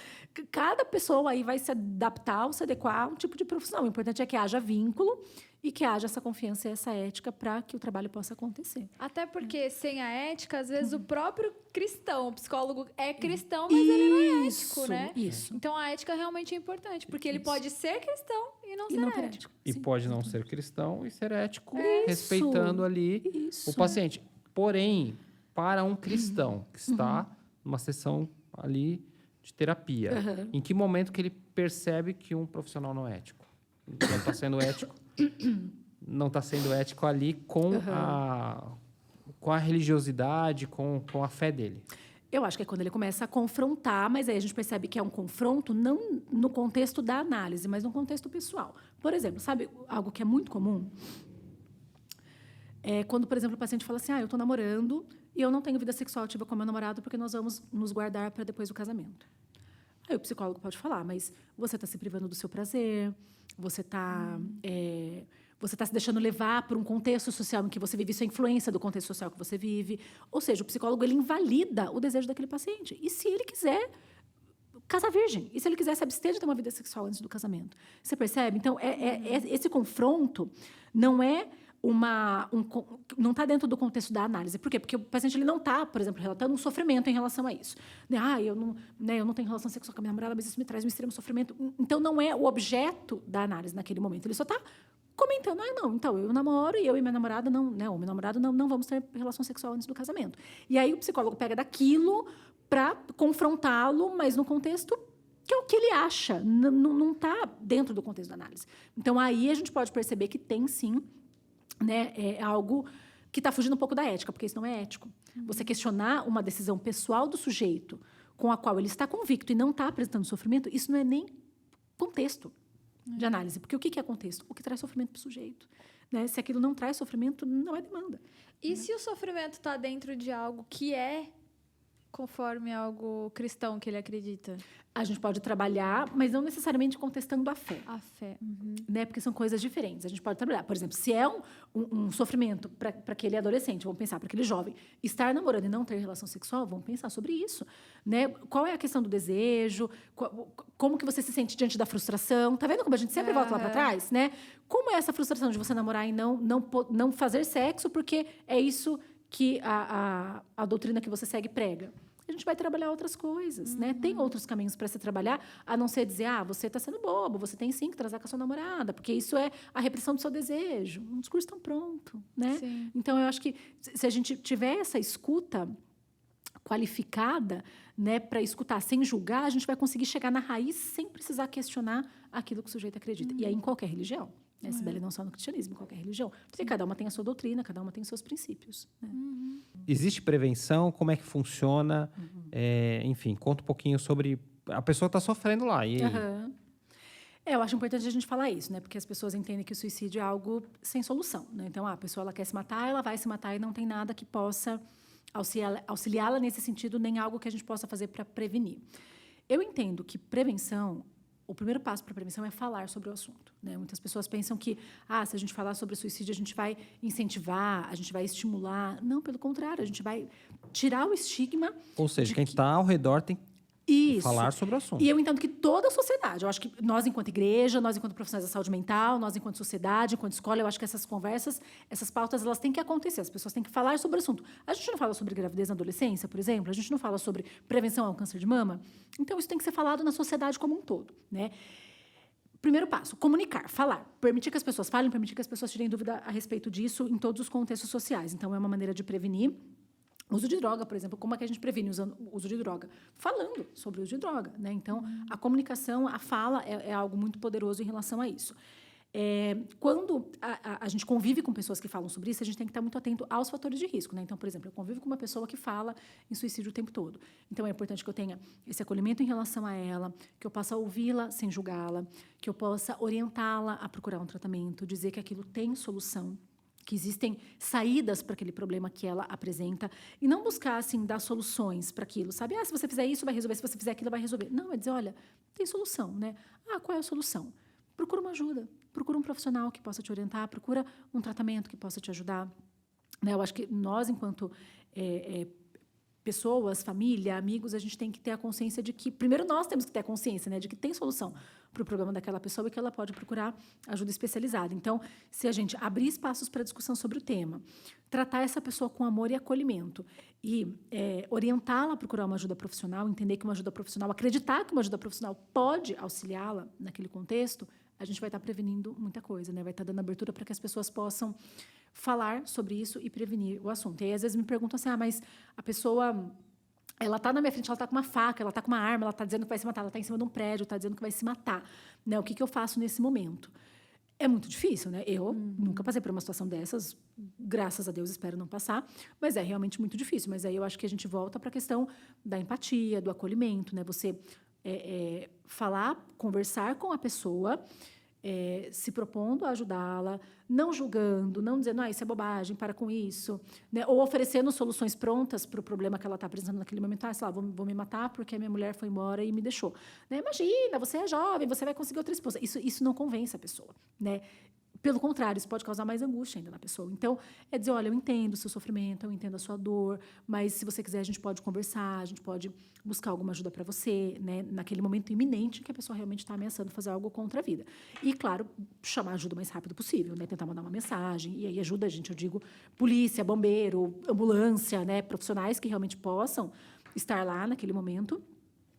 cada pessoa aí vai se adaptar ou se adequar a um tipo de profissão. O importante é que haja vínculo e que haja essa confiança e essa ética para que o trabalho possa acontecer. Até porque, sem a ética, às vezes o próprio cristão, o psicólogo é cristão, mas ele não é ético, né? Isso. Então, a ética realmente é importante, porque ele pode ser cristão e não ser ético. E Sim, pode não ser cristão e ser ético, respeitando ali Isso. o paciente. Porém, para um cristão que está numa sessão ali de terapia, em que momento que ele percebe que um profissional não é ético? Não está sendo ético. Não está sendo ético ali com a religiosidade, com a fé dele. Eu acho que é quando ele começa a confrontar, mas aí a gente percebe que é um confronto não no contexto da análise, mas no contexto pessoal. Por exemplo, sabe algo que é muito comum? É quando, por exemplo, o paciente fala assim, eu estou namorando e eu não tenho vida sexual ativa com meu namorado porque nós vamos nos guardar para depois do casamento. Aí o psicólogo pode falar, mas você está se privando do seu prazer, você está Você está se deixando levar por um contexto social em que você vive, isso é influência do contexto social que você vive. Ou seja, o psicólogo ele invalida o desejo daquele paciente. E se ele quiser casar virgem, e se ele quiser se abster de ter uma vida sexual antes do casamento? Você percebe? Então, esse confronto não é não está dentro do contexto da análise. Por quê? Porque o paciente ele não está, por exemplo, relatando um sofrimento em relação a isso. Eu não tenho relação sexual com a minha namorada, mas isso me traz um extremo sofrimento. Então, não é o objeto da análise naquele momento. Ele só está comentando, então, eu namoro e eu e minha namorada ou meu namorado não vamos ter relação sexual antes do casamento. E aí o psicólogo pega daquilo para confrontá-lo, mas no contexto que é o que ele acha, não está dentro do contexto da análise. Então, aí a gente pode perceber que tem, sim, né, algo que está fugindo um pouco da ética, porque isso não é ético. Você questionar uma decisão pessoal do sujeito com a qual ele está convicto e não está apresentando sofrimento, isso não é nem contexto de análise. Porque o que é contexto? O que traz sofrimento para o sujeito. Né? Se aquilo não traz sofrimento, não é demanda. E se o sofrimento está dentro de algo que é conforme algo cristão que ele acredita? A gente pode trabalhar, mas não necessariamente contestando a fé. A fé. Né? Porque são coisas diferentes. A gente pode trabalhar. Por exemplo, se é um sofrimento para aquele adolescente, vamos pensar, para aquele jovem, estar namorando e não ter relação sexual, vamos pensar sobre isso. Né? Qual é a questão do desejo? Como que você se sente diante da frustração? Tá vendo como a gente sempre volta lá para trás? Né? Como é essa frustração de você namorar e não fazer sexo, porque é isso que a doutrina que você segue prega? A gente vai trabalhar outras coisas, né? Tem outros caminhos para se trabalhar, a não ser dizer, você está sendo bobo, você tem sim que transar com a sua namorada, porque isso é a repressão do seu desejo. Um discurso tão pronto, né? Sim. Então, eu acho que se a gente tiver essa escuta qualificada, né, para escutar sem julgar, a gente vai conseguir chegar na raiz sem precisar questionar aquilo que o sujeito acredita. E aí, em qualquer religião. Né? Sibeli, não só no cristianismo, em qualquer religião. Porque cada uma tem a sua doutrina, cada uma tem os seus princípios. Né? Existe prevenção? Como é que funciona? Enfim, conta um pouquinho sobre... A pessoa está sofrendo lá. E aí? Eu acho importante a gente falar isso, né? Porque as pessoas entendem que o suicídio é algo sem solução. Né? Então, a pessoa ela quer se matar, ela vai se matar e não tem nada que possa auxiliá-la nesse sentido, nem algo que a gente possa fazer para prevenir. Eu entendo que prevenção... O primeiro passo para a prevenção é falar sobre o assunto. Né? Muitas pessoas pensam que, se a gente falar sobre suicídio, a gente vai incentivar, a gente vai estimular. Não, pelo contrário, a gente vai tirar o estigma. Ou seja, quem está ao redor tem que falar sobre o assunto. E eu entendo que toda a sociedade, eu acho que nós, enquanto igreja, nós, enquanto profissionais da saúde mental, nós, enquanto sociedade, enquanto escola, eu acho que essas conversas, essas pautas, elas têm que acontecer. As pessoas têm que falar sobre o assunto. A gente não fala sobre gravidez na adolescência, por exemplo? A gente não fala sobre prevenção ao câncer de mama? Então, isso tem que ser falado na sociedade como um todo, né? Primeiro passo, comunicar, falar. Permitir que as pessoas falem, permitir que as pessoas tirem dúvida a respeito disso em todos os contextos sociais. Então, é uma maneira de prevenir. Uso de droga, por exemplo, como é que a gente previne o uso de droga? Falando sobre o uso de droga. Né? Então, a comunicação, a fala é algo muito poderoso em relação a isso. Quando a gente convive com pessoas que falam sobre isso, a gente tem que estar muito atento aos fatores de risco. Né? Então, por exemplo, eu convivo com uma pessoa que fala em suicídio o tempo todo. Então, é importante que eu tenha esse acolhimento em relação a ela, que eu possa ouvi-la sem julgá-la, que eu possa orientá-la a procurar um tratamento, dizer que aquilo tem solução, que existem saídas para aquele problema que ela apresenta, e não buscar, assim, dar soluções para aquilo, sabe? Se você fizer isso, vai resolver, se você fizer aquilo, vai resolver. Não, é dizer, olha, tem solução, né? Qual é a solução? Procura uma ajuda, procura um profissional que possa te orientar, procura um tratamento que possa te ajudar. Né? Eu acho que nós, enquanto pessoas, família, amigos, a gente tem que ter a consciência de que... Primeiro, nós temos que ter a consciência, né, de que tem solução para o problema daquela pessoa e que ela pode procurar ajuda especializada. Então, se a gente abrir espaços para discussão sobre o tema, tratar essa pessoa com amor e acolhimento e orientá-la a procurar uma ajuda profissional, entender que uma ajuda profissional, acreditar que uma ajuda profissional pode auxiliá-la naquele contexto, a gente vai estar prevenindo muita coisa, né? Vai estar dando abertura para que as pessoas possam falar sobre isso e prevenir o assunto. E aí, às vezes, me perguntam assim, mas a pessoa... Ela está na minha frente, ela está com uma faca, ela está com uma arma, ela está dizendo que vai se matar, ela está em cima de um prédio, está dizendo que vai se matar. Né? O que eu faço nesse momento? É muito difícil, né? Eu nunca passei por uma situação dessas, graças a Deus, espero não passar, mas é realmente muito difícil. Mas aí eu acho que a gente volta para a questão da empatia, do acolhimento, né? Você falar, conversar com a pessoa, se propondo a ajudá-la, não julgando, não dizendo, isso é bobagem, para com isso, né? Ou oferecendo soluções prontas para o problema que ela está apresentando naquele momento. Sei lá, vou me matar porque a minha mulher foi embora e me deixou. Né? Imagina, você é jovem, você vai conseguir outra esposa. Isso não convence a pessoa. Né? Pelo contrário, isso pode causar mais angústia ainda na pessoa. Então, é dizer, olha, eu entendo o seu sofrimento, eu entendo a sua dor, mas se você quiser, a gente pode conversar, a gente pode buscar alguma ajuda para você, né, naquele momento iminente que a pessoa realmente está ameaçando fazer algo contra a vida. E, claro, chamar ajuda o mais rápido possível, né, tentar mandar uma mensagem, e aí ajuda a gente, eu digo, polícia, bombeiro, ambulância, né, profissionais que realmente possam estar lá naquele momento,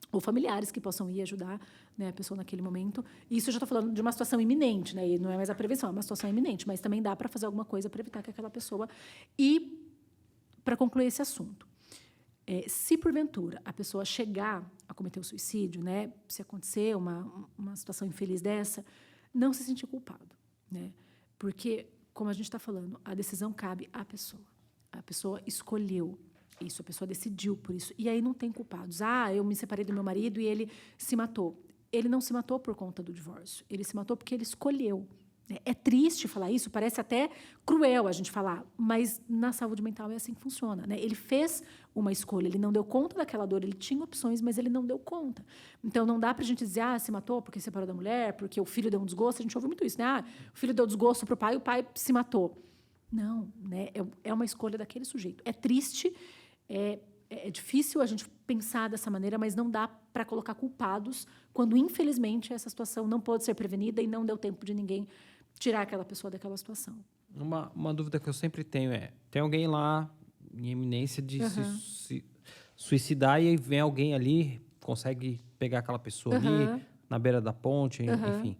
ou familiares que possam ir ajudar, né, a pessoa naquele momento. Isso eu já estou falando de uma situação iminente, né, e não é mais a prevenção, é uma situação iminente, mas também dá para fazer alguma coisa para evitar que aquela pessoa... E, para concluir esse assunto, se porventura a pessoa chegar a cometer o suicídio, né, se acontecer uma situação infeliz dessa, não se sentir culpado, né, porque, como a gente está falando, a decisão cabe à pessoa. A pessoa escolheu isso, a pessoa decidiu por isso. E aí não tem culpados. Eu me separei do meu marido e ele se matou. Ele não se matou por conta do divórcio. Ele se matou porque ele escolheu. É triste falar isso, parece até cruel a gente falar, mas na saúde mental é assim que funciona, né? Ele fez uma escolha, ele não deu conta daquela dor, ele tinha opções, mas ele não deu conta. Então, não dá para a gente dizer, se matou porque separou da mulher, porque o filho deu um desgosto. A gente ouve muito isso, né? O filho deu desgosto para o pai se matou. Não, né? É uma escolha daquele sujeito. É triste, é difícil a gente pensar dessa maneira, mas não dá para colocar culpados quando, infelizmente, essa situação não pôde ser prevenida e não deu tempo de ninguém tirar aquela pessoa daquela situação. Uma dúvida que eu sempre tenho tem alguém lá em iminência de se suicidar e aí vem alguém ali, consegue pegar aquela pessoa ali na beira da ponte, enfim.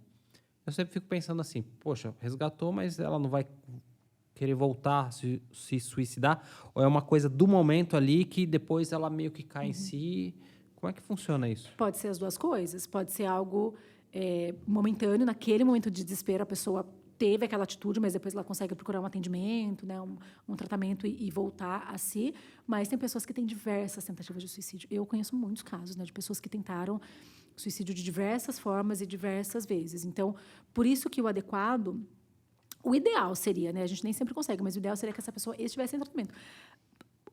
Eu sempre fico pensando assim, poxa, resgatou, mas ela não vai querer voltar, se suicidar? Ou é uma coisa do momento ali que depois ela meio que cai em si? Como é que funciona isso? Pode ser as duas coisas. Pode ser algo momentâneo, naquele momento de desespero, a pessoa teve aquela atitude, mas depois ela consegue procurar um atendimento, né, um tratamento e voltar a si. Mas tem pessoas que têm diversas tentativas de suicídio. Eu conheço muitos casos, né, de pessoas que tentaram suicídio de diversas formas e diversas vezes. Então, por isso que o adequado... O ideal seria, né? A gente nem sempre consegue, mas o ideal seria que essa pessoa estivesse em tratamento.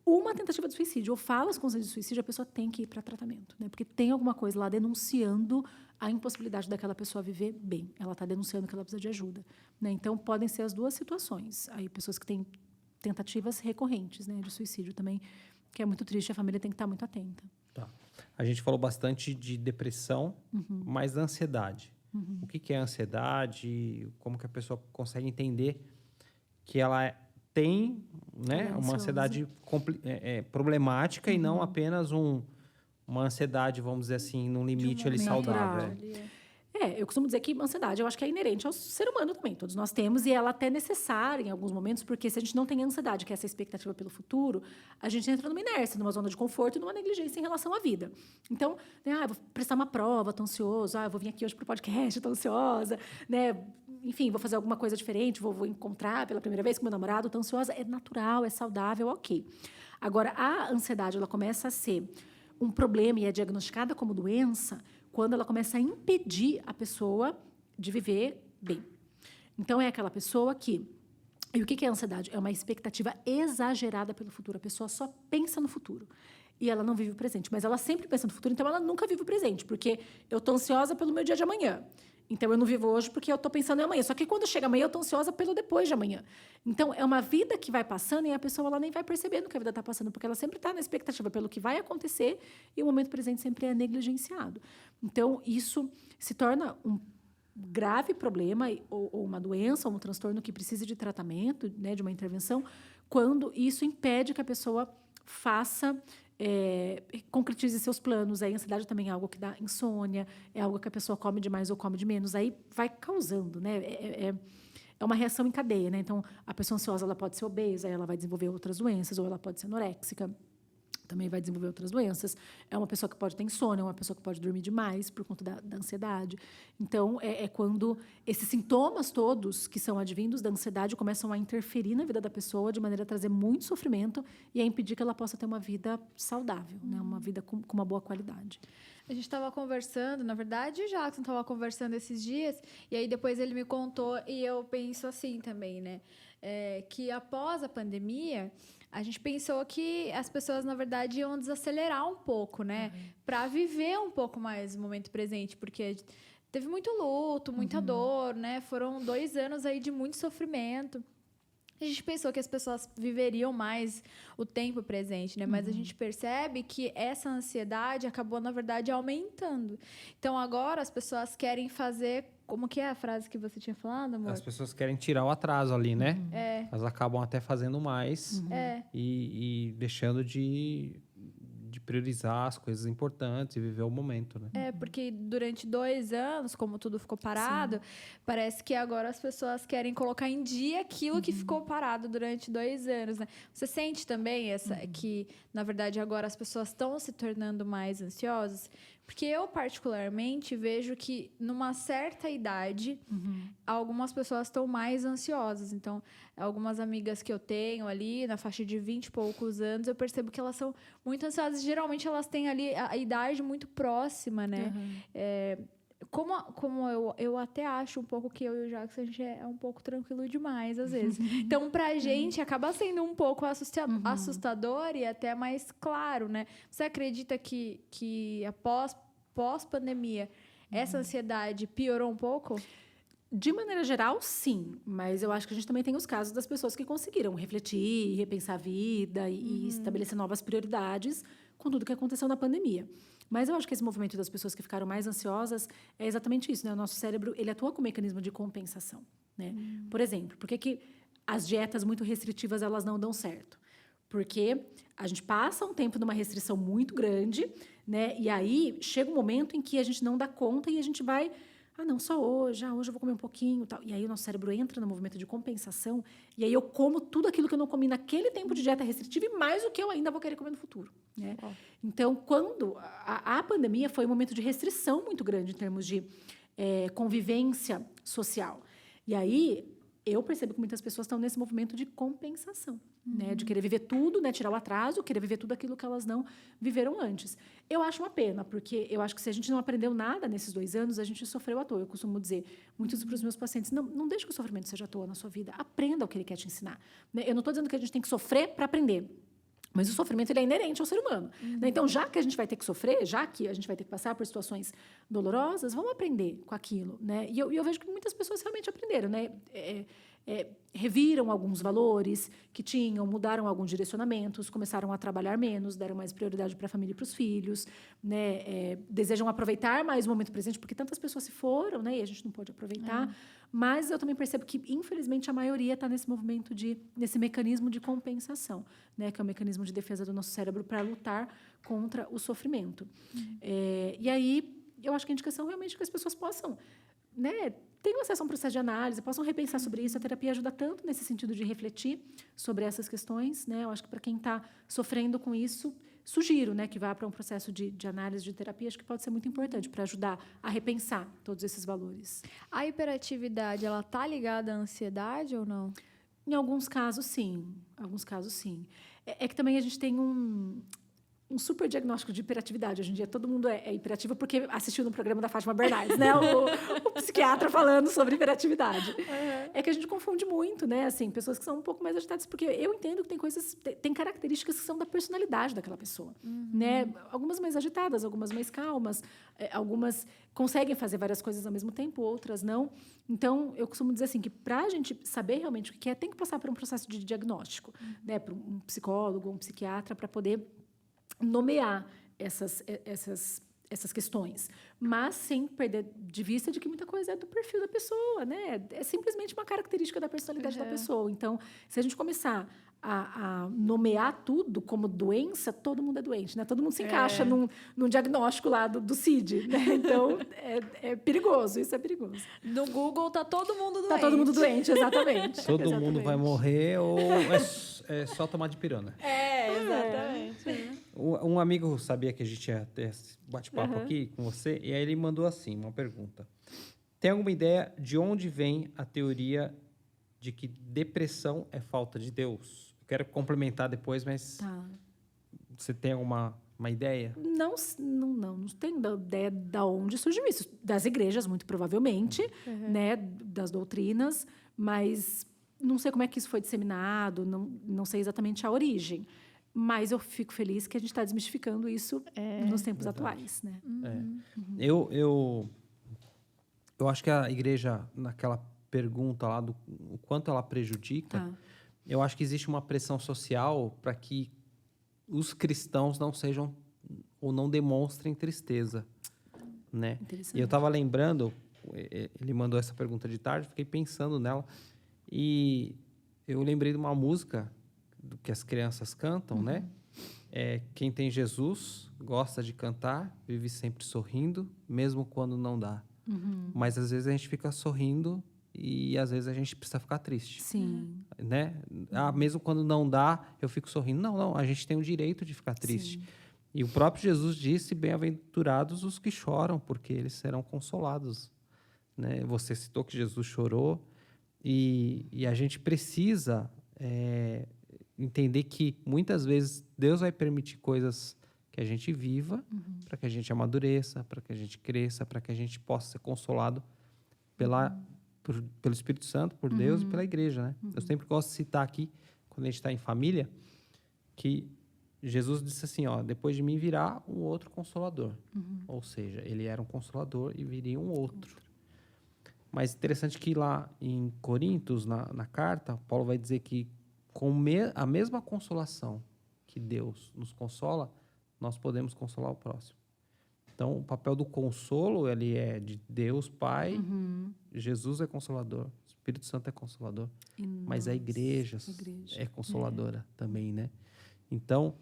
Uma tentativa de suicídio ou falas com de suicídio, a pessoa tem que ir para tratamento, né? Porque tem alguma coisa lá denunciando a impossibilidade daquela pessoa viver bem. Ela está denunciando que ela precisa de ajuda, né? Então, podem ser as duas situações. Aí, pessoas que têm tentativas recorrentes, né, de suicídio também, que é muito triste, a família tem que estar muito atenta. Tá. A gente falou bastante de depressão, mas da ansiedade. O que é a ansiedade? Como que a pessoa consegue entender que ela tem, né, uma ansiedade problemática e não apenas uma ansiedade, vamos dizer assim, num limite ali saudável. Eu costumo dizer que a ansiedade, eu acho que é inerente ao ser humano também. Todos nós temos, e ela até é necessária em alguns momentos, porque se a gente não tem ansiedade, que é essa expectativa pelo futuro, a gente entra numa inércia, numa zona de conforto e numa negligência em relação à vida. Então, né, eu vou prestar uma prova, estou ansioso, eu vou vir aqui hoje para o podcast, estou ansiosa, né? Enfim, vou fazer alguma coisa diferente, vou encontrar pela primeira vez com meu namorado, estou ansiosa. É natural, é saudável, ok. Agora, a ansiedade, ela começa a ser um problema e é diagnosticada como doença quando ela começa a impedir a pessoa de viver bem. Então, é aquela pessoa que... E o que é a ansiedade? É uma expectativa exagerada pelo futuro. A pessoa só pensa no futuro. E ela não vive o presente. Mas ela sempre pensa no futuro, então ela nunca vive o presente. Porque eu estou ansiosa pelo meu dia de amanhã. Então, eu não vivo hoje porque eu estou pensando em amanhã. Só que quando chega amanhã, eu estou ansiosa pelo depois de amanhã. Então, é uma vida que vai passando e a pessoa ela nem vai percebendo que a vida está passando, porque ela sempre está na expectativa pelo que vai acontecer e o momento presente sempre é negligenciado. Então, isso se torna um grave problema ou uma doença ou um transtorno que precisa de tratamento, né, de uma intervenção, quando isso impede que a pessoa faça... concretize seus planos. Aí, a ansiedade também é algo que dá insônia, é algo que a pessoa come demais ou come de menos. Aí vai causando, né? É uma reação em cadeia, né? Então, a pessoa ansiosa ela pode ser obesa, aí ela vai desenvolver outras doenças, ou ela pode ser anoréxica, também vai desenvolver outras doenças. É uma pessoa que pode ter insônia, é uma pessoa que pode dormir demais por conta da ansiedade. Então, é quando esses sintomas todos que são advindos da ansiedade começam a interferir na vida da pessoa de maneira a trazer muito sofrimento e a impedir que ela possa ter uma vida saudável, né? Uma vida com uma boa qualidade. A gente estava conversando, na verdade, o Jackson estava conversando esses dias, e aí depois ele me contou, e eu penso assim também, né? Que após a pandemia, a gente pensou que as pessoas, na verdade, iam desacelerar um pouco, né? Para viver um pouco mais o momento presente, porque teve muito luto, muita dor, né? Foram 2 anos aí de muito sofrimento. A gente pensou que as pessoas viveriam mais o tempo presente, né? Mas a gente percebe que essa ansiedade acabou, na verdade, aumentando. Então, agora as pessoas querem fazer... Como que é a frase que você tinha falado, amor? As pessoas querem tirar o atraso ali, né? É. Elas acabam até fazendo mais e deixando de priorizar as coisas importantes e viver o momento, né? É, porque durante 2 anos, como tudo ficou parado, parece que agora as pessoas querem colocar em dia aquilo que ficou parado durante 2 anos, né? Você sente também que, na verdade, agora as pessoas estão se tornando mais ansiosas? Porque eu, particularmente, vejo que numa certa idade, algumas pessoas estão mais ansiosas. Então, algumas amigas que eu tenho ali, na faixa de 20 e poucos anos, eu percebo que elas são muito ansiosas. Geralmente, elas têm ali a idade muito próxima, né? Como eu até acho um pouco que eu e o Jackson, a gente é um pouco tranquilo demais, às vezes. Então, pra gente, acaba sendo um pouco assustador e até mais claro, né? Você acredita que após pós-pandemia, essa ansiedade piorou um pouco? De maneira geral, sim. Mas eu acho que a gente também tem os casos das pessoas que conseguiram refletir, repensar a vida e estabelecer novas prioridades com tudo que aconteceu na pandemia. Mas eu acho que esse movimento das pessoas que ficaram mais ansiosas é exatamente isso, né? O nosso cérebro, ele atua como mecanismo de compensação, né? Por exemplo, por que as dietas muito restritivas, elas não dão certo? Porque a gente passa um tempo numa restrição muito grande, né? E aí chega um momento em que a gente não dá conta e a gente vai... não, só hoje. Hoje eu vou comer um pouquinho, tal. E aí o nosso cérebro entra no movimento de compensação e aí eu como tudo aquilo que eu não comi naquele tempo de dieta restritiva e mais o que eu ainda vou querer comer no futuro, né? Então, quando a pandemia foi um momento de restrição muito grande em termos de convivência social. E aí eu percebo que muitas pessoas estão nesse movimento de compensação, né? De querer viver tudo, né? Tirar o atraso, querer viver tudo aquilo que elas não viveram antes. Eu acho uma pena, porque eu acho que se a gente não aprendeu nada nesses 2 anos, a gente sofreu à toa. Eu costumo dizer muitos para os meus pacientes, não deixe que o sofrimento seja à toa na sua vida. Aprenda o que ele quer te ensinar, né? Eu não estou dizendo que a gente tem que sofrer para aprender. Mas o sofrimento ele é inerente ao ser humano. Né? Então, já que a gente vai ter que sofrer, já que a gente vai ter que passar por situações dolorosas, vamos aprender com aquilo. Né? E eu vejo que muitas pessoas realmente aprenderam, né? Reviram alguns valores que tinham, mudaram alguns direcionamentos, começaram a trabalhar menos, deram mais prioridade para a família e para os filhos, né? Desejam aproveitar mais o momento presente, porque tantas pessoas se foram, né? E a gente não pode aproveitar. Mas eu também percebo que, infelizmente, a maioria está nesse movimento, nesse mecanismo de compensação, né? Que é o mecanismo de defesa do nosso cérebro para lutar contra o sofrimento. E aí, eu acho que a indicação realmente é que as pessoas possam, né, tenham acesso a um processo de análise, possam repensar sobre isso. A terapia ajuda tanto nesse sentido de refletir sobre essas questões, né? Eu acho que para quem está sofrendo com isso, sugiro, né, que vá para um processo de análise de terapia. Acho que pode ser muito importante para ajudar a repensar todos esses valores. A hiperatividade, ela está ligada à ansiedade ou não? Em alguns casos, sim. Alguns casos, sim. É que também a gente tem um super diagnóstico de hiperatividade. Hoje em dia, todo mundo é hiperativo porque assistiu no programa da Fátima Bernardes, né? O psiquiatra falando sobre hiperatividade. É que a gente confunde muito, né? Assim, pessoas que são um pouco mais agitadas, porque eu entendo que tem características que são da personalidade daquela pessoa, né? Algumas mais agitadas, algumas mais calmas, algumas conseguem fazer várias coisas ao mesmo tempo, outras não. Então, eu costumo dizer assim, que para a gente saber realmente o que é, tem que passar por um processo de diagnóstico, né? Para um psicólogo, um psiquiatra, para poder nomear essas questões, mas sem perder de vista de que muita coisa é do perfil da pessoa, né? É simplesmente uma característica da personalidade da pessoa. Então, se a gente começar a nomear tudo como doença, todo mundo é doente, né? Todo mundo se encaixa num diagnóstico lá do CID, né? Então, é perigoso, isso é perigoso. No Google tá todo mundo doente. Tá todo mundo doente, exatamente. Todo mundo vai morrer ou é só tomar de pirona. Exatamente. Um amigo sabia que a gente ia ter esse bate-papo aqui com você, e aí ele mandou assim, uma pergunta. Tem alguma ideia de onde vem a teoria de que depressão é falta de Deus? Eu quero complementar depois, mas você tem alguma ideia? Não tenho ideia de onde surgiu isso. Das igrejas, muito provavelmente, né? Das doutrinas, mas não sei como é que isso foi disseminado, não sei exatamente a origem. Mas eu fico feliz que a gente está desmistificando isso nos tempos atuais, né? Eu eu acho que a igreja, naquela pergunta lá do o quanto ela prejudica, Tá. eu acho que existe uma pressão social para que os cristãos não sejam ou não demonstrem tristeza, né? Interessante. E eu estava lembrando, ele mandou essa pergunta de tarde, fiquei pensando nela e eu lembrei de uma música que as crianças cantam, né? Quem tem Jesus gosta de cantar, vive sempre sorrindo, mesmo quando não dá. Mas às vezes a gente fica sorrindo e às vezes a gente precisa ficar triste, Sim. né? Mesmo quando não dá, eu fico sorrindo. Não, a gente tem o direito de ficar triste. Sim. E o próprio Jesus disse, bem-aventurados os que choram, porque eles serão consolados, né? Você citou que Jesus chorou e a gente precisa entender que muitas vezes Deus vai permitir coisas que a gente viva para que a gente amadureça, para que a gente cresça, para que a gente possa ser consolado pelo Espírito Santo, por Deus e pela igreja, né? Eu sempre gosto de citar aqui, quando a gente está em família, que Jesus disse assim, ó, depois de mim virá um outro consolador. Ou seja, ele era um consolador e viria um outro. Mas interessante que lá em Coríntios, na carta, Paulo vai dizer que com a mesma consolação que Deus nos consola, nós podemos consolar o próximo. Então, o papel do consolo, ele é de Deus, Pai, Jesus é consolador, o Espírito Santo é consolador, mas a igreja é consoladora também, né? Então,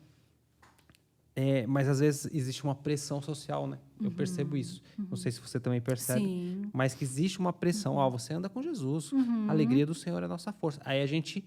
mas às vezes existe uma pressão social, né? Eu percebo isso. Não sei se você também percebe, Sim. mas que existe uma pressão. Ó, você anda com Jesus, a alegria do Senhor é a nossa força. Aí a gente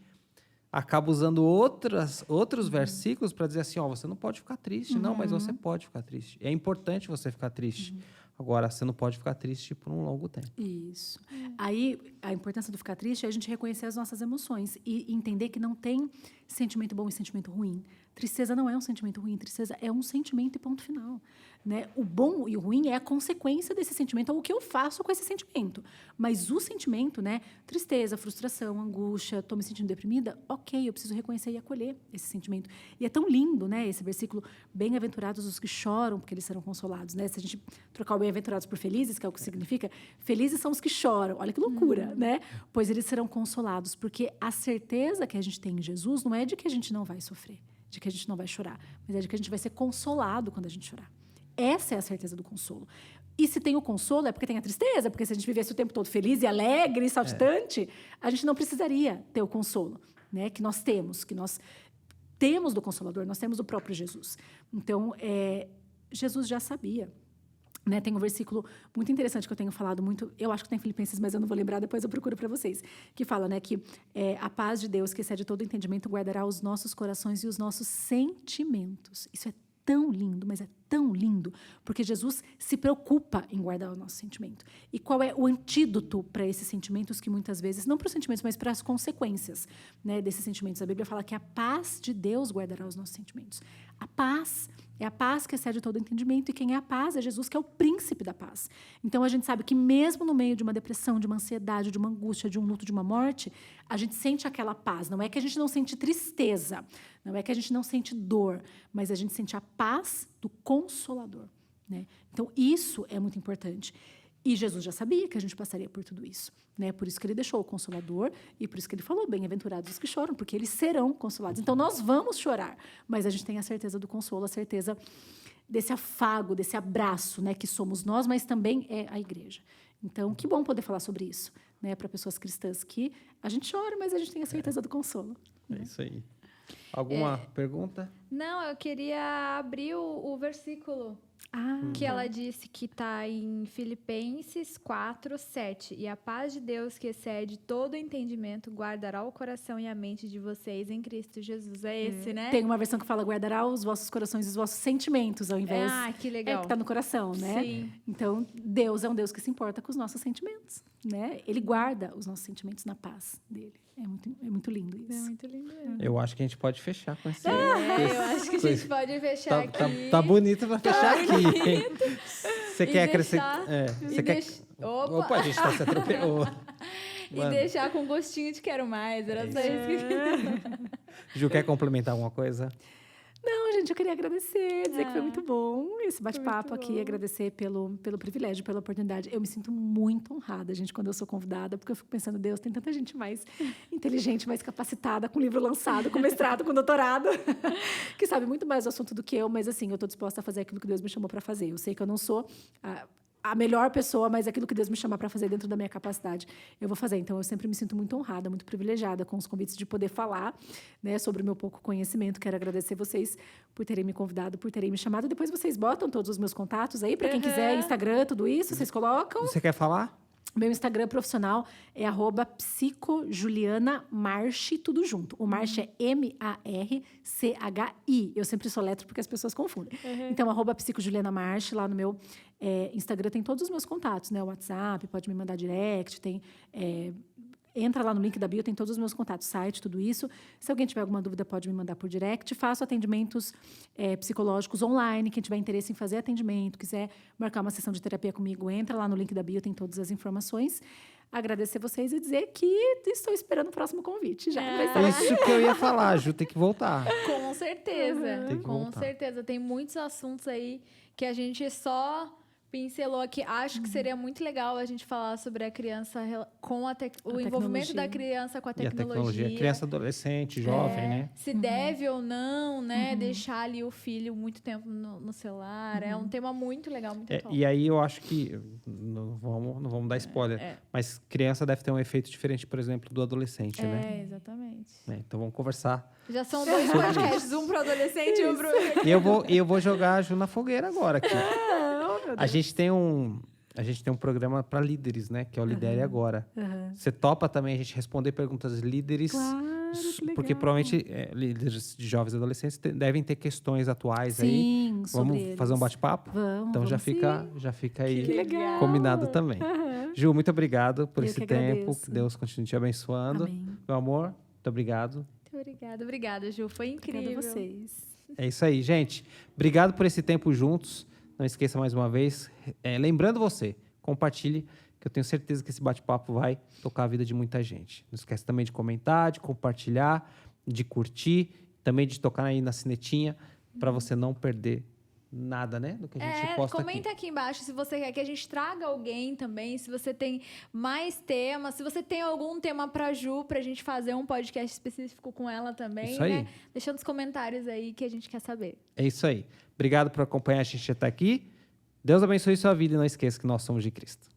acaba usando outros versículos para dizer assim, ó, você não pode ficar triste. Não, mas você pode ficar triste. É importante você ficar triste. Agora, você não pode ficar triste por um longo tempo. Isso. Aí, a importância do ficar triste é a gente reconhecer as nossas emoções e entender que não tem sentimento bom e sentimento ruim. Tristeza não é um sentimento ruim, tristeza é um sentimento e ponto final, né? O bom e o ruim é a consequência desse sentimento, ou o que eu faço com esse sentimento. Mas o sentimento, né? Tristeza, frustração, angústia, estou me sentindo deprimida, ok, eu preciso reconhecer e acolher esse sentimento. E é tão lindo, né? Esse versículo, bem-aventurados os que choram, porque eles serão consolados, né? Se a gente trocar o bem-aventurados por felizes, que é o que significa, felizes são os que choram. Olha que loucura, né? Pois eles serão consolados, porque a certeza que a gente tem em Jesus não é de que a gente não vai sofrer, de que a gente não vai chorar, mas é de que a gente vai ser consolado quando a gente chorar. Essa é a certeza do consolo. E se tem o consolo, é porque tem a tristeza, porque se a gente vivesse o tempo todo feliz e alegre e saltitante, a gente não precisaria ter o consolo, né? Que nós temos do Consolador, nós temos o próprio Jesus. Então, Jesus já sabia. Né, tem um versículo muito interessante que eu tenho falado muito, eu acho que tem em Filipenses, mas eu não vou lembrar, depois eu procuro para vocês, que fala, né, que a paz de Deus, que excede todo entendimento, guardará os nossos corações e os nossos sentimentos. Isso é tão lindo, mas é tão lindo, porque Jesus se preocupa em guardar o nosso sentimento. E qual é o antídoto para esses sentimentos que muitas vezes, não para os sentimentos, mas para as consequências, né, desses sentimentos? A Bíblia fala que a paz de Deus guardará os nossos sentimentos. A paz é a paz que excede todo entendimento, e quem é a paz é Jesus, que é o príncipe da paz. Então, a gente sabe que mesmo no meio de uma depressão, de uma ansiedade, de uma angústia, de um luto, de uma morte, a gente sente aquela paz. Não é que a gente não sente tristeza, não é que a gente não sente dor, mas a gente sente a paz do Consolador, né? Então, isso é muito importante. E Jesus já sabia que a gente passaria por tudo isso, né? Por isso que ele deixou o Consolador e por isso que ele falou, bem-aventurados os que choram, porque eles serão consolados. Então, nós vamos chorar, mas a gente tem a certeza do consolo, a certeza desse afago, desse abraço, né? Que somos nós, mas também é a igreja. Então, que bom poder falar sobre isso, né? Para pessoas cristãs, que a gente chora, mas a gente tem a certeza do consolo. É isso aí. Alguma pergunta? Não, eu queria abrir o versículo que ela disse que está em Filipenses 4:7. E a paz de Deus, que excede todo entendimento, guardará o coração e a mente de vocês em Cristo Jesus. É esse, né? Tem uma versão que fala, guardará os vossos corações e os vossos sentimentos, ao invés... que legal. que está no coração, né? Sim. Então, Deus é um Deus que se importa com os nossos sentimentos, né? Ele guarda os nossos sentimentos na paz dele. É muito lindo isso. É muito lindo mesmo. Eu acho que a gente pode fechar com esse... Eu acho que a gente pode fechar aqui. Tá bonito para fechar aqui. Você quer acrescentar? Opa! A gente tá se atropelando. E deixar com gostinho de quero mais. Era só isso que... Ju, quer complementar alguma coisa? Não, gente, gente, eu queria agradecer, dizer que foi muito bom esse bate-papo muito aqui, bom. agradecer pelo privilégio, pela oportunidade. Eu me sinto muito honrada, gente, quando eu sou convidada, porque eu fico pensando, Deus, tem tanta gente mais inteligente, mais capacitada, com livro lançado, com mestrado, com doutorado, que sabe muito mais do assunto do que eu, mas assim, eu estou disposta a fazer aquilo que Deus me chamou para fazer. Eu sei que eu não sou a melhor pessoa, mas aquilo que Deus me chamar para fazer dentro da minha capacidade, eu vou fazer. Então, eu sempre me sinto muito honrada, muito privilegiada com os convites de poder falar, né, sobre o meu pouco conhecimento. Quero agradecer vocês por terem me convidado, por terem me chamado. Depois vocês botam todos os meus contatos aí, para quem quiser, Instagram, tudo isso, vocês colocam. Você quer falar? Meu Instagram profissional é @psicojulianamarchi, tudo junto. O Marchi é MARCHI. Eu sempre soletro porque as pessoas confundem. Então, @psicojulianamarchi, lá no meu Instagram tem todos os meus contatos, né? O WhatsApp, pode me mandar direct, tem... entra lá no link da bio, tem todos os meus contatos, site, tudo isso. Se alguém tiver alguma dúvida, pode me mandar por direct. Faço atendimentos psicológicos online. Quem tiver interesse em fazer atendimento, quiser marcar uma sessão de terapia comigo, entra lá no link da bio, tem todas as informações. Agradecer vocês e dizer que estou esperando o próximo convite já. Isso que eu ia falar, Ju, tem que voltar. Com certeza. Tem que Com voltar. certeza. Tem muitos assuntos aí que a gente só pincelou aqui. Acho que seria muito legal a gente falar sobre a criança com o envolvimento da criança com a E a tecnologia. tecnologia, criança, adolescente, jovem, né? Se deve ou não, né? Deixar ali o filho muito tempo no celular. É um tema muito legal, muito atual. E aí eu acho que, não vamos dar spoiler, mas criança deve ter um efeito diferente, por exemplo, do adolescente, né? Exatamente. Então vamos conversar. Já são 2 podcasts, um pro adolescente e um pro... E eu vou jogar a Ju na fogueira agora aqui. A gente tem um programa para líderes, né? Que é o Lidere Agora. Você topa também a gente responder perguntas líderes? Claro, que legal. Porque provavelmente líderes de jovens e adolescentes devem ter questões atuais aí. Sim, Vamos sobre fazer um eles. bate-papo? Vamos, Então já vamos fica aí Que legal. combinado também. Ju, muito obrigado por Eu esse que tempo. agradeço. Que Deus continue te abençoando. Amém. Meu amor, muito obrigado. Muito obrigada, Ju. Foi incrível. Obrigada a vocês. É isso aí, gente. Obrigado por esse tempo juntos. Não esqueça mais uma vez, lembrando você, compartilhe, que eu tenho certeza que esse bate-papo vai tocar a vida de muita gente. Não esquece também de comentar, de compartilhar, de curtir, também de tocar aí na sinetinha, para você não perder nada, né? Do que a gente posta comenta aqui embaixo se você quer que a gente traga alguém também, se você tem mais temas, se você tem algum tema pra Ju, pra gente fazer um podcast específico com ela também, Isso aí. né? Deixa nos comentários aí que a gente quer saber. É isso aí. Obrigado por acompanhar a gente até aqui. Deus abençoe sua vida e não esqueça que nós somos de Cristo.